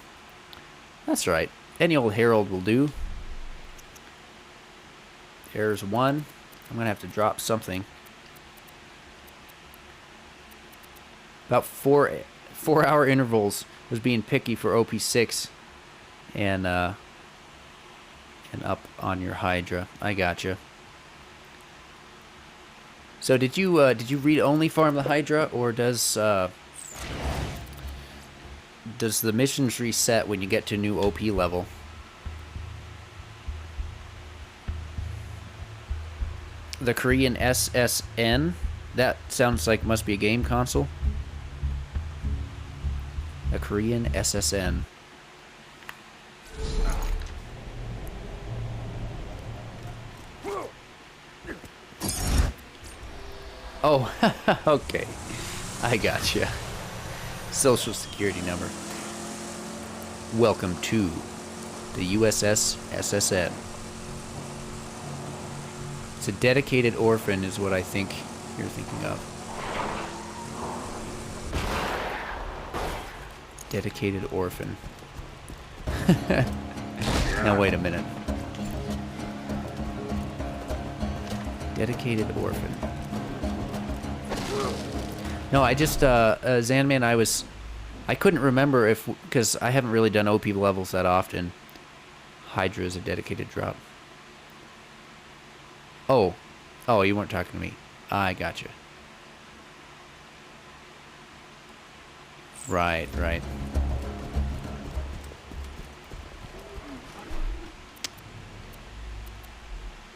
That's right. Any old Herald will do. There's one. I'm going to have to drop something. About 4-hour intervals was being picky for OP6 and up on your Hydra. I gotcha. So did you read only farm the Hydra, or does the missions reset when you get to new OP level? The Korean SSN? That sounds like must be a game console. A Korean SSN. Oh, okay. I gotcha. Social security number. Welcome to the USS SSN. It's a dedicated orphan is what I think you're thinking of. Dedicated orphan. Now wait a minute. Dedicated orphan. No, I just Zanman, I couldn't remember because I haven't really done OP levels that often. Hydra is a dedicated drop. Oh, you weren't talking to me. I gotcha. Right.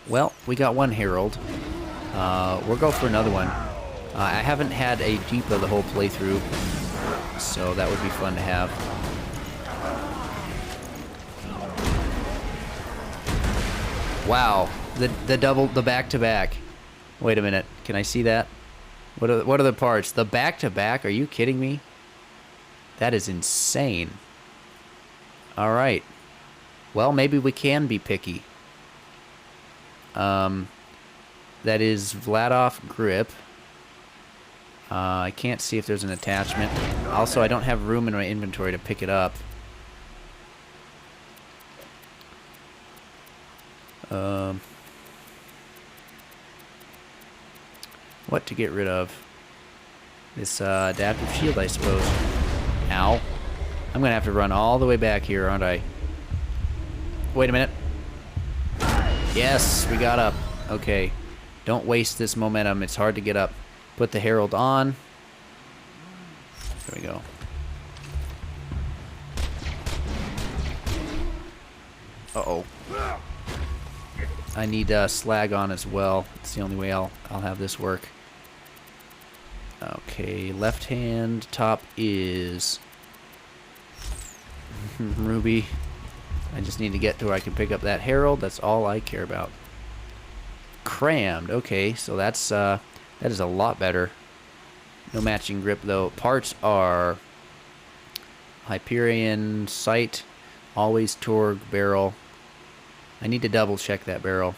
Well, we got one Herald. We'll go for another one. I haven't had a Jeepa the whole playthrough, so that would be fun to have. Wow, the back-to-back. Wait a minute, can I see that? What are the parts? The back-to-back? Are you kidding me? That is insane. All right. Well, maybe we can be picky. That is Vladoff grip. I can't see if there's an attachment. Also, I don't have room in my inventory to pick it up. What to get rid of? This adaptive shield, I suppose. Ow. I'm going to have to run all the way back here, aren't I? Wait a minute. Yes, we got up. Okay. Don't waste this momentum. It's hard to get up. Put the Herald on. There we go. Uh-oh. I need slag on as well. It's the only way I'll have this work. Okay, left hand top is Ruby. I just need to get to where I can pick up that Herald. That's all I care about. Crammed. Okay, so that is a lot better. No matching grip though. Parts are Hyperion sight, always Torg barrel. I need to double check that barrel.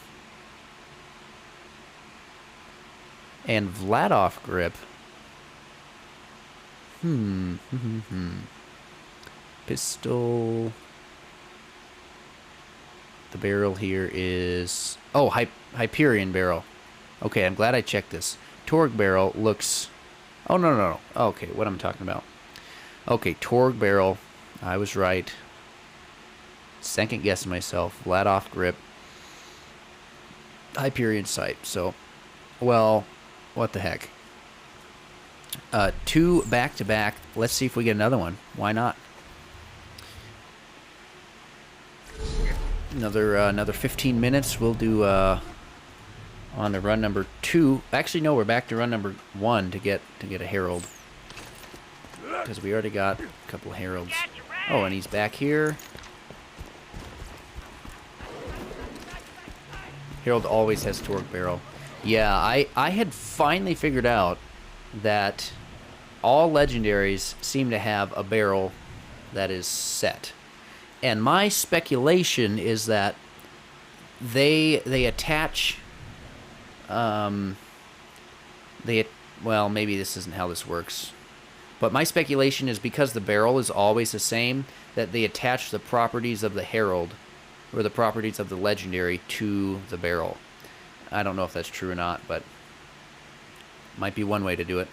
And Vladoff grip. Pistol. The barrel here is... Oh, Hyperion barrel. Okay, I'm glad I checked this. Torg barrel looks... Oh, no. Okay, what am I talking about? Okay, Torg barrel. I was right. Second guessing myself. Flat off grip. Hyperion sight. So, well, what the heck. 2 back-to-back. Let's see if we get another one. Why not? Another 15 minutes. We'll do on to run number 2. Actually, no, we're back to run number 1 to get a herald, because we already got a couple of heralds. Oh, and he's back here. Herald always has Torque barrel. Yeah, I had finally figured out that all legendaries seem to have a barrel that is set. And my speculation is that they attach well, maybe this isn't how this works. But my speculation is because the barrel is always the same, that they attach the properties of the herald or the properties of the legendary to the barrel. I don't know if that's true or not, but might be one way to do it.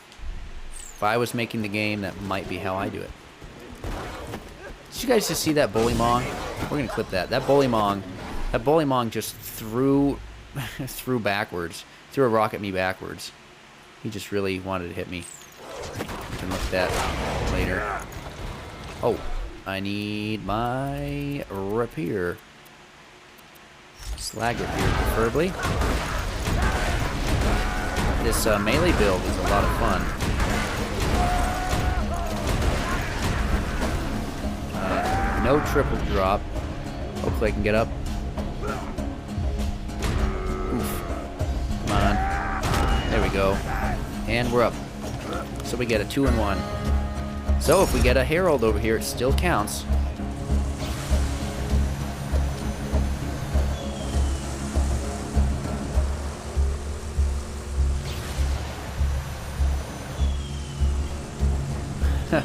If I was making the game, that might be how I do it. Did you guys just see that bullymong? We're gonna clip that. That bullymong just threw backwards. Threw a rock at me backwards. He just really wanted to hit me. We can look at that later. Oh, I need my rapier. Slag rapier, preferably. This melee build is a lot of fun. No triple drop. Hopefully I can get up. Oof. Come on. There we go. And we're up. So we get a 2-in-1. So if we get a herald over here, it still counts.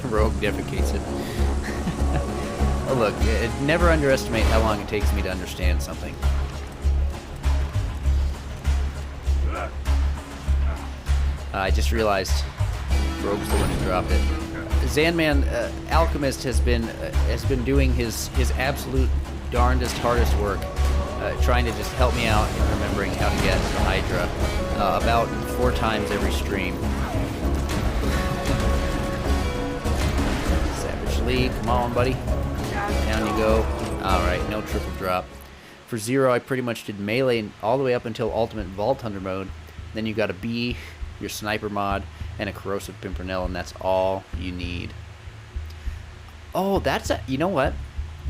Rogue defecates it. Oh, look, never underestimate how long it takes me to understand something. I just realized Rogue's the one who dropped it. Zanman, Alchemist, has been doing his absolute darndest, hardest work, trying to just help me out in remembering how to get the Hydra about 4 times every stream. Savage Lee, come on, buddy. Down you go. Alright, no triple drop. For 0, I pretty much did melee all the way up until Ultimate Vault Hunter mode. Then you got a B, your Sniper mod, and a Corrosive Pimpernel, and that's all you need. Oh, you know what?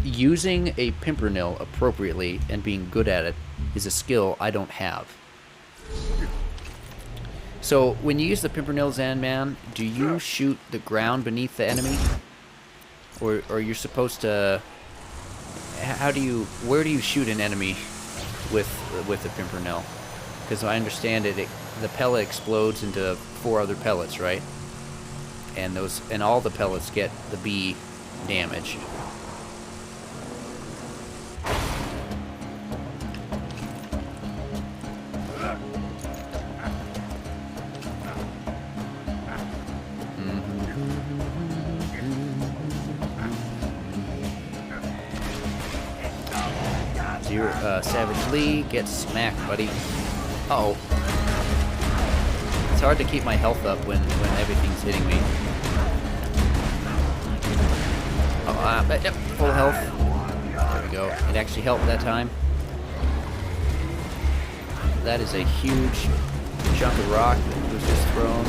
Using a Pimpernel appropriately and being good at it is a skill I don't have. So, when you use the Pimpernel, Zanman, do you shoot the ground beneath the enemy? Or you're supposed to... where do you shoot an enemy with the Pimpernel? Because I understand the pellet explodes into 4 other pellets, right? And all the pellets get the B damage. Savage Lee gets smacked, buddy. Uh-oh. It's hard to keep my health up when everything's hitting me. Oh, yep, full health. There we go. It actually helped that time. That is a huge chunk of rock that was just thrown.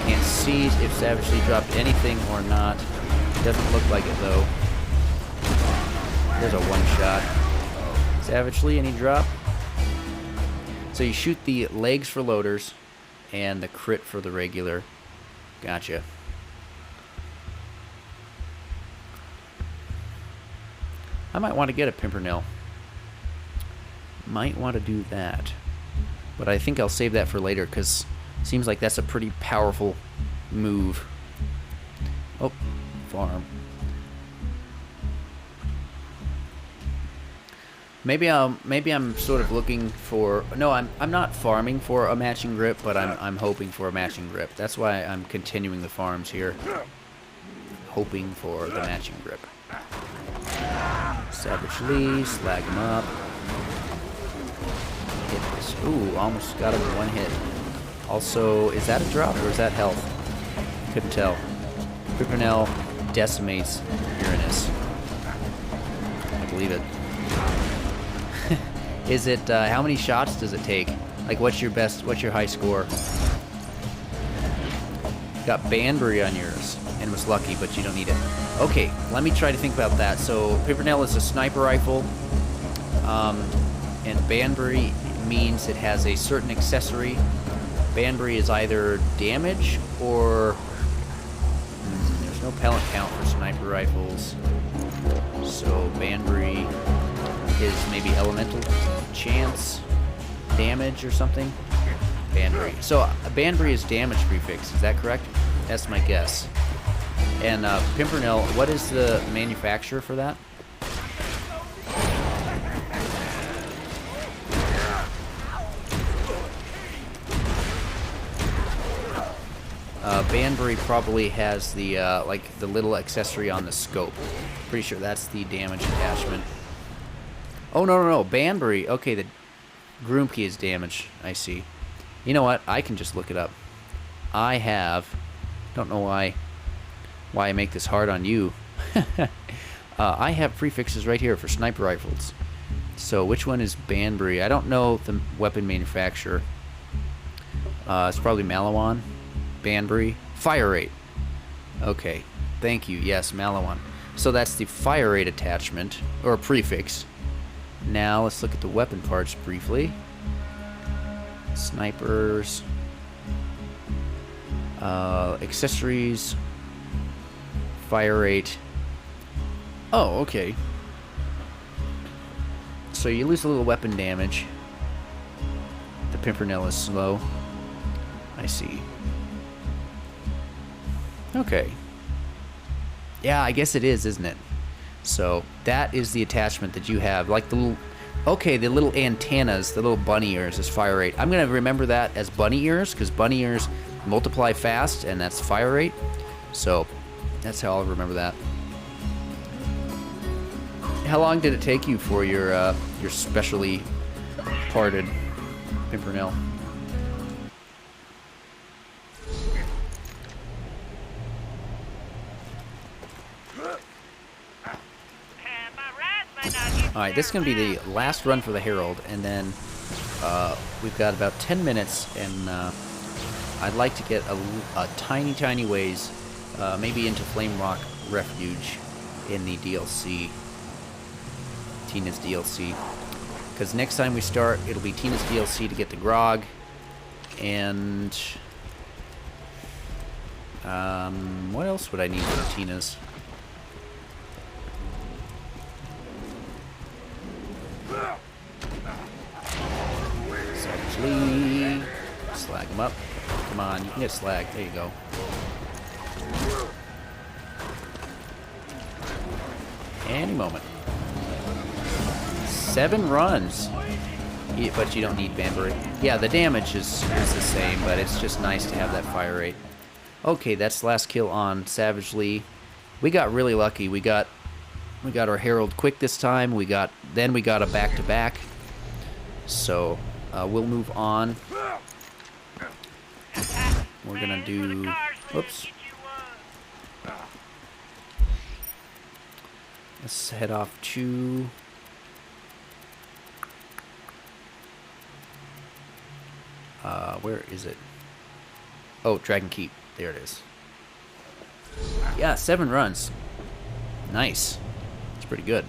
Can't see if Savage Lee dropped anything or not. Doesn't look like it, though. There's a one-shot. Savage Lee, any drop? So you shoot the legs for loaders and the crit for the regular. Gotcha. I might want to get a Pimpernel. Might want to do that. But I think I'll save that for later because it seems like that's a pretty powerful move. Oh, farm. Maybe I'm sort of looking for... No, I'm not farming for a matching grip, but I'm hoping for a matching grip. That's why I'm continuing the farms here. hoping for the matching grip. Savage Lee, slag him up. Hit this. Ooh, almost got him in one hit. Also, is that a drop or is that health? Couldn't tell. Pimpernel decimates Uranus. I believe it. Is it, how many shots does it take? Like, what's your high score? Got Banbury on yours, and was lucky, but you don't need it. Okay, let me try to think about that. So, Pimpernel is a sniper rifle, and Banbury means it has a certain accessory. Banbury is either damage or... there's no pellet count for sniper rifles. So, Banbury is maybe elemental chance, damage or something. Banbury. So Banbury is damage prefix, is that correct? That's my guess. And Pimpernel, what is the manufacturer for that? Banbury probably has the like the little accessory on the scope. Pretty sure that's the damage attachment. Oh no, Banbury. Okay, the Groom Key is damage. I see. You know what? I can just look it up. I have... don't know why I make this hard on you. I have prefixes right here for sniper rifles. So which one is Banbury? I don't know the weapon manufacturer. It's probably Malawan. Banbury. Fire rate. Okay. Thank you. Yes, Malawan. So that's the fire rate attachment, or prefix. Now let's look at the weapon parts briefly. Snipers, accessories, fire rate. Oh, okay. So you lose a little weapon damage. The Pimpernel is slow. I see. Okay. Yeah, I guess it is, isn't it? So that is the attachment that you have, like the little... okay, the little antennas, the little bunny ears is fire rate. I'm going to remember that as bunny ears, because bunny ears multiply fast, and that's fire rate. So, that's how I'll remember that. How long did it take you for your specially parted Pimpernel? Alright, this is going to be the last run for the Herald, and then we've got about 10 minutes, and I'd like to get a tiny ways, maybe into Flame Rock Refuge in the DLC, Tina's DLC. Because next time we start, it'll be Tina's DLC to get the grog, and what else would I need from Tina's? Savage Lee. Slag him up. Come on, you can get slag. There you go. Any moment. 7 runs. But you don't need Banbury. Yeah, the damage is the same, but it's just nice to have that fire rate. Okay, that's the last kill on Savage Lee. We got really lucky. We got our Herald quick this time. Then we got a back-to-back. So we'll move on. We're gonna do. Whoops. Let's head off to. Where is it? Oh, Dragon Keep. There it is. Yeah, 7 runs. Nice. It's pretty good.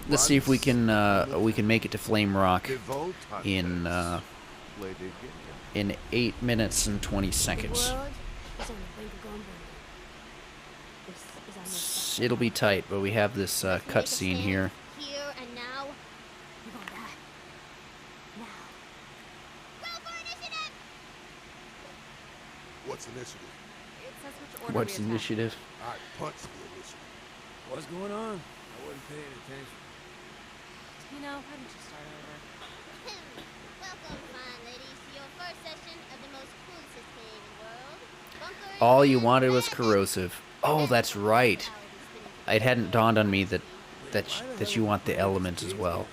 Let's see if we can make it to Flame Rock in 8 minutes and 20 seconds. It'll be tight, but we have this cutscene here. What's initiative? What's initiative? I punch the initiative. What's going on? I wasn't paying attention. You know, why don't you start over? Welcome, fine ladies, to your first session of the most coolest game in the world. All you wanted was corrosive. Oh, that's right. It hadn't dawned on me that you want the elements as well.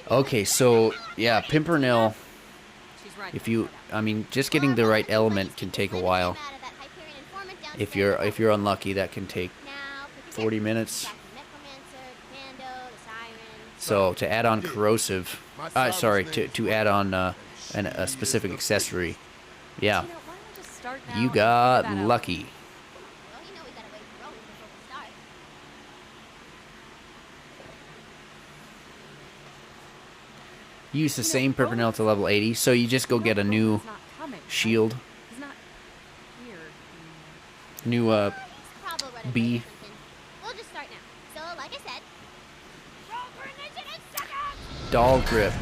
Okay, so yeah, Pimpernel. If you, I mean, just getting the right element can take a while. If you're unlucky, that can take 40 minutes. So to add on corrosive, sorry, to add on a specific accessory, yeah, you got lucky. Use the same Pimpernel to level 80, so you just go get a new shield. New B. We'll just start now. So, like I said, roll for ignition in seconds! Doll grip.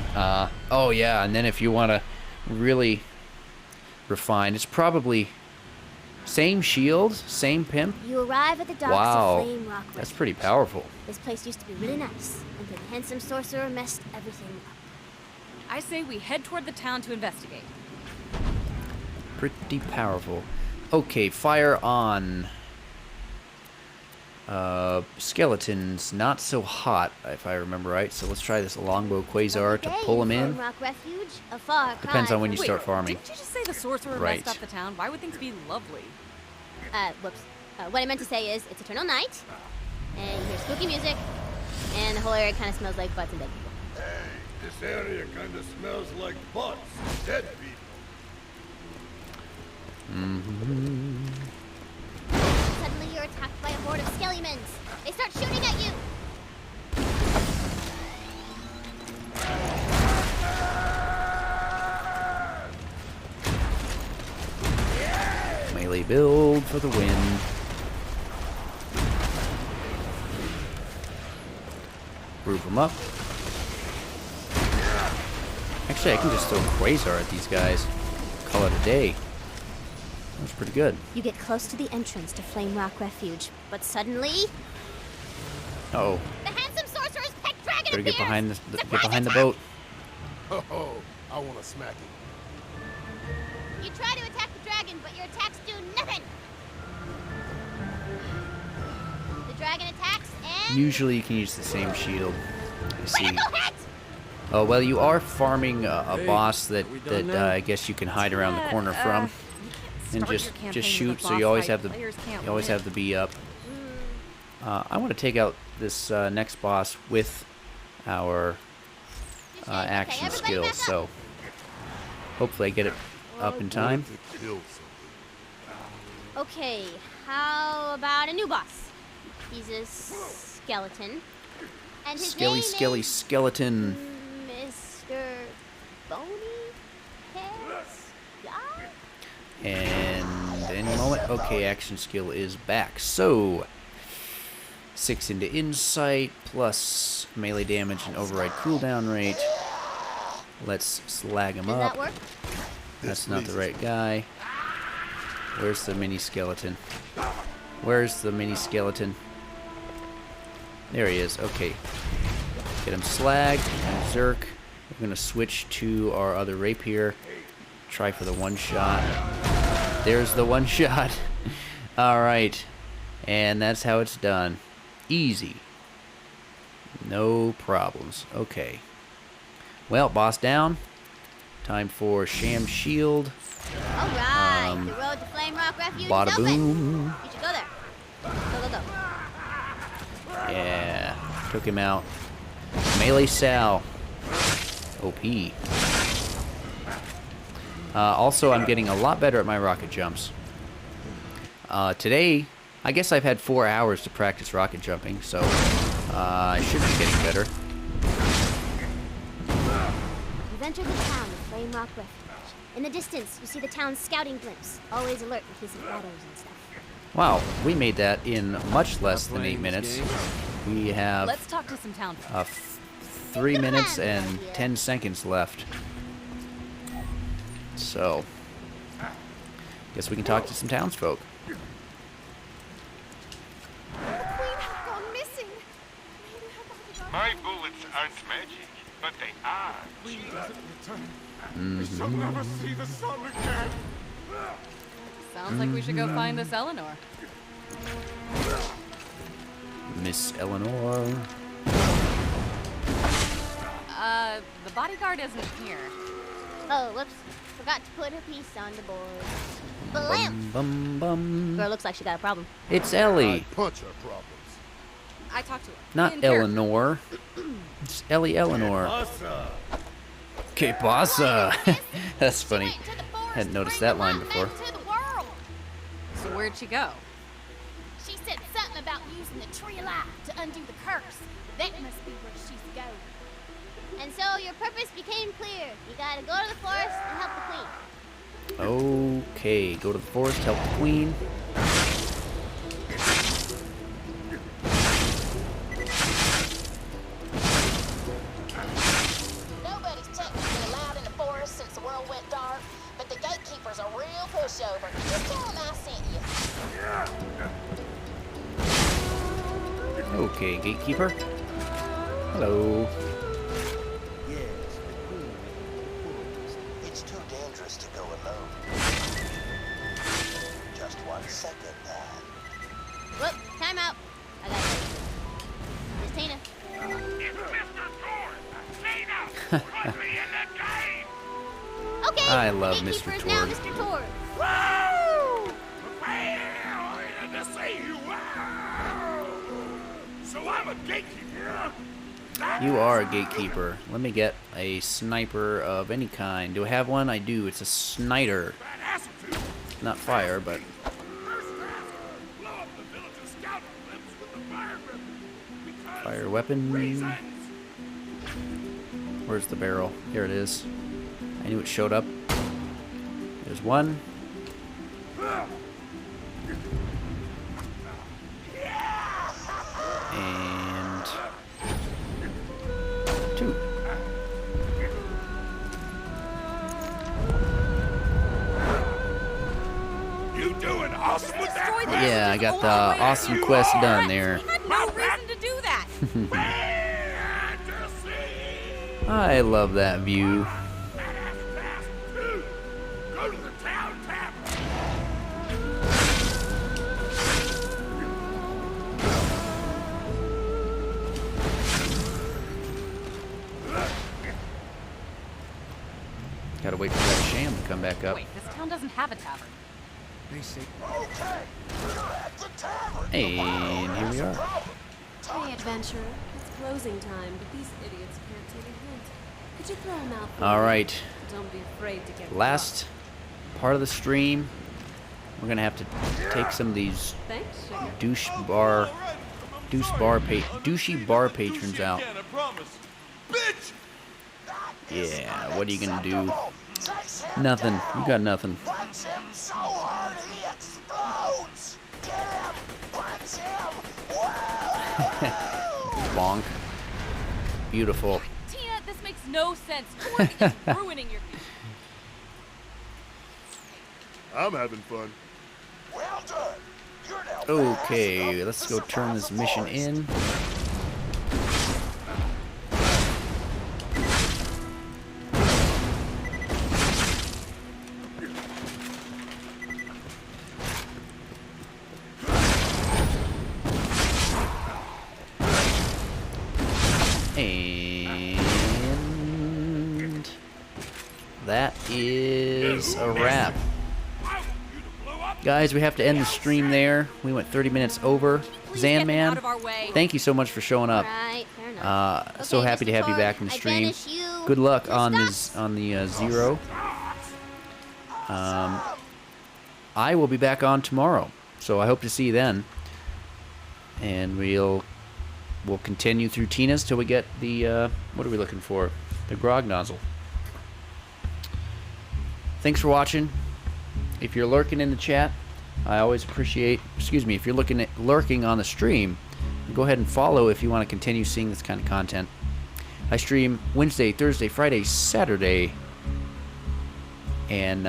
Oh yeah, and then if you want to really refine, it's probably same shield, same pimp. You arrive at the docks Wow, of Flame Rock. that's pretty powerful. This place used to be really nice, and the handsome sorcerer messed everything up. I say we head toward the town to investigate. Pretty powerful. Okay, fire on. Skeletons, not so hot, if I remember right. So let's try this longbow quasar to pull them in. Rock Refuge, a far Depends cry on when you from- start farming. Didn't you just say the sorcerer Right. messed up the town? Why would things be lovely? Whoops. What I meant to say is, it's eternal night, and you hear spooky music, and the whole area kind of smells like butts and dead people. Hey, this area kind of smells like butts. Dead people. Suddenly you're attacked by a horde of skelliemons. They start shooting at you. Melee build for the win. Group them up. Actually, I can just throw Quasar at these guys. Call it a day. That's pretty good. You get close to the entrance to Flame Rock Refuge, but suddenly Uh-oh. the handsome sorcerer's pet dragon Better get appears. behind the Surprise boat. attack! Oh, I want to smack it. You try to attack the dragon, but your attacks do nothing. The dragon attacks and Usually you can use the same shield. You see. critical hit. Oh well, you are farming a boss that I guess you can hide around the corner from, and just shoot. So you always have the B up. I want to take out this next boss with our action skills. So hopefully I get it up in time. Okay, how about a new boss? He's a skeleton, and his name is Skeleton. Mr. Bony Heads Guy? And any moment. Okay, action skill is back. So 6 into insight plus melee damage and override cooldown rate. Let's slag him Does up. that work? That's not the right guy. Where's the mini skeleton? Where's the mini skeleton? There he is. Okay. Get him slagged and Zerk. We're gonna switch to our other rapier. Try for the one shot. There's the one shot. Alright. And that's how it's done. Easy. No problems. Okay. Well, boss down. Time for Sham Shield. All right, the road to Flame Rock Refuge Bada is open. boom. You should go there. Go, go, go. Yeah. Took him out. Melee Sal. OP. Also, I'm getting a lot better at my rocket jumps. Today, I guess I've had 4 hours to practice rocket jumping, so I should be getting better. You've entered the town of Flame Rock Refuge. In the distance, you see the town's scouting blimps, always alert in case of autos and stuff. Wow, we made that in much less than 8 minutes. We have Let's talk to some town folks. 3 minutes and 10 seconds left. So, guess we can talk to some townsfolk. My bullets aren't magic, but they are. We shall never see the sun again. Sounds like we should go find this Eleanor. Miss Eleanor. The bodyguard isn't here. Oh, whoops. Forgot to put her piece on the board. Blam! Bum bum. Girl looks like she got a problem. It's Ellie, Punch our problems. I talked to her. not In character. Eleanor. It's Ellie Eleanor. Que pasa? That's funny. Hadn't noticed that line before. So where'd she go? She said something about using the tree of life to undo the curse. That must be where she's going. And so your purpose became clear. You gotta go to the forest and help the queen. Okay, go to the forest, help the queen. Nobody's technically allowed in the forest since the world went dark, but the gatekeeper's a real pushover. Just tell him I sent you. Okay, gatekeeper. Hello. Yes, the queen of the forest. It's too dangerous to go alone. Just 1 second, Whoop, time out. I got it. Miss Tina. It's Mr. Torn. Tina, put me in the game. Okay. I love the Mr. gatekeeper is now Tord. Mr. Tord. Woo! Well, to say you wow. So I'm a gatekeeper. You are a gatekeeper. Let me get a sniper of any kind. Do I have one? I do. It's a Snyder. Not fire, but fire weapon. Where's the barrel? Here it is. I knew it showed up. There's one. And two. You doing awesome with that? Yeah, I got the awesome quest done there. We had no reason to do that. I love that view. Go to the town tavern. Gotta wait for that sham to come back up. Wait, this town doesn't have a tavern. They say And here we are. Hey, adventurer. It's closing time, but these idiots can't take a hint. Could you throw them out for All me? right. Don't be afraid to get Last part of the stream. We're gonna have to take some of these Thanks, sugar. douchey bar patrons out. Yeah, what are you gonna do? Nothing. You got nothing. Punch him so hard he explodes! Get him! Punch him! Bonk. Beautiful. Tina, this makes no sense. Tord is ruining your future. I'm having fun. Well done! You're now Okay, let's go turn this mission in. And that is a wrap. Guys, we have to end the stream there. We went 30 minutes over. Zanman, thank you so much for showing up. Right, fair enough. So Okay, happy to Mr. have you Tord, back in the I stream. banish you Good luck to on stop. the Zero. I will be back on tomorrow, so I hope to see you then. And we'll continue through Tina's till we get the what are we looking for? The grog nozzle. Thanks for watching. If you're lurking in the chat, I always appreciate. Excuse me. If you're lurking on the stream, go ahead and follow if you want to continue seeing this kind of content. I stream Wednesday, Thursday, Friday, Saturday, and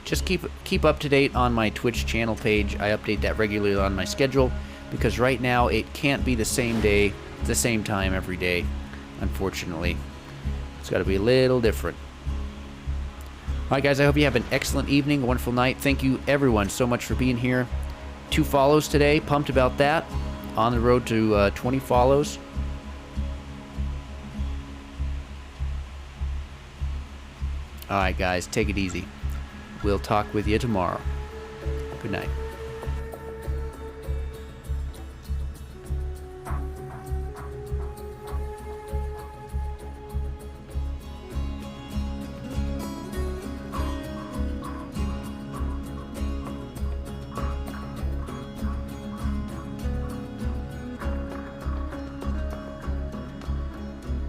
just keep up to date on my Twitch channel page. I update that regularly on my schedule because right now it can't be the same day, the same time every day. Unfortunately, it's got to be a little different. right, guys, I hope you have an excellent evening, a wonderful night. Thank you, everyone, so much for being here. 2 follows today. Pumped about that. On the road to 20 follows. All right, guys, take it easy. We'll talk with you tomorrow. Good night.